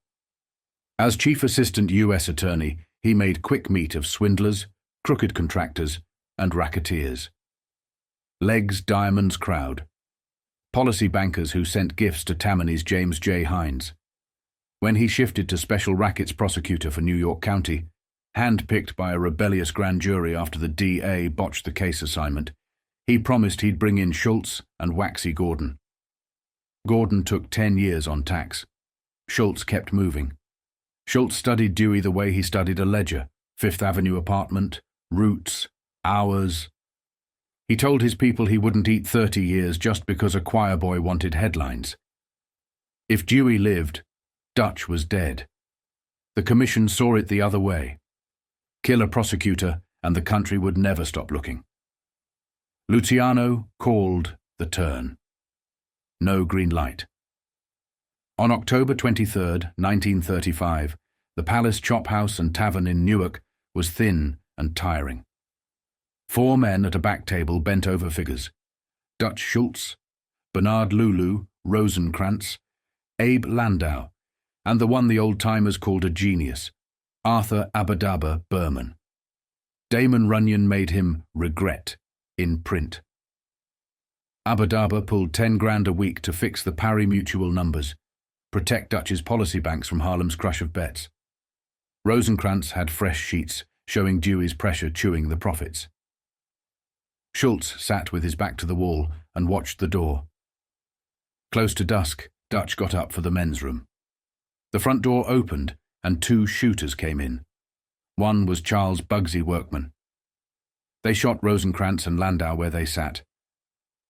As chief assistant U.S. attorney, he made quick meat of swindlers, crooked contractors, and racketeers. Legs Diamond's crowd. Policy bankers who sent gifts to Tammany's James J. Hines. When he shifted to special rackets prosecutor for New York County, handpicked by a rebellious grand jury after the DA botched the case assignment, he promised he'd bring in Schultz and Waxy Gordon. Gordon took 10 years on tax. Schultz kept moving. Schultz studied Dewey the way he studied a ledger: Fifth Avenue apartment, routes, hours. He told his people he wouldn't eat 30 years just because a choir boy wanted headlines. If Dewey lived, Dutch was dead. The commission saw it the other way. Kill a prosecutor, and the country would never stop looking. Luciano called the turn. No green light. On October 23, 1935, the Palace Chop House and Tavern in Newark was thin and tiring. 4 men at a back table bent over figures. Dutch Schultz, Bernard Lulu Rosenkrantz, Abe Landau, and the one the old-timers called a genius, Arthur Abadaba Berman. Damon Runyon made him regret in print. Abadaba pulled 10 grand a week to fix the pari mutual numbers, protect Dutch's policy banks from Harlem's crush of bets. Rosenkrantz had fresh sheets showing Dewey's pressure chewing the profits. Schultz sat with his back to the wall and watched the door. Close to dusk, Dutch got up for the men's room. The front door opened and 2 shooters came in. One was Charles Bugsy Workman. They shot Rosenkrantz and Landau where they sat.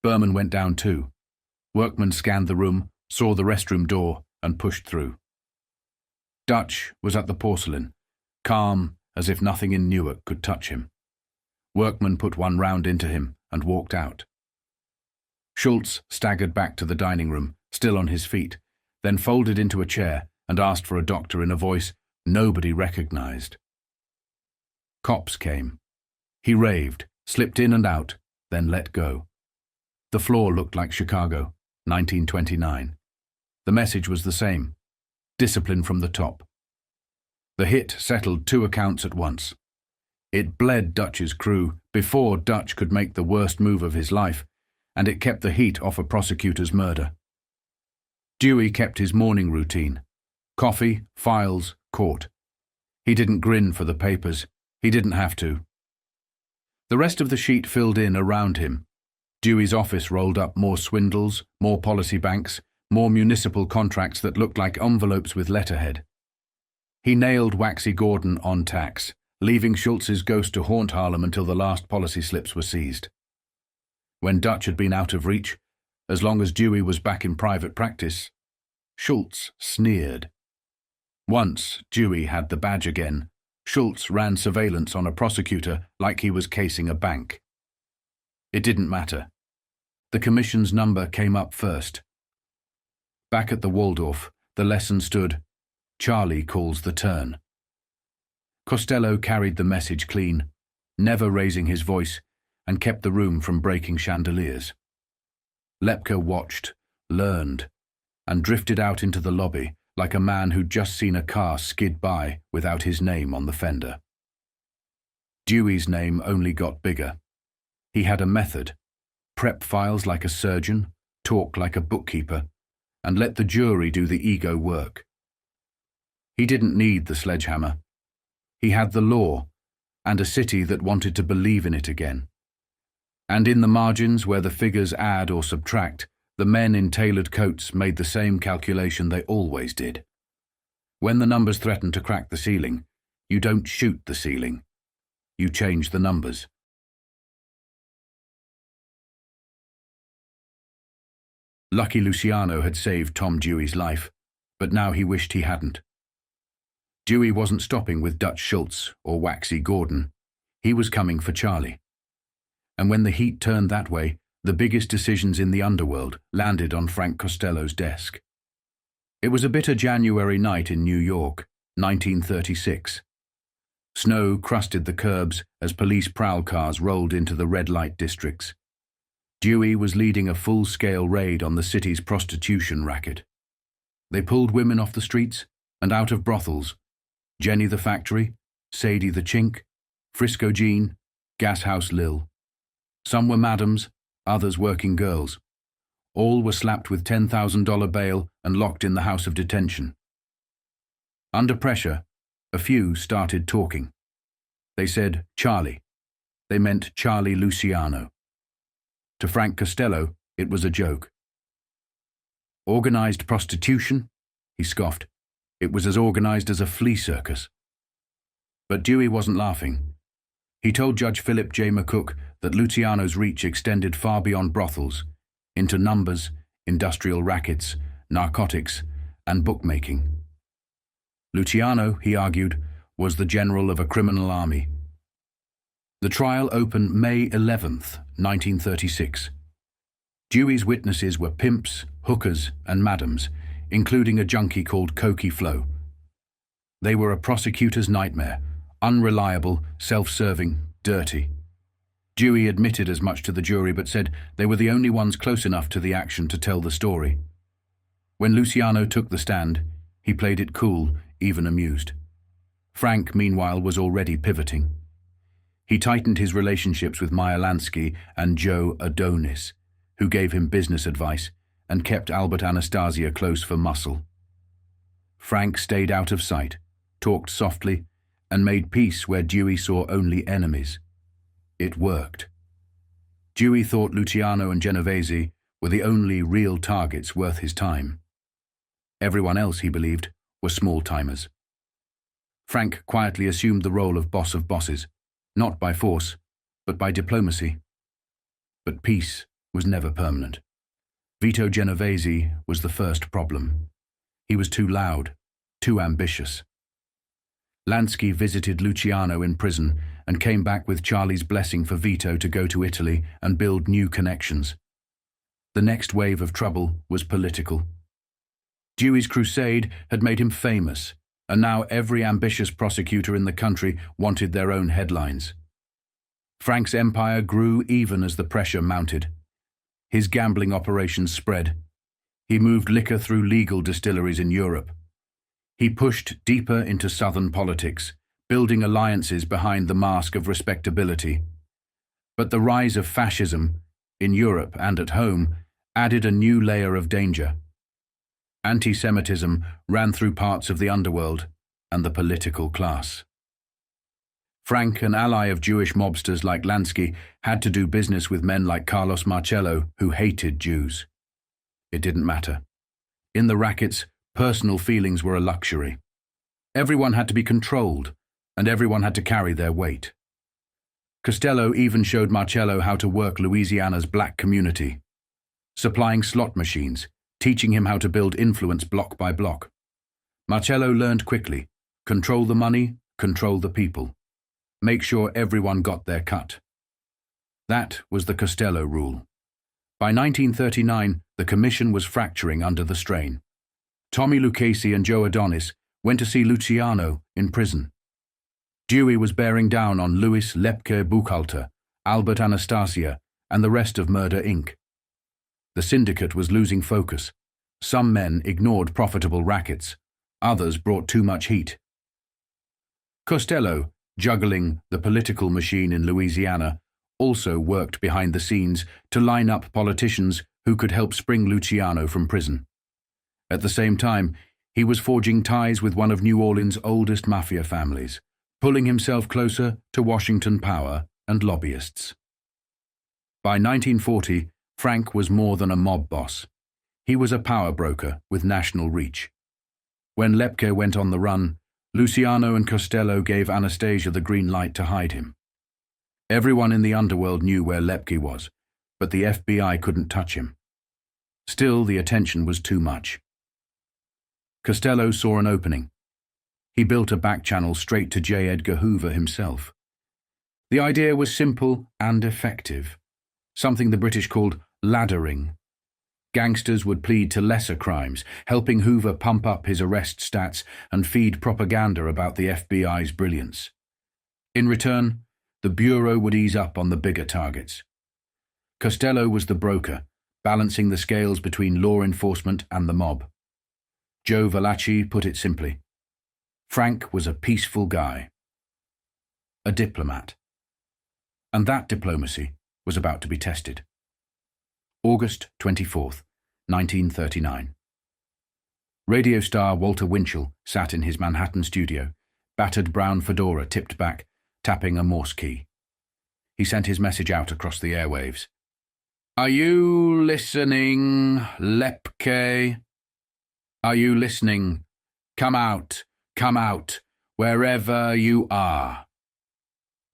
Berman went down too. Workman scanned the room, saw the restroom door, and pushed through. Dutch was at the porcelain, calm as if nothing in Newark could touch him. Workman put 1 round into him and walked out. Schultz staggered back to the dining room, still on his feet, then folded into a chair and asked for a doctor in a voice nobody recognized. Cops came. He raved, slipped in and out, then let go. The floor looked like Chicago, 1929. The message was the same: discipline from the top. The hit settled 2 accounts at once. It bled Dutch's crew before Dutch could make the worst move of his life, and it kept the heat off a prosecutor's murder. Dewey kept his morning routine: coffee, files, court. He didn't grin for the papers. He didn't have to. The rest of the sheet filled in around him. Dewey's office rolled up more swindles, more policy banks, more municipal contracts that looked like envelopes with letterhead. He nailed Waxy Gordon on tax, leaving Schultz's ghost to haunt Harlem until the last policy slips were seized. When Dutch had been out of reach, as long as Dewey was back in private practice, Schultz sneered. Once Dewey had the badge again, Schultz ran surveillance on a prosecutor like he was casing a bank. It didn't matter. The commission's number came up first. Back at the Waldorf, the lesson stood, "Charlie calls the turn." Costello carried the message clean, never raising his voice, and kept the room from breaking chandeliers. Lepke watched, learned, and drifted out into the lobby like a man who'd just seen a car skid by without his name on the fender. Dewey's name only got bigger. He had a method: prep files like a surgeon, talk like a bookkeeper, and let the jury do the ego work. He didn't need the sledgehammer. He had the law, and a city that wanted to believe in it again. And in the margins where the figures add or subtract, the men in tailored coats made the same calculation they always did. When the numbers threaten to crack the ceiling, you don't shoot the ceiling. You change the numbers. Lucky Luciano had saved Tom Dewey's life, but now he wished he hadn't. Dewey wasn't stopping with Dutch Schultz or Waxy Gordon. He was coming for Charlie. And when the heat turned that way, the biggest decisions in the underworld landed on Frank Costello's desk. It was a bitter January night in New York, 1936. Snow crusted the curbs as police prowl cars rolled into the red light districts. Dewey was leading a full-scale raid on the city's prostitution racket. They pulled women off the streets and out of brothels: Jenny the Factory, Sadie the Chink, Frisco Jean, Gas House Lil. Some were madams, others working girls. All were slapped with $10,000 bail and locked in the house of detention. Under pressure, a few started talking. They said Charlie. They meant Charlie Luciano. To Frank Costello, it was a joke. Organized prostitution? He scoffed. It was as organized as a flea circus. But Dewey wasn't laughing. He told Judge Philip J. McCook that Luciano's reach extended far beyond brothels, into numbers, industrial rackets, narcotics, and bookmaking. Luciano, he argued, was the general of a criminal army. The trial opened May 11th, 1936. Dewey's witnesses were pimps, hookers, and madams, including a junkie called Cokie Flo. They were a prosecutor's nightmare: unreliable, self-serving, dirty. Dewey admitted as much to the jury but said they were the only ones close enough to the action to tell the story. When Luciano took the stand, he played it cool, even amused. Frank, meanwhile, was already pivoting. He tightened his relationships with Meyer Lansky and Joe Adonis, who gave him business advice, and kept Albert Anastasia close for muscle. Frank stayed out of sight, talked softly, and made peace where Dewey saw only enemies. It worked. Dewey thought Luciano and Genovese were the only real targets worth his time. Everyone else, he believed, were small-timers. Frank quietly assumed the role of boss of bosses, not by force, but by diplomacy. But peace was never permanent. Vito Genovese was the first problem. He was too loud, too ambitious. Lansky visited Luciano in prison and came back with Charlie's blessing for Vito to go to Italy and build new connections. The next wave of trouble was political. Dewey's crusade had made him famous, and now every ambitious prosecutor in the country wanted their own headlines. Frank's empire grew even as the pressure mounted. His gambling operations spread. He moved liquor through legal distilleries in Europe. He pushed deeper into southern politics, building alliances behind the mask of respectability. But the rise of fascism, in Europe and at home, added a new layer of danger. Anti-Semitism ran through parts of the underworld and the political class. Frank, an ally of Jewish mobsters like Lansky, had to do business with men like Carlos Marcello, who hated Jews. It didn't matter. In the rackets, personal feelings were a luxury. Everyone had to be controlled, and everyone had to carry their weight. Costello even showed Marcello how to work Louisiana's black community, supplying slot machines, teaching him how to build influence block by block. Marcello learned quickly: control the money, control the people. Make sure everyone got their cut. That was the Costello rule. By 1939, the commission was fracturing under the strain. Tommy Lucchese and Joe Adonis went to see Luciano in prison. Dewey was bearing down on Louis Lepke Buchalter, Albert Anastasia, and the rest of Murder, Inc. The syndicate was losing focus. Some men ignored profitable rackets. Others brought too much heat. Costello, juggling the political machine in Louisiana, also worked behind the scenes to line up politicians who could help spring Luciano from prison. At the same time, he was forging ties with one of New Orleans' oldest mafia families, pulling himself closer to Washington power and lobbyists. By 1940, Frank was more than a mob boss. He was a power broker with national reach. When Lepke went on the run, Luciano and Costello gave Anastasia the green light to hide him. Everyone in the underworld knew where Lepke was, but the FBI couldn't touch him. Still, the attention was too much. Costello saw an opening. He built a back channel straight to J. Edgar Hoover himself. The idea was simple and effective, something the British called laddering. Gangsters would plead to lesser crimes, helping Hoover pump up his arrest stats and feed propaganda about the FBI's brilliance. In return, the Bureau would ease up on the bigger targets. Costello was the broker, balancing the scales between law enforcement and the mob. Joe Valachi put it simply: Frank was a peaceful guy, a diplomat. And that diplomacy was about to be tested. August 24th, 1939. Radio star Walter Winchell sat in his Manhattan studio, battered brown fedora tipped back, tapping a Morse key. He sent his message out across the airwaves. "Are you listening, Lepke? Are you listening? Come out, wherever you are."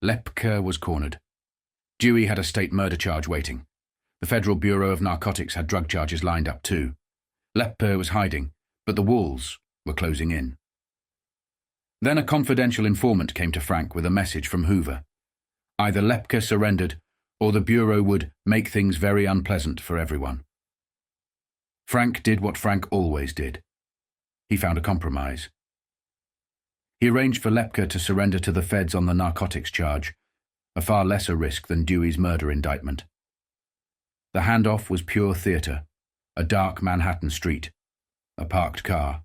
Lepke was cornered. Dewey had a state murder charge waiting. The Federal Bureau of Narcotics had drug charges lined up too. Lepke was hiding, but the walls were closing in. Then a confidential informant came to Frank with a message from Hoover. Either Lepke surrendered, or the Bureau would make things very unpleasant for everyone. Frank did what Frank always did. He found a compromise. He arranged for Lepke to surrender to the feds on the narcotics charge, a far lesser risk than Dewey's murder indictment. The handoff was pure theatre, a dark Manhattan street, a parked car.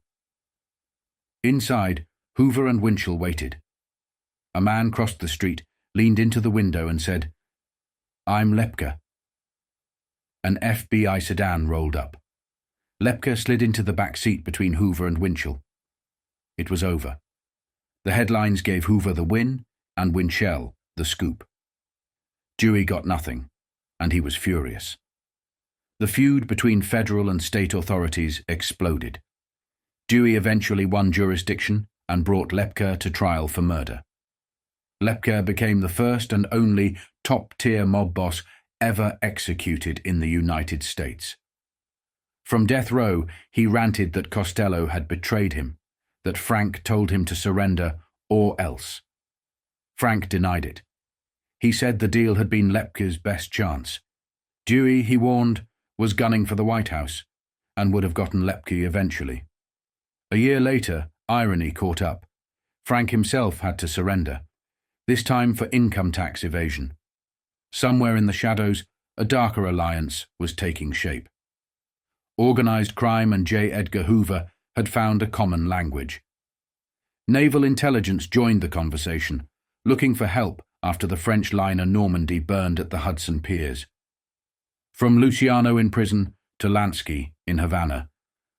Inside, Hoover and Winchell waited. A man crossed the street, leaned into the window and said, "I'm Lepke." An FBI sedan rolled up. Lepke slid into the back seat between Hoover and Winchell. It was over. The headlines gave Hoover the win and Winchell the scoop. Dewey got nothing, and he was furious. The feud between federal and state authorities exploded. Dewey eventually won jurisdiction and brought Lepke to trial for murder. Lepke became the first and only top-tier mob boss ever executed in the United States. From death row, he ranted that Costello had betrayed him, that Frank told him to surrender or else. Frank denied it. He said the deal had been Lepke's best chance. Dewey, he warned, was gunning for the White House and would have gotten Lepke eventually. A year later, irony caught up. Frank himself had to surrender, this time for income tax evasion. Somewhere in the shadows, a darker alliance was taking shape. Organized crime and J. Edgar Hoover had found a common language. Naval intelligence joined the conversation, looking for help after the French liner Normandy burned at the Hudson piers. From Luciano in prison to Lansky in Havana,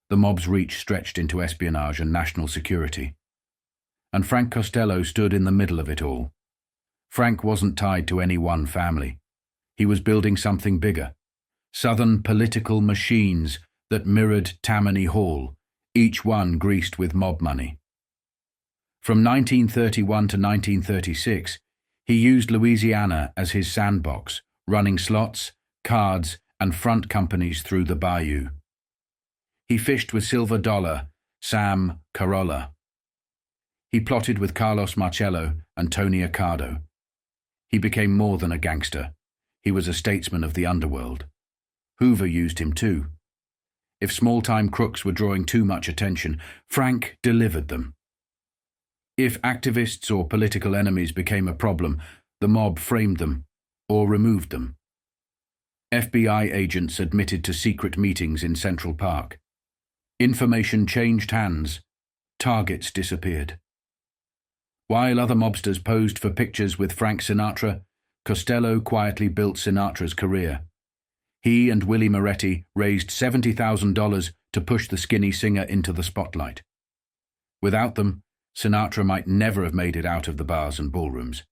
the mob's reach stretched into espionage and national security. And Frank Costello stood in the middle of it all. Frank wasn't tied to any one family. He was building something bigger. Southern political machines that mirrored Tammany Hall, each one greased with mob money. From 1931 to 1936, he used Louisiana as his sandbox, running slots, cards, and front companies through the bayou. He fished with Silver Dollar, Sam Carolla. He plotted with Carlos Marcello and Tony Accardo. He became more than a gangster. He was a statesman of the underworld. Hoover used him too. If small-time crooks were drawing too much attention, Frank delivered them. If activists or political enemies became a problem, the mob framed them or removed them. FBI agents admitted to secret meetings in Central Park. Information changed hands. Targets disappeared. While other mobsters posed for pictures with Frank Sinatra, Costello quietly built Sinatra's career. He and Willie Moretti raised $70,000 to push the skinny singer into the spotlight. Without them, Sinatra might never have made it out of the bars and ballrooms.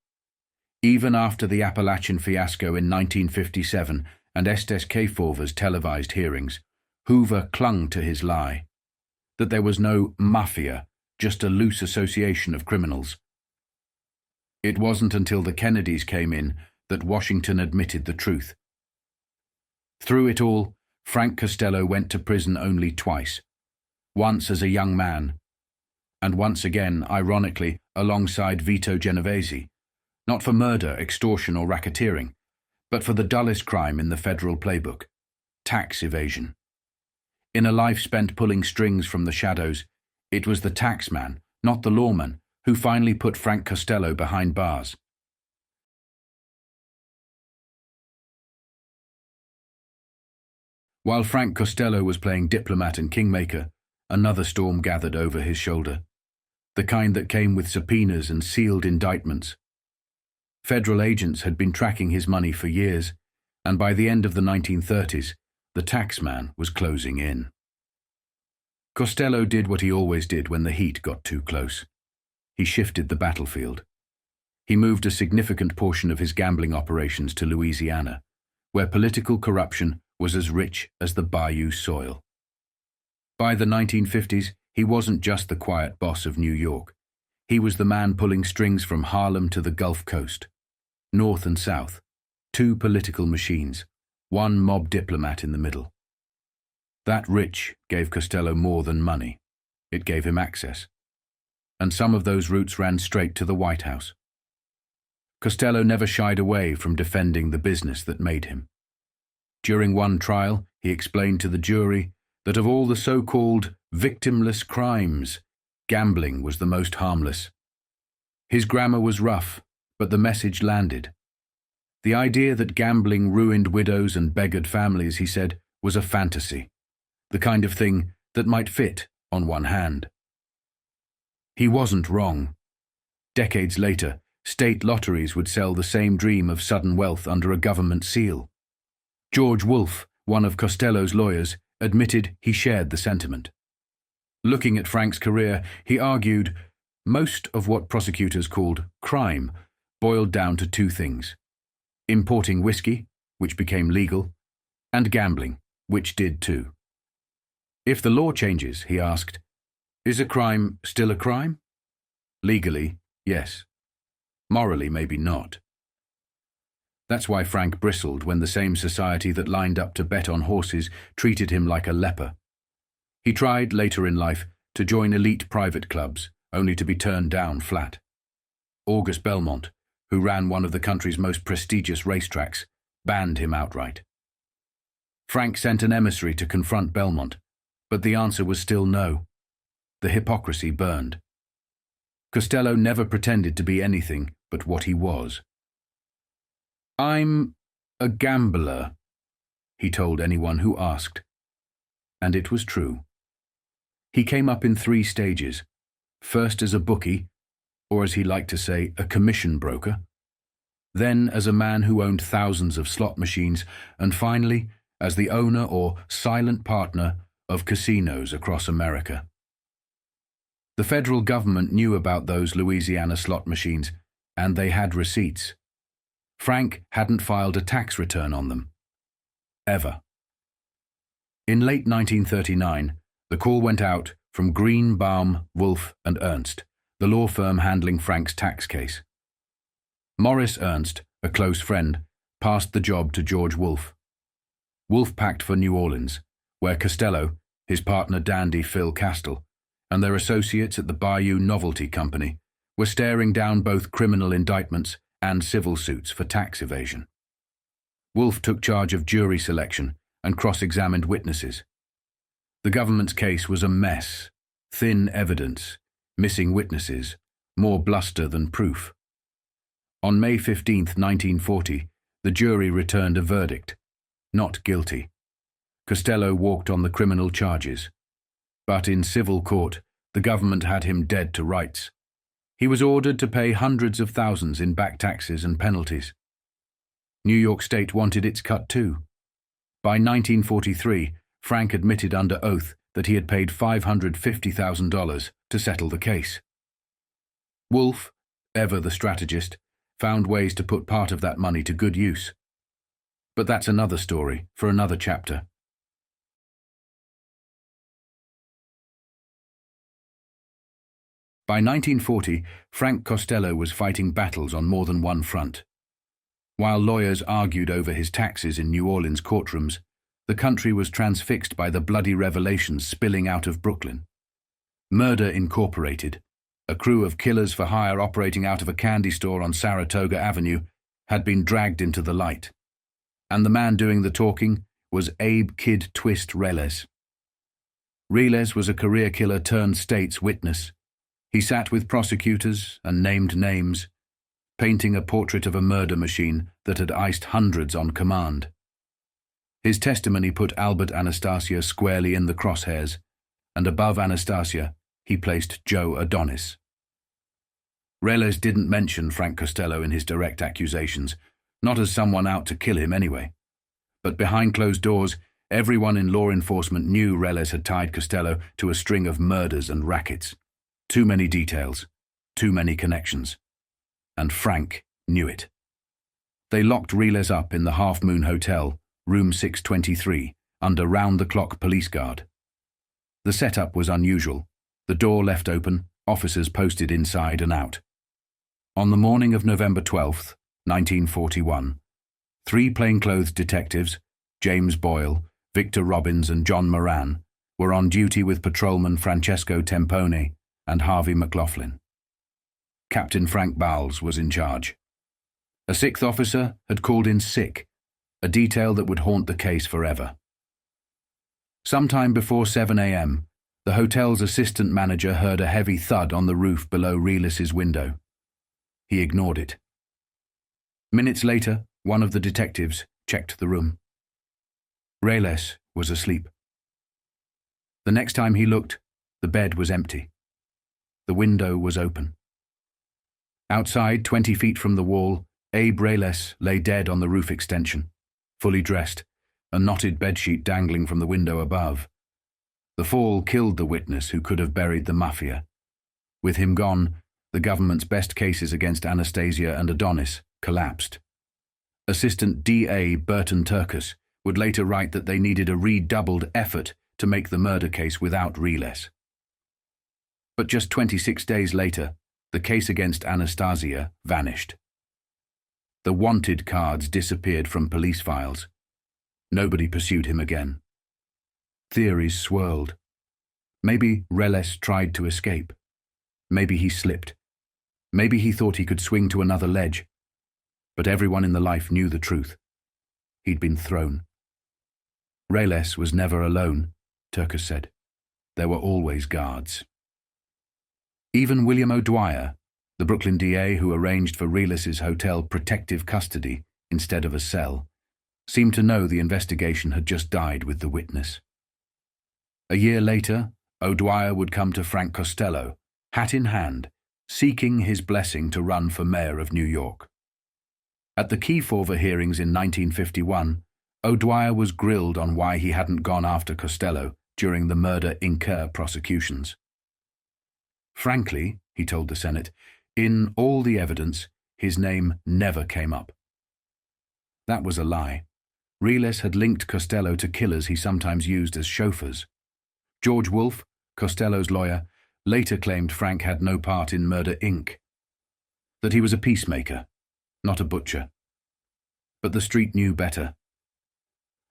Even after the Appalachian fiasco in 1957 and Estes Kefauver's televised hearings, Hoover clung to his lie, that there was no mafia, just a loose association of criminals. It wasn't until the Kennedys came in that Washington admitted the truth. Through it all, Frank Costello went to prison only twice, once as a young man, and once again, ironically, alongside Vito Genovese, not for murder, extortion, or racketeering, but for the dullest crime in the federal playbook, tax evasion. In a life spent pulling strings from the shadows, it was the taxman, not the lawman, who finally put Frank Costello behind bars. While Frank Costello was playing diplomat and kingmaker, another storm gathered over his shoulder, the kind that came with subpoenas and sealed indictments. Federal agents had been tracking his money for years, and by the end of the 1930s, the taxman was closing in. Costello did what he always did when the heat got too close. He shifted the battlefield. He moved a significant portion of his gambling operations to Louisiana, where political corruption was as rich as the bayou soil. By the 1950s, he wasn't just the quiet boss of New York. He was the man pulling strings from Harlem to the Gulf Coast. North and South, two political machines, one mob diplomat in the middle. That rich gave Costello more than money. It gave him access. And some of those routes ran straight to the White House. Costello never shied away from defending the business that made him. During one trial, he explained to the jury that of all the so-called victimless crimes, gambling was the most harmless. His grammar was rough, but the message landed. The idea that gambling ruined widows and beggared families, he said, was a fantasy, the kind of thing that might fit on one hand. He wasn't wrong. Decades later, state lotteries would sell the same dream of sudden wealth under a government seal. George Wolfe, one of Costello's lawyers, admitted he shared the sentiment. Looking at Frank's career, he argued most of what prosecutors called crime boiled down to two things: importing whiskey, which became legal, and gambling, which did too. If the law changes, he asked, is a crime still a crime? Legally, yes. Morally, maybe not. That's why Frank bristled when the same society that lined up to bet on horses treated him like a leper. He tried, later in life, to join elite private clubs, only to be turned down flat. August Belmont, who ran one of the country's most prestigious racetracks, banned him outright. Frank sent an emissary to confront Belmont, but the answer was still no. The hypocrisy burned. Costello never pretended to be anything but what he was. I'm a gambler, he told anyone who asked. And it was true. He came up in 3 stages, first as a bookie, or as he liked to say, a commission broker, then as a man who owned thousands of slot machines, and finally as the owner or silent partner of casinos across America. The federal government knew about those Louisiana slot machines, and they had receipts. Frank hadn't filed a tax return on them. Ever. In late 1939, the call went out from Green, Baum, Wolfe and Ernst, the law firm handling Frank's tax case. Morris Ernst, a close friend, passed the job to George Wolfe. Wolfe packed for New Orleans, where Costello, his partner dandy Phil Castell, and their associates at the Bayou Novelty Company were staring down both criminal indictments and civil suits for tax evasion. Wolfe took charge of jury selection and cross-examined witnesses. The government's case was a mess: thin evidence, missing witnesses, more bluster than proof. On May 15, 1940, the jury returned a verdict: not guilty. Costello walked on the criminal charges. But in civil court, the government had him dead to rights. He was ordered to pay hundreds of thousands in back taxes and penalties. New York State wanted its cut too. By 1943, Frank admitted under oath that he had paid $550,000 to settle the case. Wolfe, ever the strategist, found ways to put part of that money to good use. But that's another story for another chapter. By 1940, Frank Costello was fighting battles on more than one front. While lawyers argued over his taxes in New Orleans courtrooms, the country was transfixed by the bloody revelations spilling out of Brooklyn. Murder Incorporated, a crew of killers for hire operating out of a candy store on Saratoga Avenue, had been dragged into the light. And the man doing the talking was Abe Kid Twist Reles. Reles was a career killer turned state's witness. He sat with prosecutors and named names, painting a portrait of a murder machine that had iced hundreds on command. His testimony put Albert Anastasia squarely in the crosshairs, and above Anastasia, he placed Joe Adonis. Reles didn't mention Frank Costello in his direct accusations, not as someone out to kill him anyway. But behind closed doors, everyone in law enforcement knew Reles had tied Costello to a string of murders and rackets. Too many details, too many connections. And Frank knew it. They locked Reles up in the Half Moon Hotel, room 623, under round-the-clock police guard. The setup was unusual. The door left open, officers posted inside and out. On the morning of November 12th, 1941, 3 plainclothes detectives, James Boyle, Victor Robbins and John Moran, were on duty with patrolman Francesco Tempone and Harvey McLaughlin. Captain Frank Bowles was in charge. A 6th officer had called in sick, a detail that would haunt the case forever. Sometime before 7 a.m., the hotel's assistant manager heard a heavy thud on the roof below Reles's window. He ignored it. Minutes later, One of the detectives checked the room. Reyes was asleep. The next time he looked, the bed was empty. The window was open. Outside, 20 feet from the wall, Abe Reyes lay dead on the roof extension, fully dressed, a knotted bedsheet dangling from the window above. The fall killed the witness who could have buried the Mafia. With him gone, the government's best cases against Anastasia and Adonis collapsed. Assistant D.A. Burton Turkus would later write that they needed a redoubled effort to make the murder case without Reyes. But just 26 days later, the case against Anastasia vanished. The wanted cards disappeared from police files. Nobody pursued him again. Theories swirled. Maybe Reyes tried to escape. Maybe he slipped. Maybe he thought he could swing to another ledge. But everyone in the life knew the truth. He'd been thrown. Reyes was never alone, Turkus said. There were always guards. Even William O'Dwyer, the Brooklyn DA who arranged for Reyes's hotel protective custody instead of a cell, seemed to know the investigation had just died with the witness. A year later, O'Dwyer would come to Frank Costello, hat in hand, seeking his blessing to run for mayor of New York. At the Kefauver hearings in 1951, O'Dwyer was grilled on why he hadn't gone after Costello during the Murder Inc. prosecutions. Frankly, he told the Senate, in all the evidence, his name never came up. That was a lie. Reyes had linked Costello to killers he sometimes used as chauffeurs. George Wolfe, Costello's lawyer, later claimed Frank had no part in Murder Inc., that he was a peacemaker, not a butcher. But the street knew better.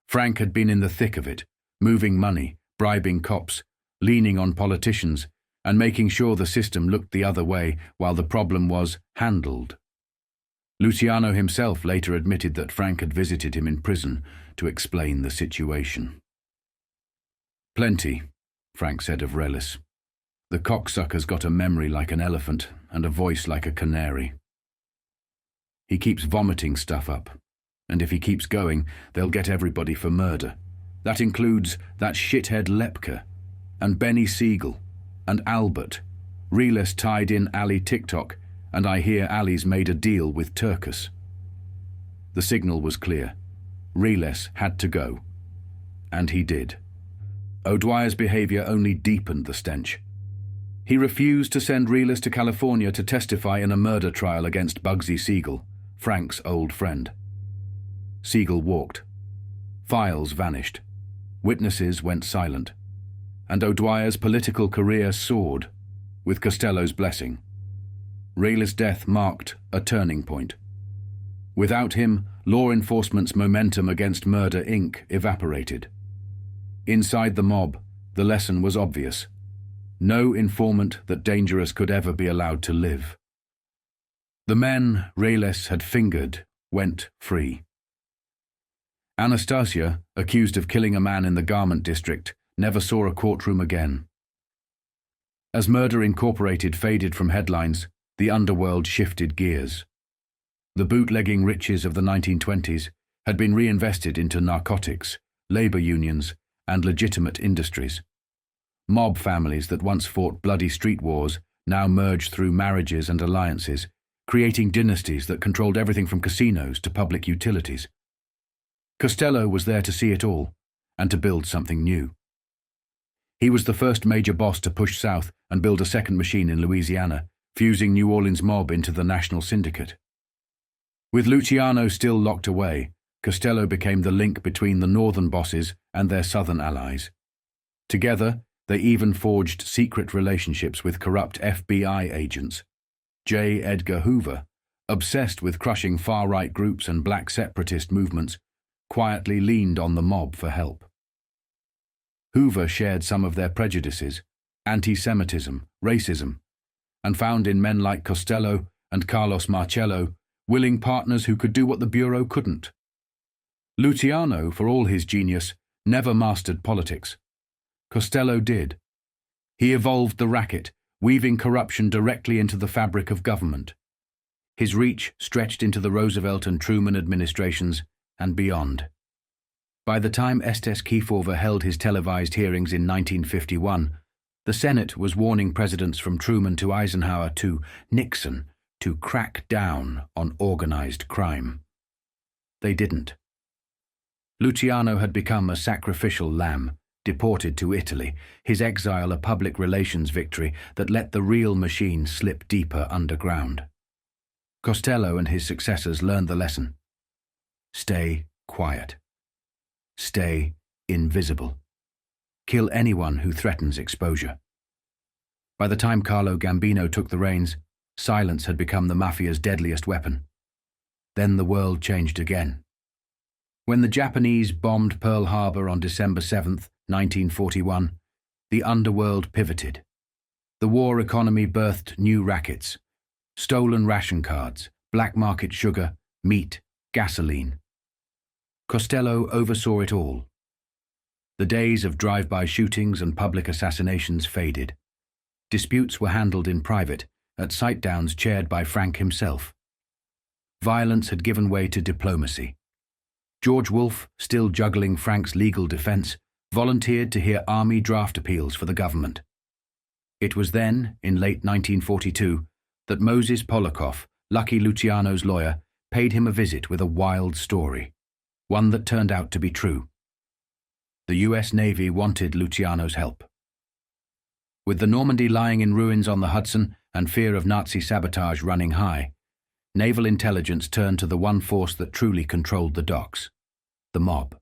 Frank had been in the thick of it, moving money, bribing cops, leaning on politicians, and making sure the system looked the other way while the problem was handled. Luciano himself later admitted that Frank had visited him in prison to explain the situation. "Plenty," Frank said of Reyes. "The cocksucker's got a memory like an elephant and a voice like a canary. He keeps vomiting stuff up, and if he keeps going, they'll get everybody for murder. That includes that shithead Lepke, and Benny Siegel, and Albert. Reyes tied in Ali TikTok, and I hear Ali's made a deal with Turkus." The signal was clear. Reyes had to go. And he did. O'Dwyer's behavior only deepened the stench. He refused to send Reyes to California to testify in a murder trial against Bugsy Siegel, Frank's old friend. Siegel walked. Files vanished. Witnesses went silent. And O'Dwyer's political career soared, with Costello's blessing. Reyes' death marked a turning point. Without him, law enforcement's momentum against Murder Inc. evaporated. Inside the mob, the lesson was obvious. No informant that dangerous could ever be allowed to live. The men Reyes had fingered went free. Anastasia, accused of killing a man in the garment district, never saw a courtroom again. As Murder Incorporated faded from headlines, the underworld shifted gears. The bootlegging riches of the 1920s had been reinvested into narcotics, labor unions, and legitimate industries. Mob families that once fought bloody street wars now merged through marriages and alliances, creating dynasties that controlled everything from casinos to public utilities. Costello was there to see it all, and to build something new. He was the first major boss to push south and build a second machine in Louisiana, fusing New Orleans mob into the national syndicate. With Luciano still locked away, Costello became the link between the northern bosses and their southern allies. Together, they even forged secret relationships with corrupt FBI agents. J. Edgar Hoover, obsessed with crushing far-right groups and black separatist movements, quietly leaned on the mob for help. Hoover shared some of their prejudices, anti-Semitism, racism, and found in men like Costello and Carlos Marcello willing partners who could do what the Bureau couldn't. Luciano, for all his genius, never mastered politics. Costello did. He evolved the racket, weaving corruption directly into the fabric of government. His reach stretched into the Roosevelt and Truman administrations and beyond. By the time Estes Kefauver held his televised hearings in 1951, the Senate was warning presidents from Truman to Eisenhower to Nixon to crack down on organized crime. They didn't. Luciano had become a sacrificial lamb, deported to Italy, his exile a public relations victory that let the real machine slip deeper underground. Costello and his successors learned the lesson. Stay quiet. Stay invisible. Kill anyone who threatens exposure. By the time Carlo Gambino took the reins, silence had become the Mafia's deadliest weapon. Then the world changed again. When the Japanese bombed Pearl Harbor on December 7, 1941, the underworld pivoted. The war economy birthed new rackets: stolen ration cards, black market sugar, meat, gasoline. Costello oversaw it all. The days of drive-by shootings and public assassinations faded. Disputes were handled in private, at sit-downs chaired by Frank himself. Violence had given way to diplomacy. George Wolfe, still juggling Frank's legal defense, volunteered to hear army draft appeals for the government. It was then, in late 1942, that Moses Polakoff, Lucky Luciano's lawyer, paid him a visit with a wild story, one that turned out to be true. The U.S. Navy wanted Luciano's help. With the Normandy lying in ruins on the Hudson and fear of Nazi sabotage running high, naval intelligence turned to the one force that truly controlled the docks: the mob.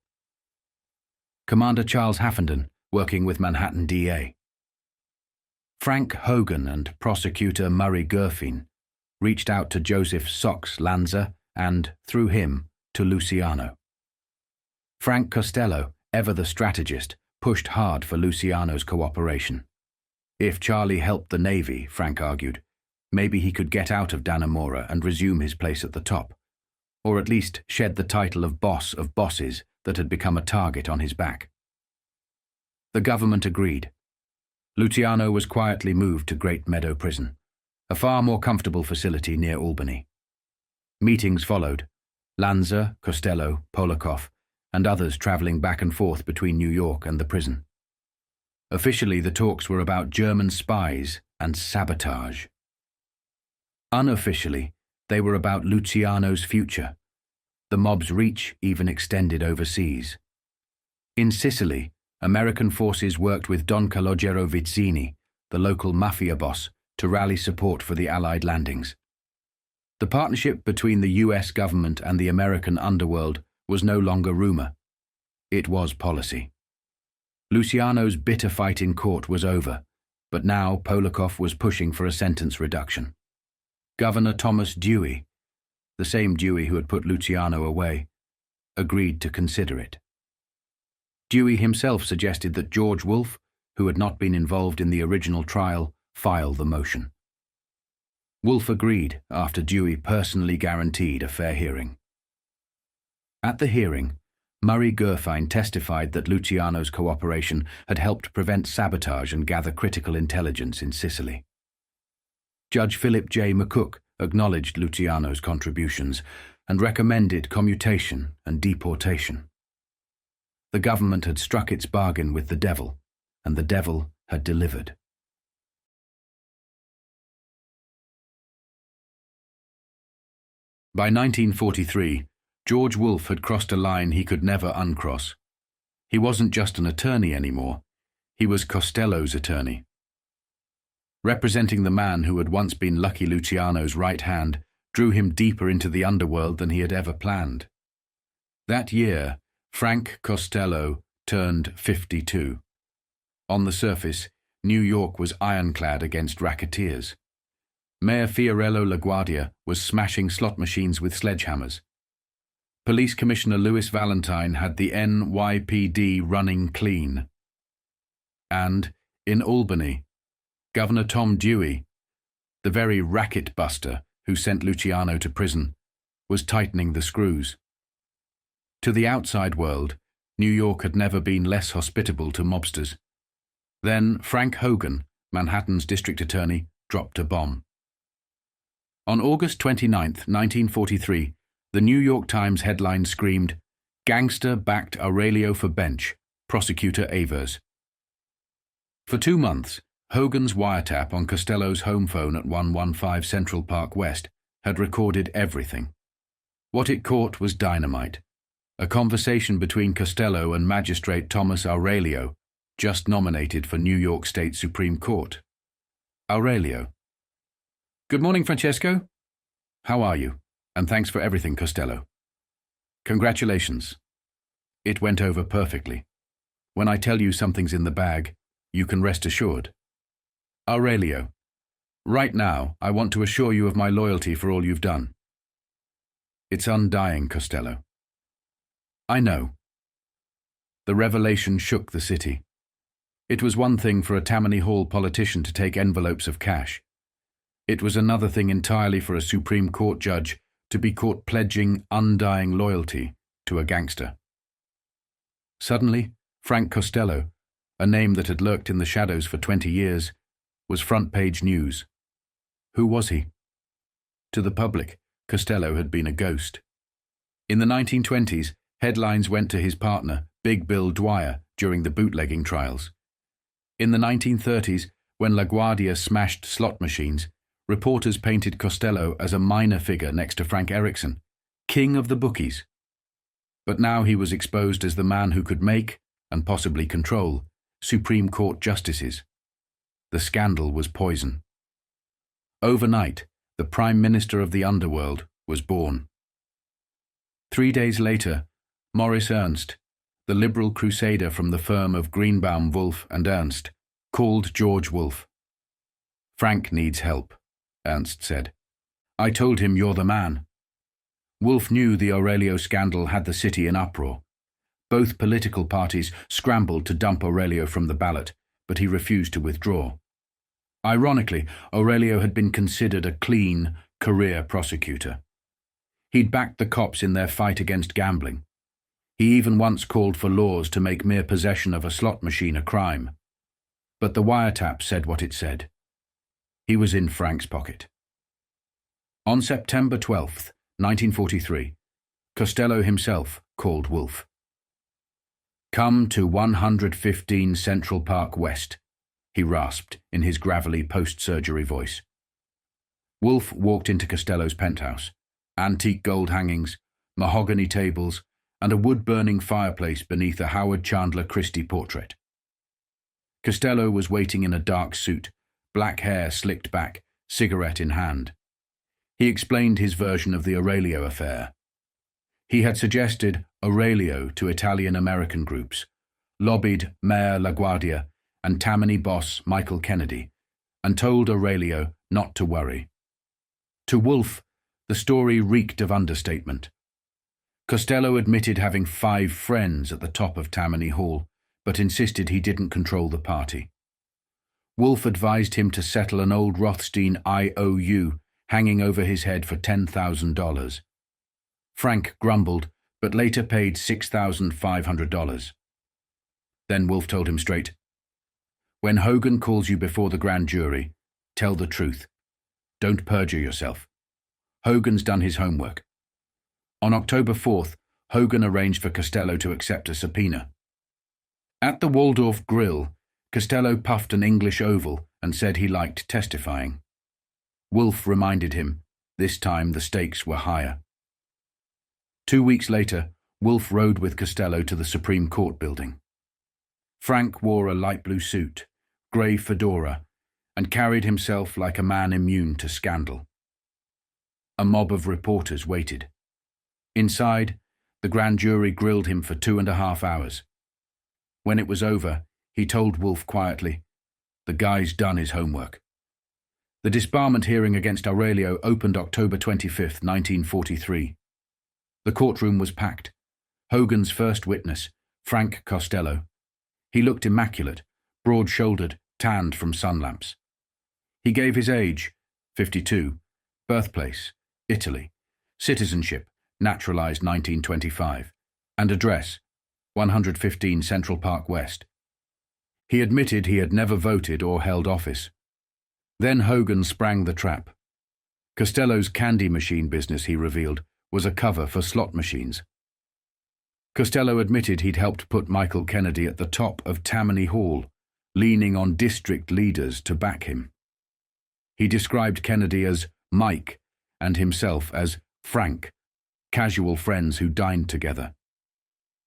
Commander Charles Haffenden, working with Manhattan DA. Frank Hogan and prosecutor Murray Gurfein reached out to Joseph Sox Lanza and, through him, to Luciano. Frank Costello, ever the strategist, pushed hard for Luciano's cooperation. If Charlie helped the Navy, Frank argued, maybe he could get out of Dannemora and resume his place at the top, or at least shed the title of boss of bosses that had become a target on his back. The government agreed. Luciano was quietly moved to Great Meadow Prison, a far more comfortable facility near Albany. Meetings followed: Lanza, Costello, Polakoff, and others traveling back and forth between New York and the prison. Officially, the talks were about German spies and sabotage. Unofficially, they were about Luciano's future. The mob's reach even extended overseas. In Sicily, American forces worked with Don Calogero Vizzini, the local mafia boss, to rally support for the Allied landings. The partnership between the U.S. government and the American underworld was no longer rumor. It was policy. Luciano's bitter fight in court was over, but now Polakoff was pushing for a sentence reduction. Governor Thomas Dewey, the same Dewey who had put Luciano away, agreed to consider it. Dewey himself suggested that George Wolfe, who had not been involved in the original trial, file the motion. Wolfe agreed after Dewey personally guaranteed a fair hearing. At the hearing, Murray Gurfein testified that Luciano's cooperation had helped prevent sabotage and gather critical intelligence in Sicily. Judge Philip J. McCook acknowledged Luciano's contributions and recommended commutation and deportation. The government had struck its bargain with the devil, and the devil had delivered. By 1943, George Wolfe had crossed a line he could never uncross. He wasn't just an attorney anymore. He was Costello's attorney. Representing the man who had once been Lucky Luciano's right hand drew him deeper into the underworld than he had ever planned. That year, Frank Costello turned 52. On the surface, New York was ironclad against racketeers. Mayor Fiorello LaGuardia was smashing slot machines with sledgehammers. Police Commissioner Louis Valentine had the NYPD running clean. And, in Albany, Governor Tom Dewey, the very racket buster who sent Luciano to prison, was tightening the screws. To the outside world, New York had never been less hospitable to mobsters. Then Frank Hogan, Manhattan's district attorney, dropped a bomb. On August 29, 1943, the New York Times headline screamed, "Gangster backed Aurelio for bench, prosecutor avers." For 2 months, Hogan's wiretap on Costello's home phone at 115 Central Park West had recorded everything. What it caught was dynamite, a conversation between Costello and Magistrate Thomas Aurelio, just nominated for New York State Supreme Court. Aurelio: "Good morning, Francesco. How are you? And thanks for everything, Costello. Congratulations. It went over perfectly. When I tell you something's in the bag, you can rest assured." Aurelio: "Right now, I want to assure you of my loyalty for all you've done." "It's undying, Costello." "I know." The revelation shook the city. It was one thing for a Tammany Hall politician to take envelopes of cash. It was another thing entirely for a Supreme Court judge to be caught pledging undying loyalty to a gangster. Suddenly, Frank Costello, a name that had lurked in the shadows for 20 years, was front-page news. Who was he? To the public, Costello had been a ghost. In the 1920s, headlines went to his partner, Big Bill Dwyer, during the bootlegging trials. In the 1930s, when LaGuardia smashed slot machines, reporters painted Costello as a minor figure next to Frank Erickson, king of the bookies. But now he was exposed as the man who could make, and possibly control, Supreme Court justices. The scandal was poison. Overnight, the Prime Minister of the Underworld was born. 3 days later, Morris Ernst, the liberal crusader from the firm of Greenbaum, Wolf and Ernst, called George Wolf. "Frank needs help," Ernst said. "I told him you're the man." Wolf knew the Aurelio scandal had the city in uproar. Both political parties scrambled to dump Aurelio from the ballot, but he refused to withdraw. Ironically, Aurelio had been considered a clean, career prosecutor. He'd backed the cops in their fight against gambling. He even once called for laws to make mere possession of a slot machine a crime. But the wiretap said what it said. He was in Frank's pocket. On September 12, 1943, Costello himself called Wolf. "Come to 115 Central Park West," he rasped in his gravelly post-surgery voice. Wolf walked into Costello's penthouse. Antique gold hangings, mahogany tables, and a wood-burning fireplace beneath a Howard Chandler Christie portrait. Costello was waiting in a dark suit, black hair slicked back, cigarette in hand. He explained his version of the Aurelio affair. He had suggested Aurelio to Italian-American groups, lobbied Mayor LaGuardia and Tammany boss Michael Kennedy, and told Aurelio not to worry. To Wolf, the story reeked of understatement. Costello admitted having 5 friends at the top of Tammany Hall, but insisted he didn't control the party. Wolf advised him to settle an old Rothstein IOU hanging over his head for $10,000. Frank grumbled, but later paid $6,500. Then Wolf told him straight, "When Hogan calls you before the grand jury, tell the truth. Don't perjure yourself. Hogan's done his homework." On October 4th, Hogan arranged for Costello to accept a subpoena. At the Waldorf Grill, Costello puffed an English Oval and said he liked testifying. Wolf reminded him, this time the stakes were higher. 2 weeks later, Wolf rode with Costello to the Supreme Court building. Frank wore a light blue suit, grey fedora, and carried himself like a man immune to scandal. A mob of reporters waited. Inside, the grand jury grilled him for 2.5 hours. When it was over, he told Wolf quietly, "The guy's done his homework." The disbarment hearing against Aurelio opened October 25, 1943. The courtroom was packed. Hogan's first witness, Frank Costello. He looked immaculate, broad-shouldered, tanned from sun lamps. He gave his age, 52, birthplace, Italy, citizenship, naturalized 1925, and address, 115 Central Park West. He admitted he had never voted or held office. Then Hogan sprang the trap. Costello's candy machine business, he revealed, was a cover for slot machines. Costello admitted he'd helped put Michael Kennedy at the top of Tammany Hall, leaning on district leaders to back him. He described Kennedy as Mike and himself as Frank, casual friends who dined together.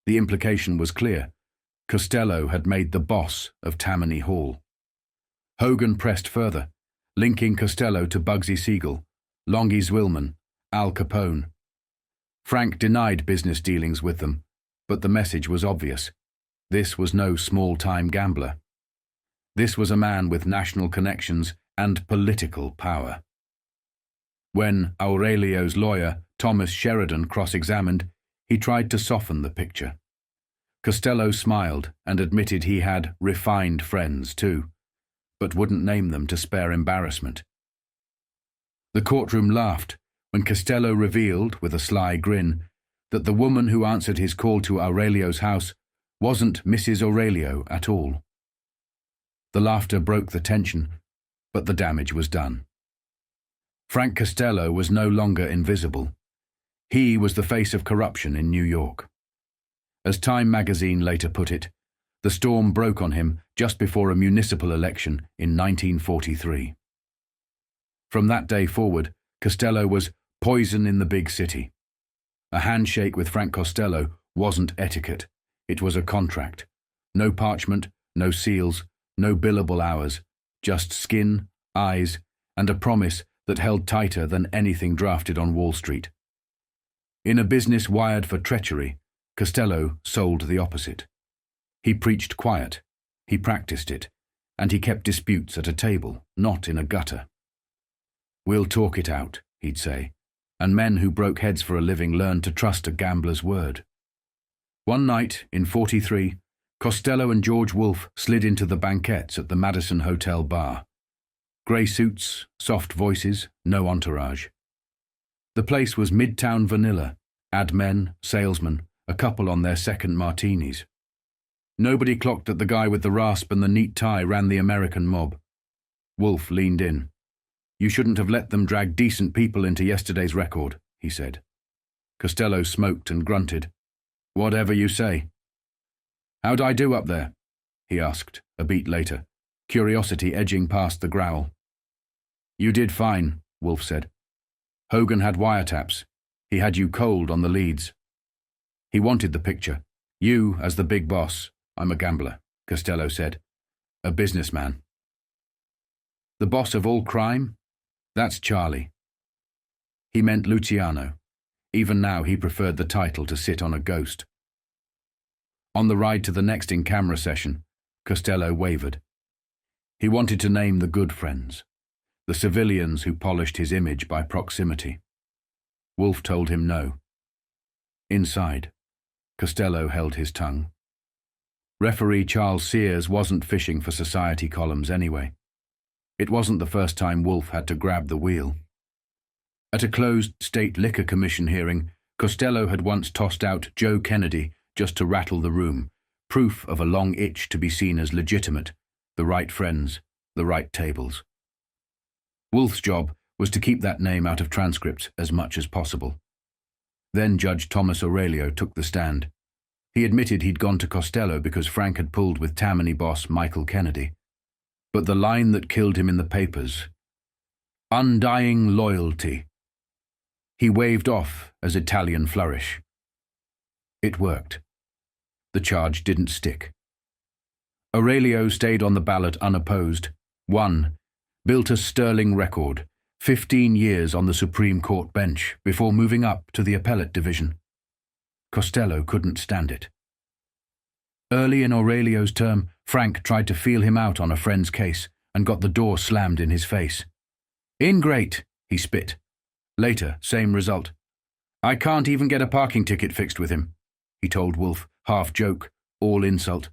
The implication was clear. Costello had made the boss of Tammany Hall. Hogan pressed further, linking Costello to Bugsy Siegel, Longy Zwillman, Al Capone. Frank denied business dealings with them, but the message was obvious. This was no small-time gambler. This was a man with national connections and political power. When Aurelio's lawyer, Thomas Sheridan, cross-examined, he tried to soften the picture. Costello smiled and admitted he had refined friends too, but wouldn't name them to spare embarrassment. The courtroom laughed when Costello revealed, with a sly grin, that the woman who answered his call to Aurelio's house wasn't Mrs. Aurelio at all. The laughter broke the tension, but the damage was done. Frank Costello was no longer invisible. He was the face of corruption in New York. As Time magazine later put it, the storm broke on him just before a municipal election in 1943. From that day forward, Costello was poison in the big city. A handshake with Frank Costello wasn't etiquette. It was a contract. No parchment, no seals, no billable hours, just skin, eyes, and a promise that held tighter than anything drafted on Wall Street. In a business wired for treachery, Costello sold the opposite. He preached quiet, he practiced it, and he kept disputes at a table, not in a gutter. "We'll talk it out," he'd say, and men who broke heads for a living learned to trust a gambler's word. One night, in '43, Costello and George Wolfe slid into the banquettes at the Madison Hotel bar. Grey suits, soft voices, no entourage. The place was midtown vanilla, ad men, salesmen, a couple on their second martinis. Nobody clocked that the guy with the rasp and the neat tie ran the American mob. Wolfe leaned in. "You shouldn't have let them drag decent people into yesterday's record," he said. Costello smoked and grunted. "Whatever you say." "How'd I do up there?" he asked, a beat later, curiosity edging past the growl. "You did fine," Wolfe said. "Hogan had wiretaps. He had you cold on the leads. He wanted the picture. You as the big boss." "I'm a gambler," Costello said. "A businessman." "The boss of all crime? That's Charlie." He meant Luciano. Even now he preferred the title to sit on a ghost. On the ride to the next in-camera session, Costello wavered. He wanted to name the good friends, the civilians who polished his image by proximity. Wolfe told him no. Inside, Costello held his tongue. Referee Charles Sears wasn't fishing for society columns anyway. It wasn't the first time Wolfe had to grab the wheel. At a closed State Liquor Commission hearing, Costello had once tossed out Joe Kennedy just to rattle the room, proof of a long itch to be seen as legitimate, the right friends, the right tables. Wolfe's job was to keep that name out of transcripts as much as possible. Then Judge Thomas Aurelio took the stand. He admitted he'd gone to Costello because Frank had pulled with Tammany boss Michael Kennedy. But the line that killed him in the papers, "Undying loyalty," he waved off as Italian flourish. It worked. The charge didn't stick. Aurelio stayed on the ballot unopposed, won, built a sterling record, 15 years on the Supreme Court bench before moving up to the appellate division. Costello couldn't stand it. Early in Aurelio's term, Frank tried to feel him out on a friend's case and got the door slammed in his face. "Ingrate," he spit. Later, same result. "I can't even get a parking ticket fixed with him," he told Wolfe, half joke, all insult.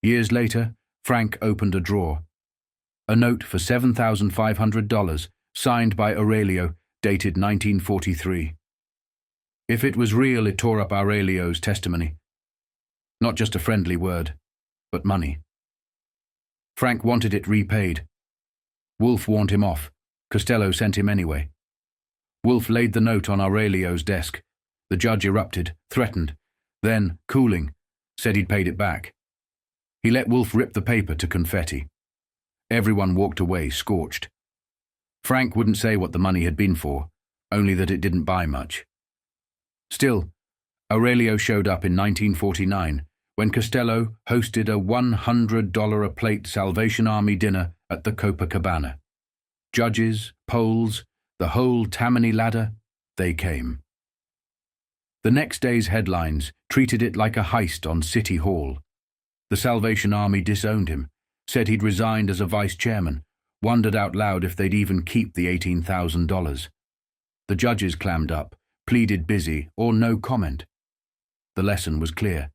Years later, Frank opened a drawer. A note for $7,500, signed by Aurelio, dated 1943. If it was real, it tore up Aurelio's testimony. Not just a friendly word, but money. Frank wanted it repaid. Wolfe warned him off. Costello sent him anyway. Wolf laid the note on Aurelio's desk. The judge erupted, threatened, then, cooling, said he'd paid it back. He let Wolf rip the paper to confetti. Everyone walked away, scorched. Frank wouldn't say what the money had been for, only that it didn't buy much. Still, Aurelio showed up in 1949 when Costello hosted a $100 a plate Salvation Army dinner at the Copacabana. Judges, Poles, the whole Tammany ladder, they came. The next day's headlines treated it like a heist on City Hall. The Salvation Army disowned him, said he'd resigned as a vice chairman, wondered out loud if they'd even keep the $18,000. The judges clammed up, pleaded busy or no comment. The lesson was clear.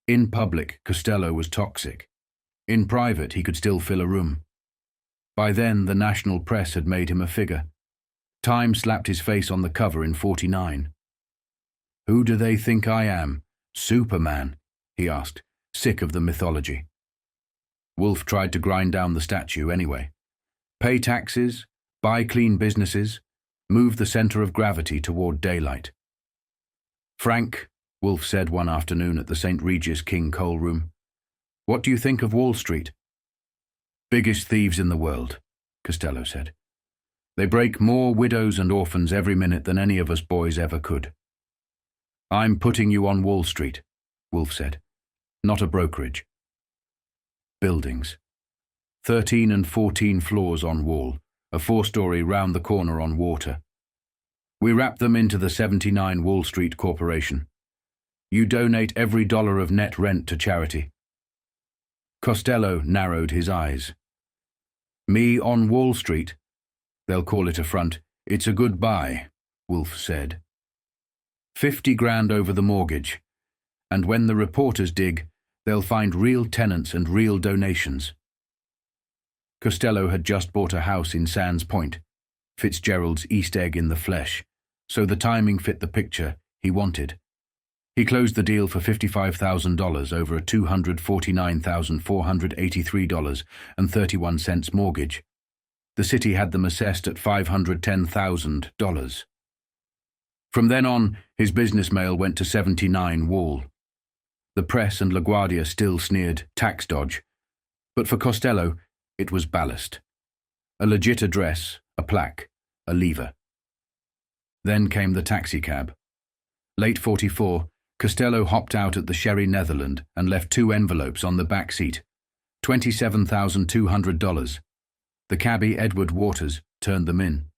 In public, Costello was toxic. In private, he could still fill a room. By then, the national press had made him a figure. Time slapped his face on the cover in '49. "Who do they think I am? Superman?" he asked, sick of the mythology. Wolf tried to grind down the statue anyway. Pay taxes, buy clean businesses, move the center of gravity toward daylight. "Frank," Wolf said one afternoon at the St. Regis King Coal Room, "what do you think of Wall Street?" "Biggest thieves in the world," Costello said. "They break more widows and orphans every minute than any of us boys ever could." "I'm putting you on Wall Street," Wolf said, "not a brokerage." Buildings. 13 and 14 floors on wall, a 4-story round the corner on water. "We wrap them into the 79 Wall Street Corporation. You donate every dollar of net rent to charity." Costello narrowed his eyes. "Me on Wall Street? They'll call it a front. It's a good buy," Wolf said. 50 grand over the mortgage, and when the reporters dig, they'll find real tenants and real donations. Costello had just bought a house in Sands Point, Fitzgerald's East egg in the flesh, so the timing fit the picture he wanted. He closed the deal for $55,000 over a $249,483.31 mortgage. The city had them assessed at $510,000. From then on, his business mail went to 79 Wall. The press and LaGuardia still sneered tax dodge, but for Costello, it was ballast. A legit address, a plaque, a lever. Then came the taxicab. Late '44, Costello hopped out at the Sherry Netherland and left 2 envelopes on the back seat. $27,200. The cabbie, Edward Waters, turned them in.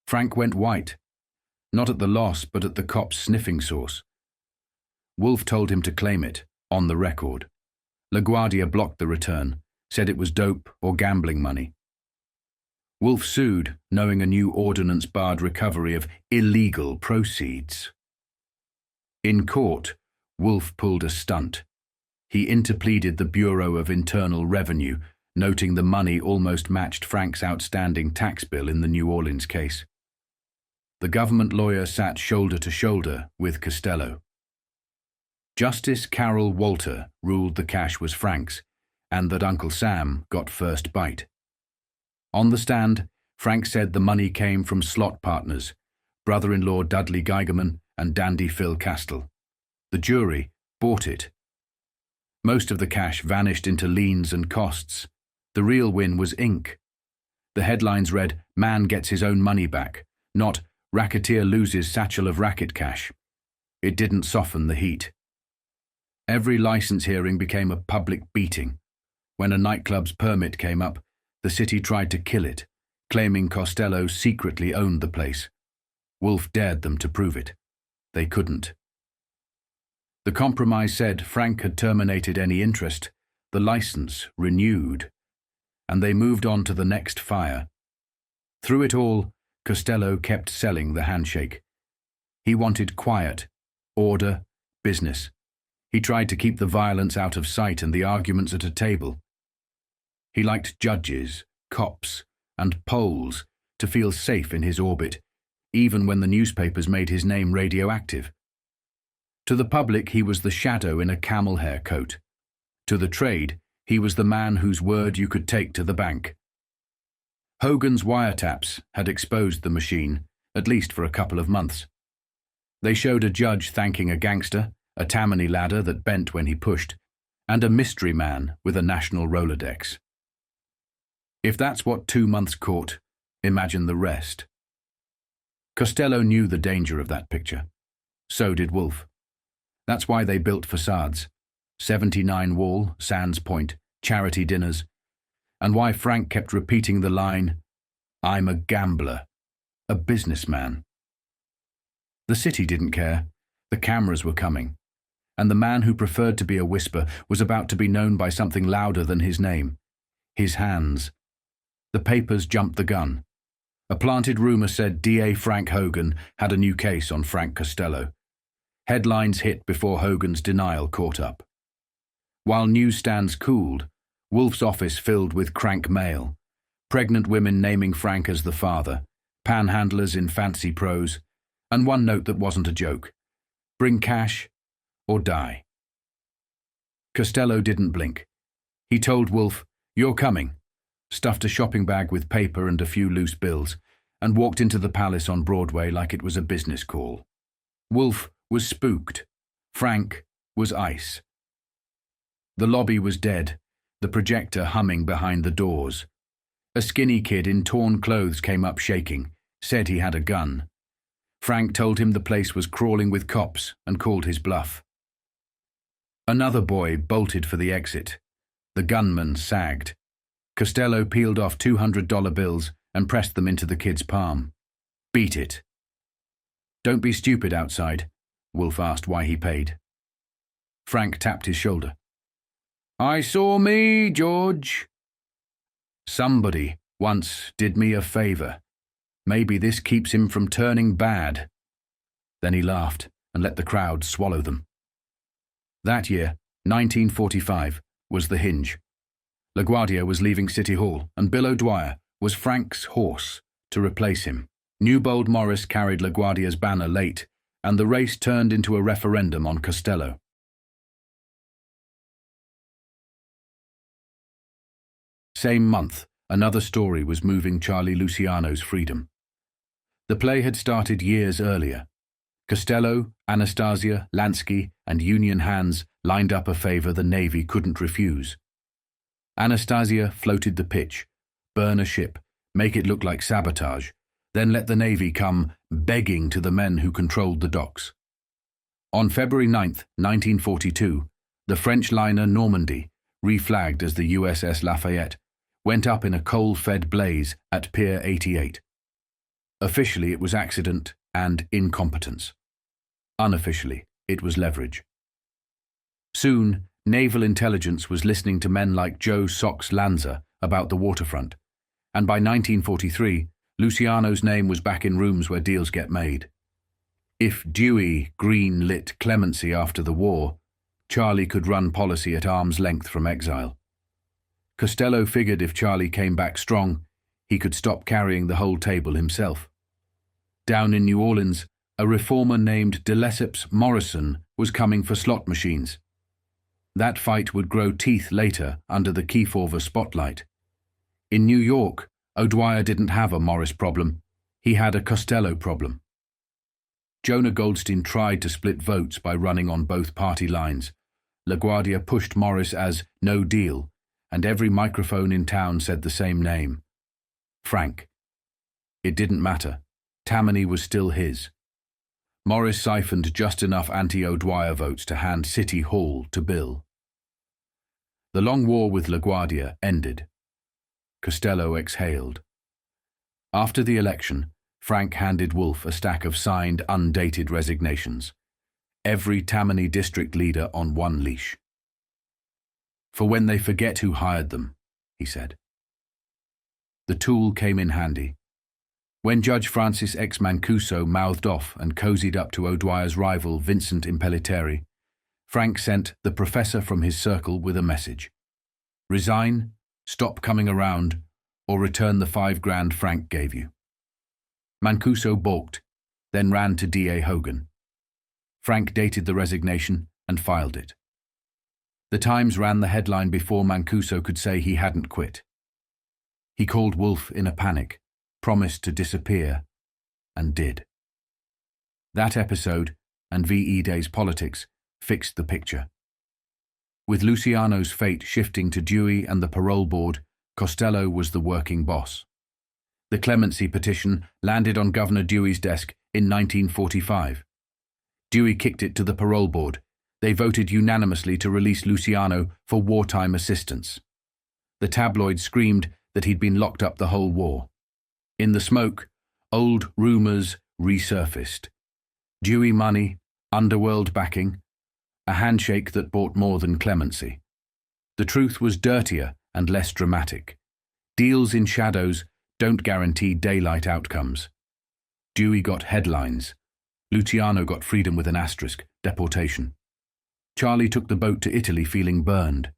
Frank went white. Not at the loss, but at the cop's sniffing sauce. Wolf told him to claim it, on the record. LaGuardia blocked the return, said it was dope or gambling money. Wolf sued, knowing a new ordinance barred recovery of illegal proceeds. In court, Wolf pulled a stunt. He interpleaded the Bureau of Internal Revenue, noting the money almost matched Frank's outstanding tax bill in the New Orleans case. The government lawyer sat shoulder to shoulder with Costello. Justice Carol Walter ruled the cash was Frank's, and that Uncle Sam got first bite. On the stand, Frank said the money came from slot partners, brother-in-law Dudley Geigerman and dandy Phil Castell. The jury bought it. Most of the cash vanished into liens and costs. The real win was ink. The headlines read, "Man gets his own money back," not "Racketeer loses satchel of racket cash." It didn't soften the heat. Every license hearing became a public beating. When a nightclub's permit came up, the city tried to kill it, claiming Costello secretly owned the place. Wolf dared them to prove it. They couldn't. The compromise said Frank had terminated any interest, the license renewed, and they moved on to the next fire. Through it all, Costello kept selling the handshake. He wanted quiet, order, business. He tried to keep the violence out of sight and the arguments at a table. He liked judges, cops, and Poles to feel safe in his orbit, even when the newspapers made his name radioactive. To the public, he was the shadow in a camel hair coat. To the trade, he was the man whose word you could take to the bank. Hogan's wiretaps had exposed the machine, at least for a couple of months. They showed a judge thanking a gangster, a Tammany ladder that bent when he pushed, and a mystery man with a national Rolodex. If that's what 2 months caught, imagine the rest. Costello knew the danger of that picture. So did Wolf. That's why they built facades, 79 Wall, Sands Point, charity dinners, and why Frank kept repeating the line, "I'm a gambler, a businessman." The city didn't care. The cameras were coming, and the man who preferred to be a whisper was about to be known by something louder than his name, his hands. The papers jumped the gun. A planted rumor said DA Frank Hogan had a new case on Frank Costello. Headlines hit before Hogan's denial caught up. While newsstands cooled, Wolf's office filled with crank mail, pregnant women naming Frank as the father, panhandlers in fancy prose, and one note that wasn't a joke: bring cash or die. Costello didn't blink. He told Wolf, "You're coming," stuffed a shopping bag with paper and a few loose bills, and walked into the palace on Broadway like it was a business call. Wolf was spooked. Frank was ice. The lobby was dead, the projector humming behind the doors. A skinny kid in torn clothes came up shaking, said he had a gun. Frank told him the place was crawling with cops and called his bluff. Another boy bolted for the exit. The gunman sagged. Costello peeled off $200 bills and pressed them into the kid's palm. "Beat it." "Don't be stupid outside," Wolf asked why he paid. Frank tapped his shoulder. "I saw me, George." "Somebody once did me a favor. Maybe this keeps him from turning bad." Then he laughed and let the crowd swallow them. That year, 1945, was the hinge. LaGuardia was leaving City Hall, and Bill O'Dwyer was Frank's horse to replace him. Newbold Morris carried LaGuardia's banner late, and the race turned into a referendum on Costello. Same month, another story was moving Charlie Luciano's freedom. The play had started years earlier. Costello, Anastasia, Lansky, and Union hands lined up a favor the Navy couldn't refuse. Anastasia floated the pitch, burn a ship, make it look like sabotage, then let the Navy come begging to the men who controlled the docks. On February 9th, 1942, the French liner Normandy, reflagged as the USS Lafayette, went up in a coal-fed blaze at Pier 88. Officially, it was accident and incompetence. Unofficially, it was leverage. Soon, naval intelligence was listening to men like Joe Sox Lanza about the waterfront, and by 1943, Luciano's name was back in rooms where deals get made. If Dewey green-lit clemency after the war, Charlie could run policy at arm's length from exile. Costello figured if Charlie came back strong, he could stop carrying the whole table himself. Down in New Orleans, a reformer named de Lesseps Morrison was coming for slot machines. That fight would grow teeth later under the Kefauver spotlight. In New York, O'Dwyer didn't have a Morris problem. He had a Costello problem. Jonah Goldstein tried to split votes by running on both party lines. LaGuardia pushed Morris as no deal, and every microphone in town said the same name: Frank. It didn't matter. Tammany was still his. Morris siphoned just enough anti-O'Dwyer votes to hand City Hall to Bill. The long war with LaGuardia ended. Costello exhaled. After the election, Frank handed Wolf a stack of signed, undated resignations. Every Tammany district leader on one leash. "For when they forget who hired them," he said. The tool came in handy. When Judge Francis X. Mancuso mouthed off and cozied up to O'Dwyer's rival Vincent Impellitteri, Frank sent the professor from his circle with a message: resign, stop coming around, or return the $5,000 Frank gave you. Mancuso balked, then ran to DA Hogan. Frank dated the resignation and filed it. The Times ran the headline before Mancuso could say he hadn't quit. He called Wolf in a panic, promised to disappear, and did. That episode, and V.E. Day's politics, fixed the picture. With Luciano's fate shifting to Dewey and the parole board, Costello was the working boss. The clemency petition landed on Governor Dewey's desk in 1945. Dewey kicked it to the parole board. They voted unanimously to release Luciano for wartime assistance. The tabloids screamed that he'd been locked up the whole war. In the smoke, old rumors resurfaced. Dewey money, underworld backing, a handshake that bought more than clemency. The truth was dirtier and less dramatic. Deals in shadows don't guarantee daylight outcomes. Dewey got headlines. Luciano got freedom with an asterisk, deportation. Charlie took the boat to Italy feeling burned.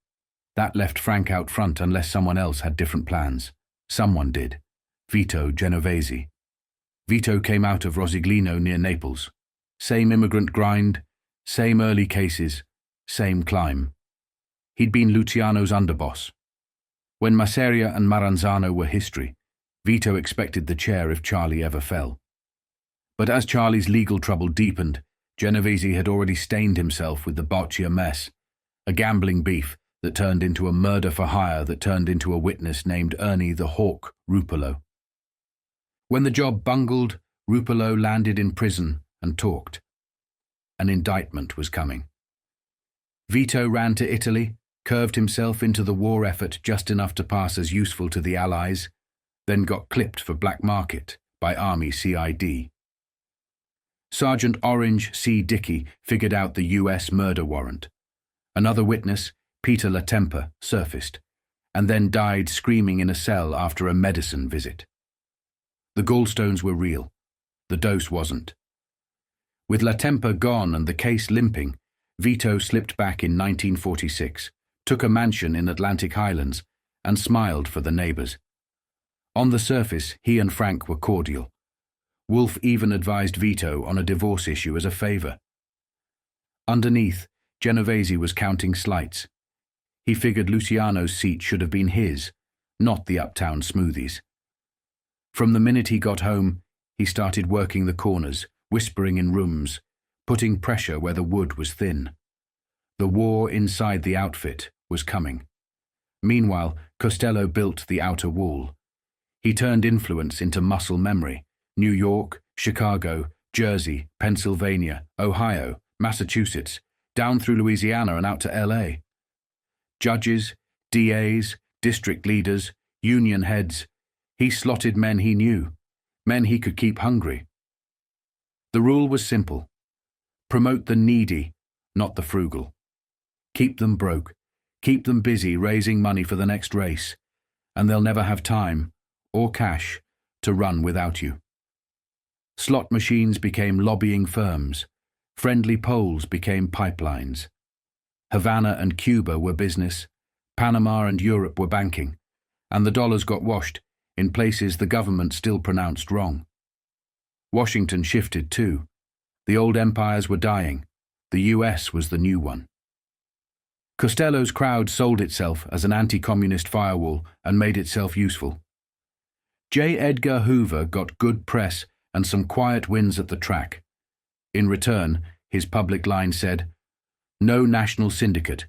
That left Frank out front unless someone else had different plans. Someone did. Vito Genovese. Vito came out of Rosiglino near Naples. Same immigrant grind, same early cases, same climb. He'd been Luciano's underboss. When Masseria and Maranzano were history, Vito expected the chair if Charlie ever fell. But as Charlie's legal trouble deepened, Genovese had already stained himself with the Boccia mess, a gambling beef that turned into a murder for hire that turned into a witness named Ernie the Hawk Rupolo. When the job bungled, Rupolo landed in prison and talked. An indictment was coming. Vito ran to Italy, curved himself into the war effort just enough to pass as useful to the Allies, then got clipped for black market by Army CID. Sergeant Orange C. Dickey figured out the U.S. murder warrant. Another witness, Peter Latempa, surfaced, and then died screaming in a cell after a medicine visit. The gallstones were real. The dose wasn't. With Latempa gone and the case limping, Vito slipped back in 1946, took a mansion in Atlantic Highlands, and smiled for the neighbors. On the surface, he and Frank were cordial. Wolf even advised Vito on a divorce issue as a favor. Underneath, Genovese was counting slights. He figured Luciano's seat should have been his, not the uptown smoothies. From the minute he got home, he started working the corners, whispering in rooms, putting pressure where the wood was thin. The war inside the outfit was coming. Meanwhile, Costello built the outer wall. He turned influence into muscle memory. New York, Chicago, Jersey, Pennsylvania, Ohio, Massachusetts, down through Louisiana and out to L.A. Judges, DAs, district leaders, union heads, he slotted men he knew, men he could keep hungry. The rule was simple. Promote the needy, not the frugal. Keep them broke, keep them busy raising money for the next race, and they'll never have time, or cash, to run without you. Slot machines became lobbying firms. Friendly poles became pipelines. Havana and Cuba were business. Panama and Europe were banking. And the dollars got washed in places the government still pronounced wrong. Washington shifted too. The old empires were dying. The US was the new one. Costello's crowd sold itself as an anti-communist firewall and made itself useful. J. Edgar Hoover got good press and some quiet wins at the track. In return, his public line said, "No national syndicate,"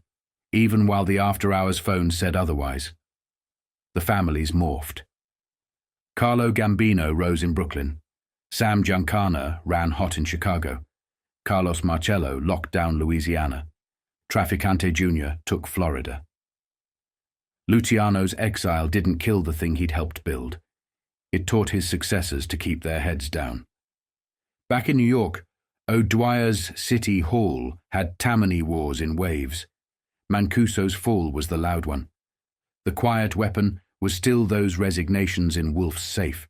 even while the after-hours phone said otherwise. The families morphed. Carlo Gambino rose in Brooklyn. Sam Giancana ran hot in Chicago. Carlos Marcello locked down Louisiana. Traficante Jr. took Florida. Luciano's exile didn't kill the thing he'd helped build. It taught his successors to keep their heads down. Back in New York, O'Dwyer's City Hall had Tammany wars in waves. Mancuso's fall was the loud one. The quiet weapon was still those resignations in Wolf's safe.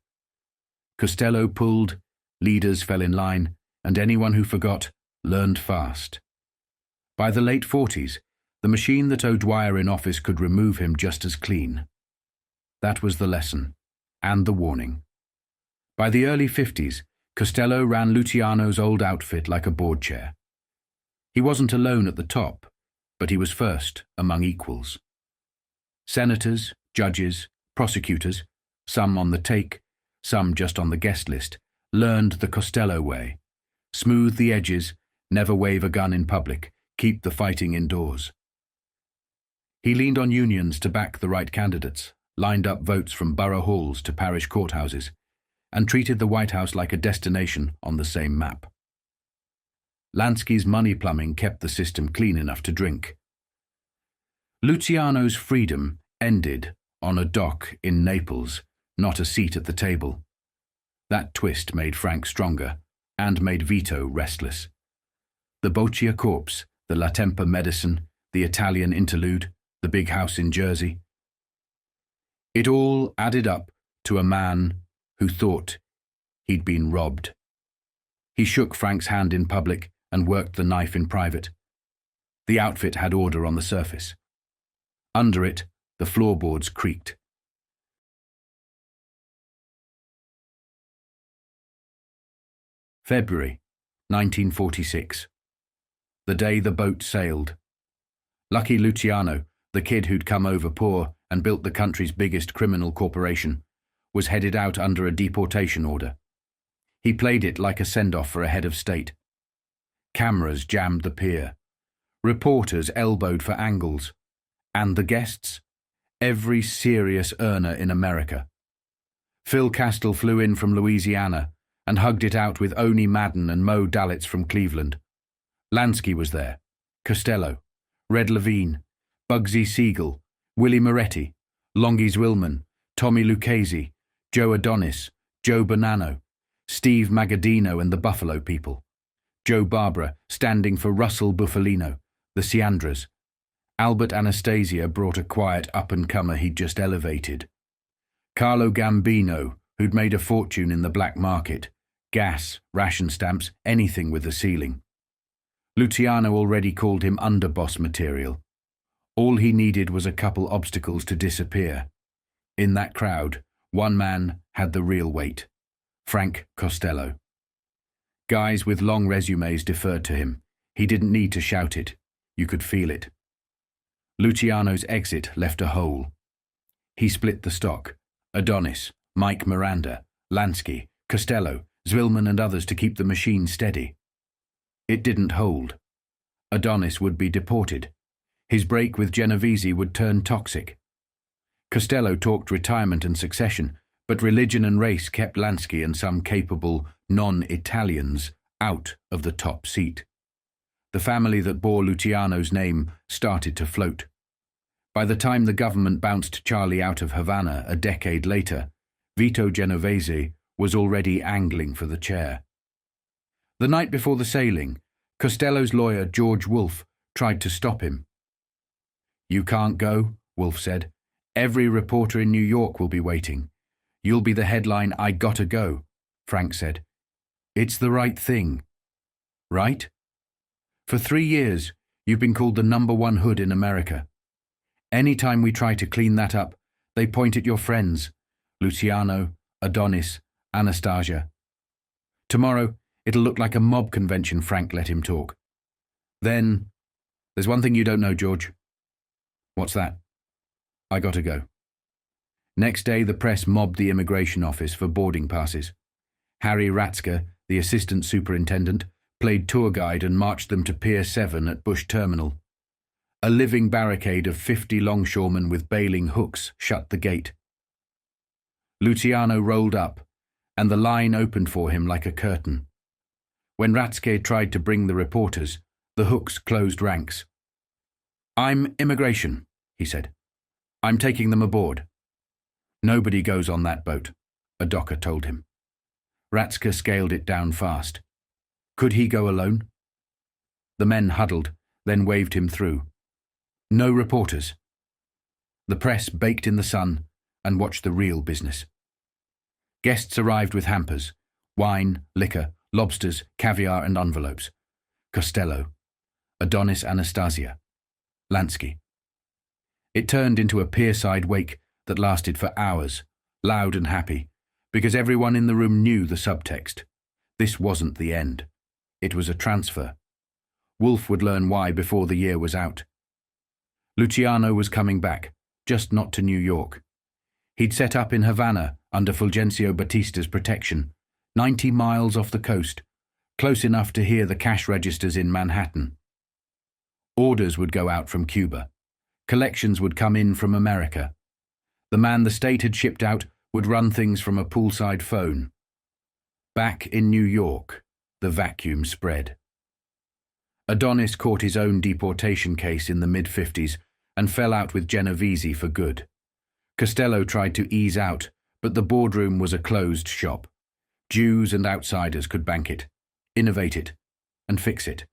Costello pulled, leaders fell in line, and anyone who forgot learned fast. By the late 40s, the machine that O'Dwyer in office could remove him just as clean. That was the lesson. And the warning. By the early 50s, Costello ran Luciano's old outfit like a board chair. He wasn't alone at the top, but he was first among equals. Senators, judges, prosecutors, some on the take, some just on the guest list, learned the Costello way. Smooth the edges, never wave a gun in public, keep the fighting indoors. He leaned on unions to back the right candidates, lined up votes from borough halls to parish courthouses, and treated the White House like a destination on the same map. Lansky's money plumbing kept the system clean enough to drink. Luciano's freedom ended on a dock in Naples, not a seat at the table. That twist made Frank stronger and made Vito restless. The Boccia corpse, the La Tempa medicine, the Italian interlude, the big house in Jersey. It all added up to a man who thought he'd been robbed. He shook Frank's hand in public and worked the knife in private. The outfit had order on the surface. Under it, the floorboards creaked. February 1946. The day the boat sailed. Lucky Luciano, the kid who'd come over poor and built the country's biggest criminal corporation, was headed out under a deportation order. He played it like a send-off for a head of state. Cameras jammed the pier. Reporters elbowed for angles. And the guests? Every serious earner in America. Phil Castile flew in from Louisiana and hugged it out with Oni Madden and Mo Dalitz from Cleveland. Lansky was there, Costello, Red Levine, Bugsy Siegel, Willie Moretti, Longies Willman, Tommy Lucchese, Joe Adonis, Joe Bonanno, Steve Magadino and the Buffalo People, Joe Barbara standing for Russell Buffalino, the Ciandras. Albert Anastasia brought a quiet up-and-comer he'd just elevated. Carlo Gambino, who'd made a fortune in the black market, gas, ration stamps, anything with a ceiling. Luciano already called him underboss material. All he needed was a couple obstacles to disappear. In that crowd, one man had the real weight. Frank Costello. Guys with long resumes deferred to him. He didn't need to shout it. You could feel it. Luciano's exit left a hole. He split the stock. Adonis, Mike Miranda, Lansky, Costello, Zwillman and others to keep the machine steady. It didn't hold. Adonis would be deported. His break with Genovese would turn toxic. Costello talked retirement and succession, but religion and race kept Lansky and some capable non-Italians out of the top seat. The family that bore Luciano's name started to float. By the time the government bounced Charlie out of Havana a decade later, Vito Genovese was already angling for the chair. The night before the sailing, Costello's lawyer, George Wolfe, tried to stop him. "You can't go," Wolfe said. "Every reporter in New York will be waiting. You'll be the headline, 'I gotta go,'" Frank said. "It's the right thing." "Right? For 3 years, you've been called the #1 hood in America. Any time we try to clean that up, they point at your friends, Luciano, Adonis, Anastasia. Tomorrow, it'll look like a mob convention," Frank let him talk. "Then, there's one thing you don't know, George." "What's that?" "I gotta go." Next day, the press mobbed the immigration office for boarding passes. Harry Ratzker, the assistant superintendent, played tour guide and marched them to Pier 7 at Bush Terminal. A living barricade of 50 longshoremen with bailing hooks shut the gate. Luciano rolled up, and the line opened for him like a curtain. When Ratzke tried to bring the reporters, the hooks closed ranks. "I'm immigration," he said. "I'm taking them aboard." "Nobody goes on that boat," a docker told him. Ratzke scaled it down fast. Could he go alone? The men huddled, then waved him through. No reporters. The press baked in the sun and watched the real business. Guests arrived with hampers, wine, liquor, lobsters, caviar and envelopes. Costello, Adonis Anastasia, Lansky. It turned into a pier-side wake that lasted for hours, loud and happy, because everyone in the room knew the subtext. This wasn't the end. It was a transfer. Wolfe would learn why before the year was out. Luciano was coming back, just not to New York. He'd set up in Havana under Fulgencio Batista's protection, 90 miles off the coast, close enough to hear the cash registers in Manhattan. Orders would go out from Cuba. Collections would come in from America. The man the state had shipped out would run things from a poolside phone. Back in New York, the vacuum spread. Adonis caught his own deportation case in the mid-50s and fell out with Genovese for good. Costello tried to ease out, but the boardroom was a closed shop. Jews and outsiders could bank it, innovate it, and fix it.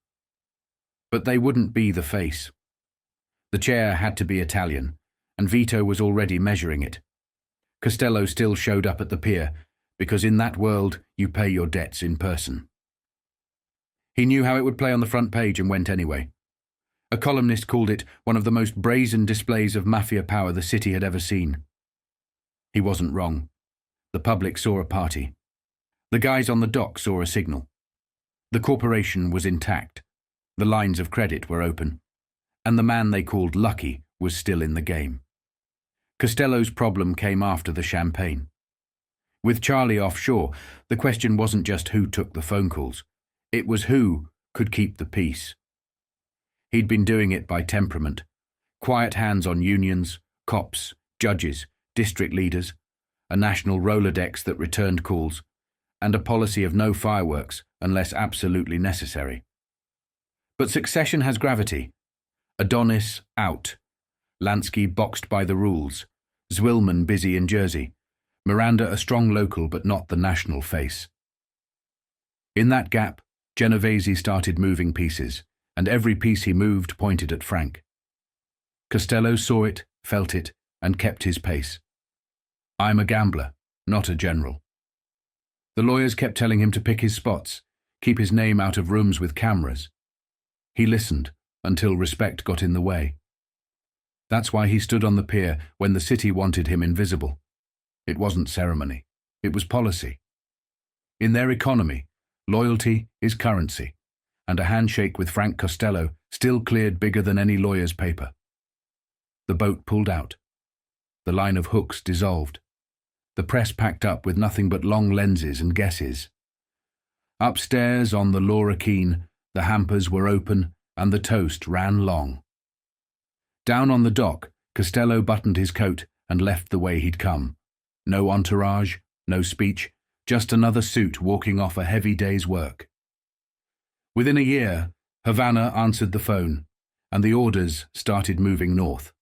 But they wouldn't be the face. The chair had to be Italian, and Vito was already measuring it. Costello still showed up at the pier, because in that world you pay your debts in person. He knew how it would play on the front page and went anyway. A columnist called it one of the most brazen displays of Mafia power the city had ever seen. He wasn't wrong. The public saw a party. The guys on the dock saw a signal. The corporation was intact. The lines of credit were open. And the man they called Lucky was still in the game. Costello's problem came after the champagne. With Charlie offshore, the question wasn't just who took the phone calls. It was who could keep the peace. He'd been doing it by temperament. Quiet hands on unions, cops, judges, district leaders, a national Rolodex that returned calls, and a policy of no fireworks unless absolutely necessary. But succession has gravity. Adonis out. Lansky boxed by the rules. Zwillman busy in Jersey. Miranda a strong local but not the national face. In that gap, Genovese started moving pieces, and every piece he moved pointed at Frank. Costello saw it, felt it, and kept his pace. I'm a gambler, not a general. The lawyers kept telling him to pick his spots, keep his name out of rooms with cameras. He listened until respect got in the way. That's why he stood on the pier when the city wanted him invisible. It wasn't ceremony. It was policy. In their economy, loyalty is currency, and a handshake with Frank Costello still cleared bigger than any lawyer's paper. The boat pulled out. The line of hooks dissolved. The press packed up with nothing but long lenses and guesses. Upstairs on the Laura Keene, the hampers were open and the toast ran long. Down on the dock, Costello buttoned his coat and left the way he'd come. No entourage, no speech, just another suit walking off a heavy day's work. Within a year, Havana answered the phone, and the orders started moving north.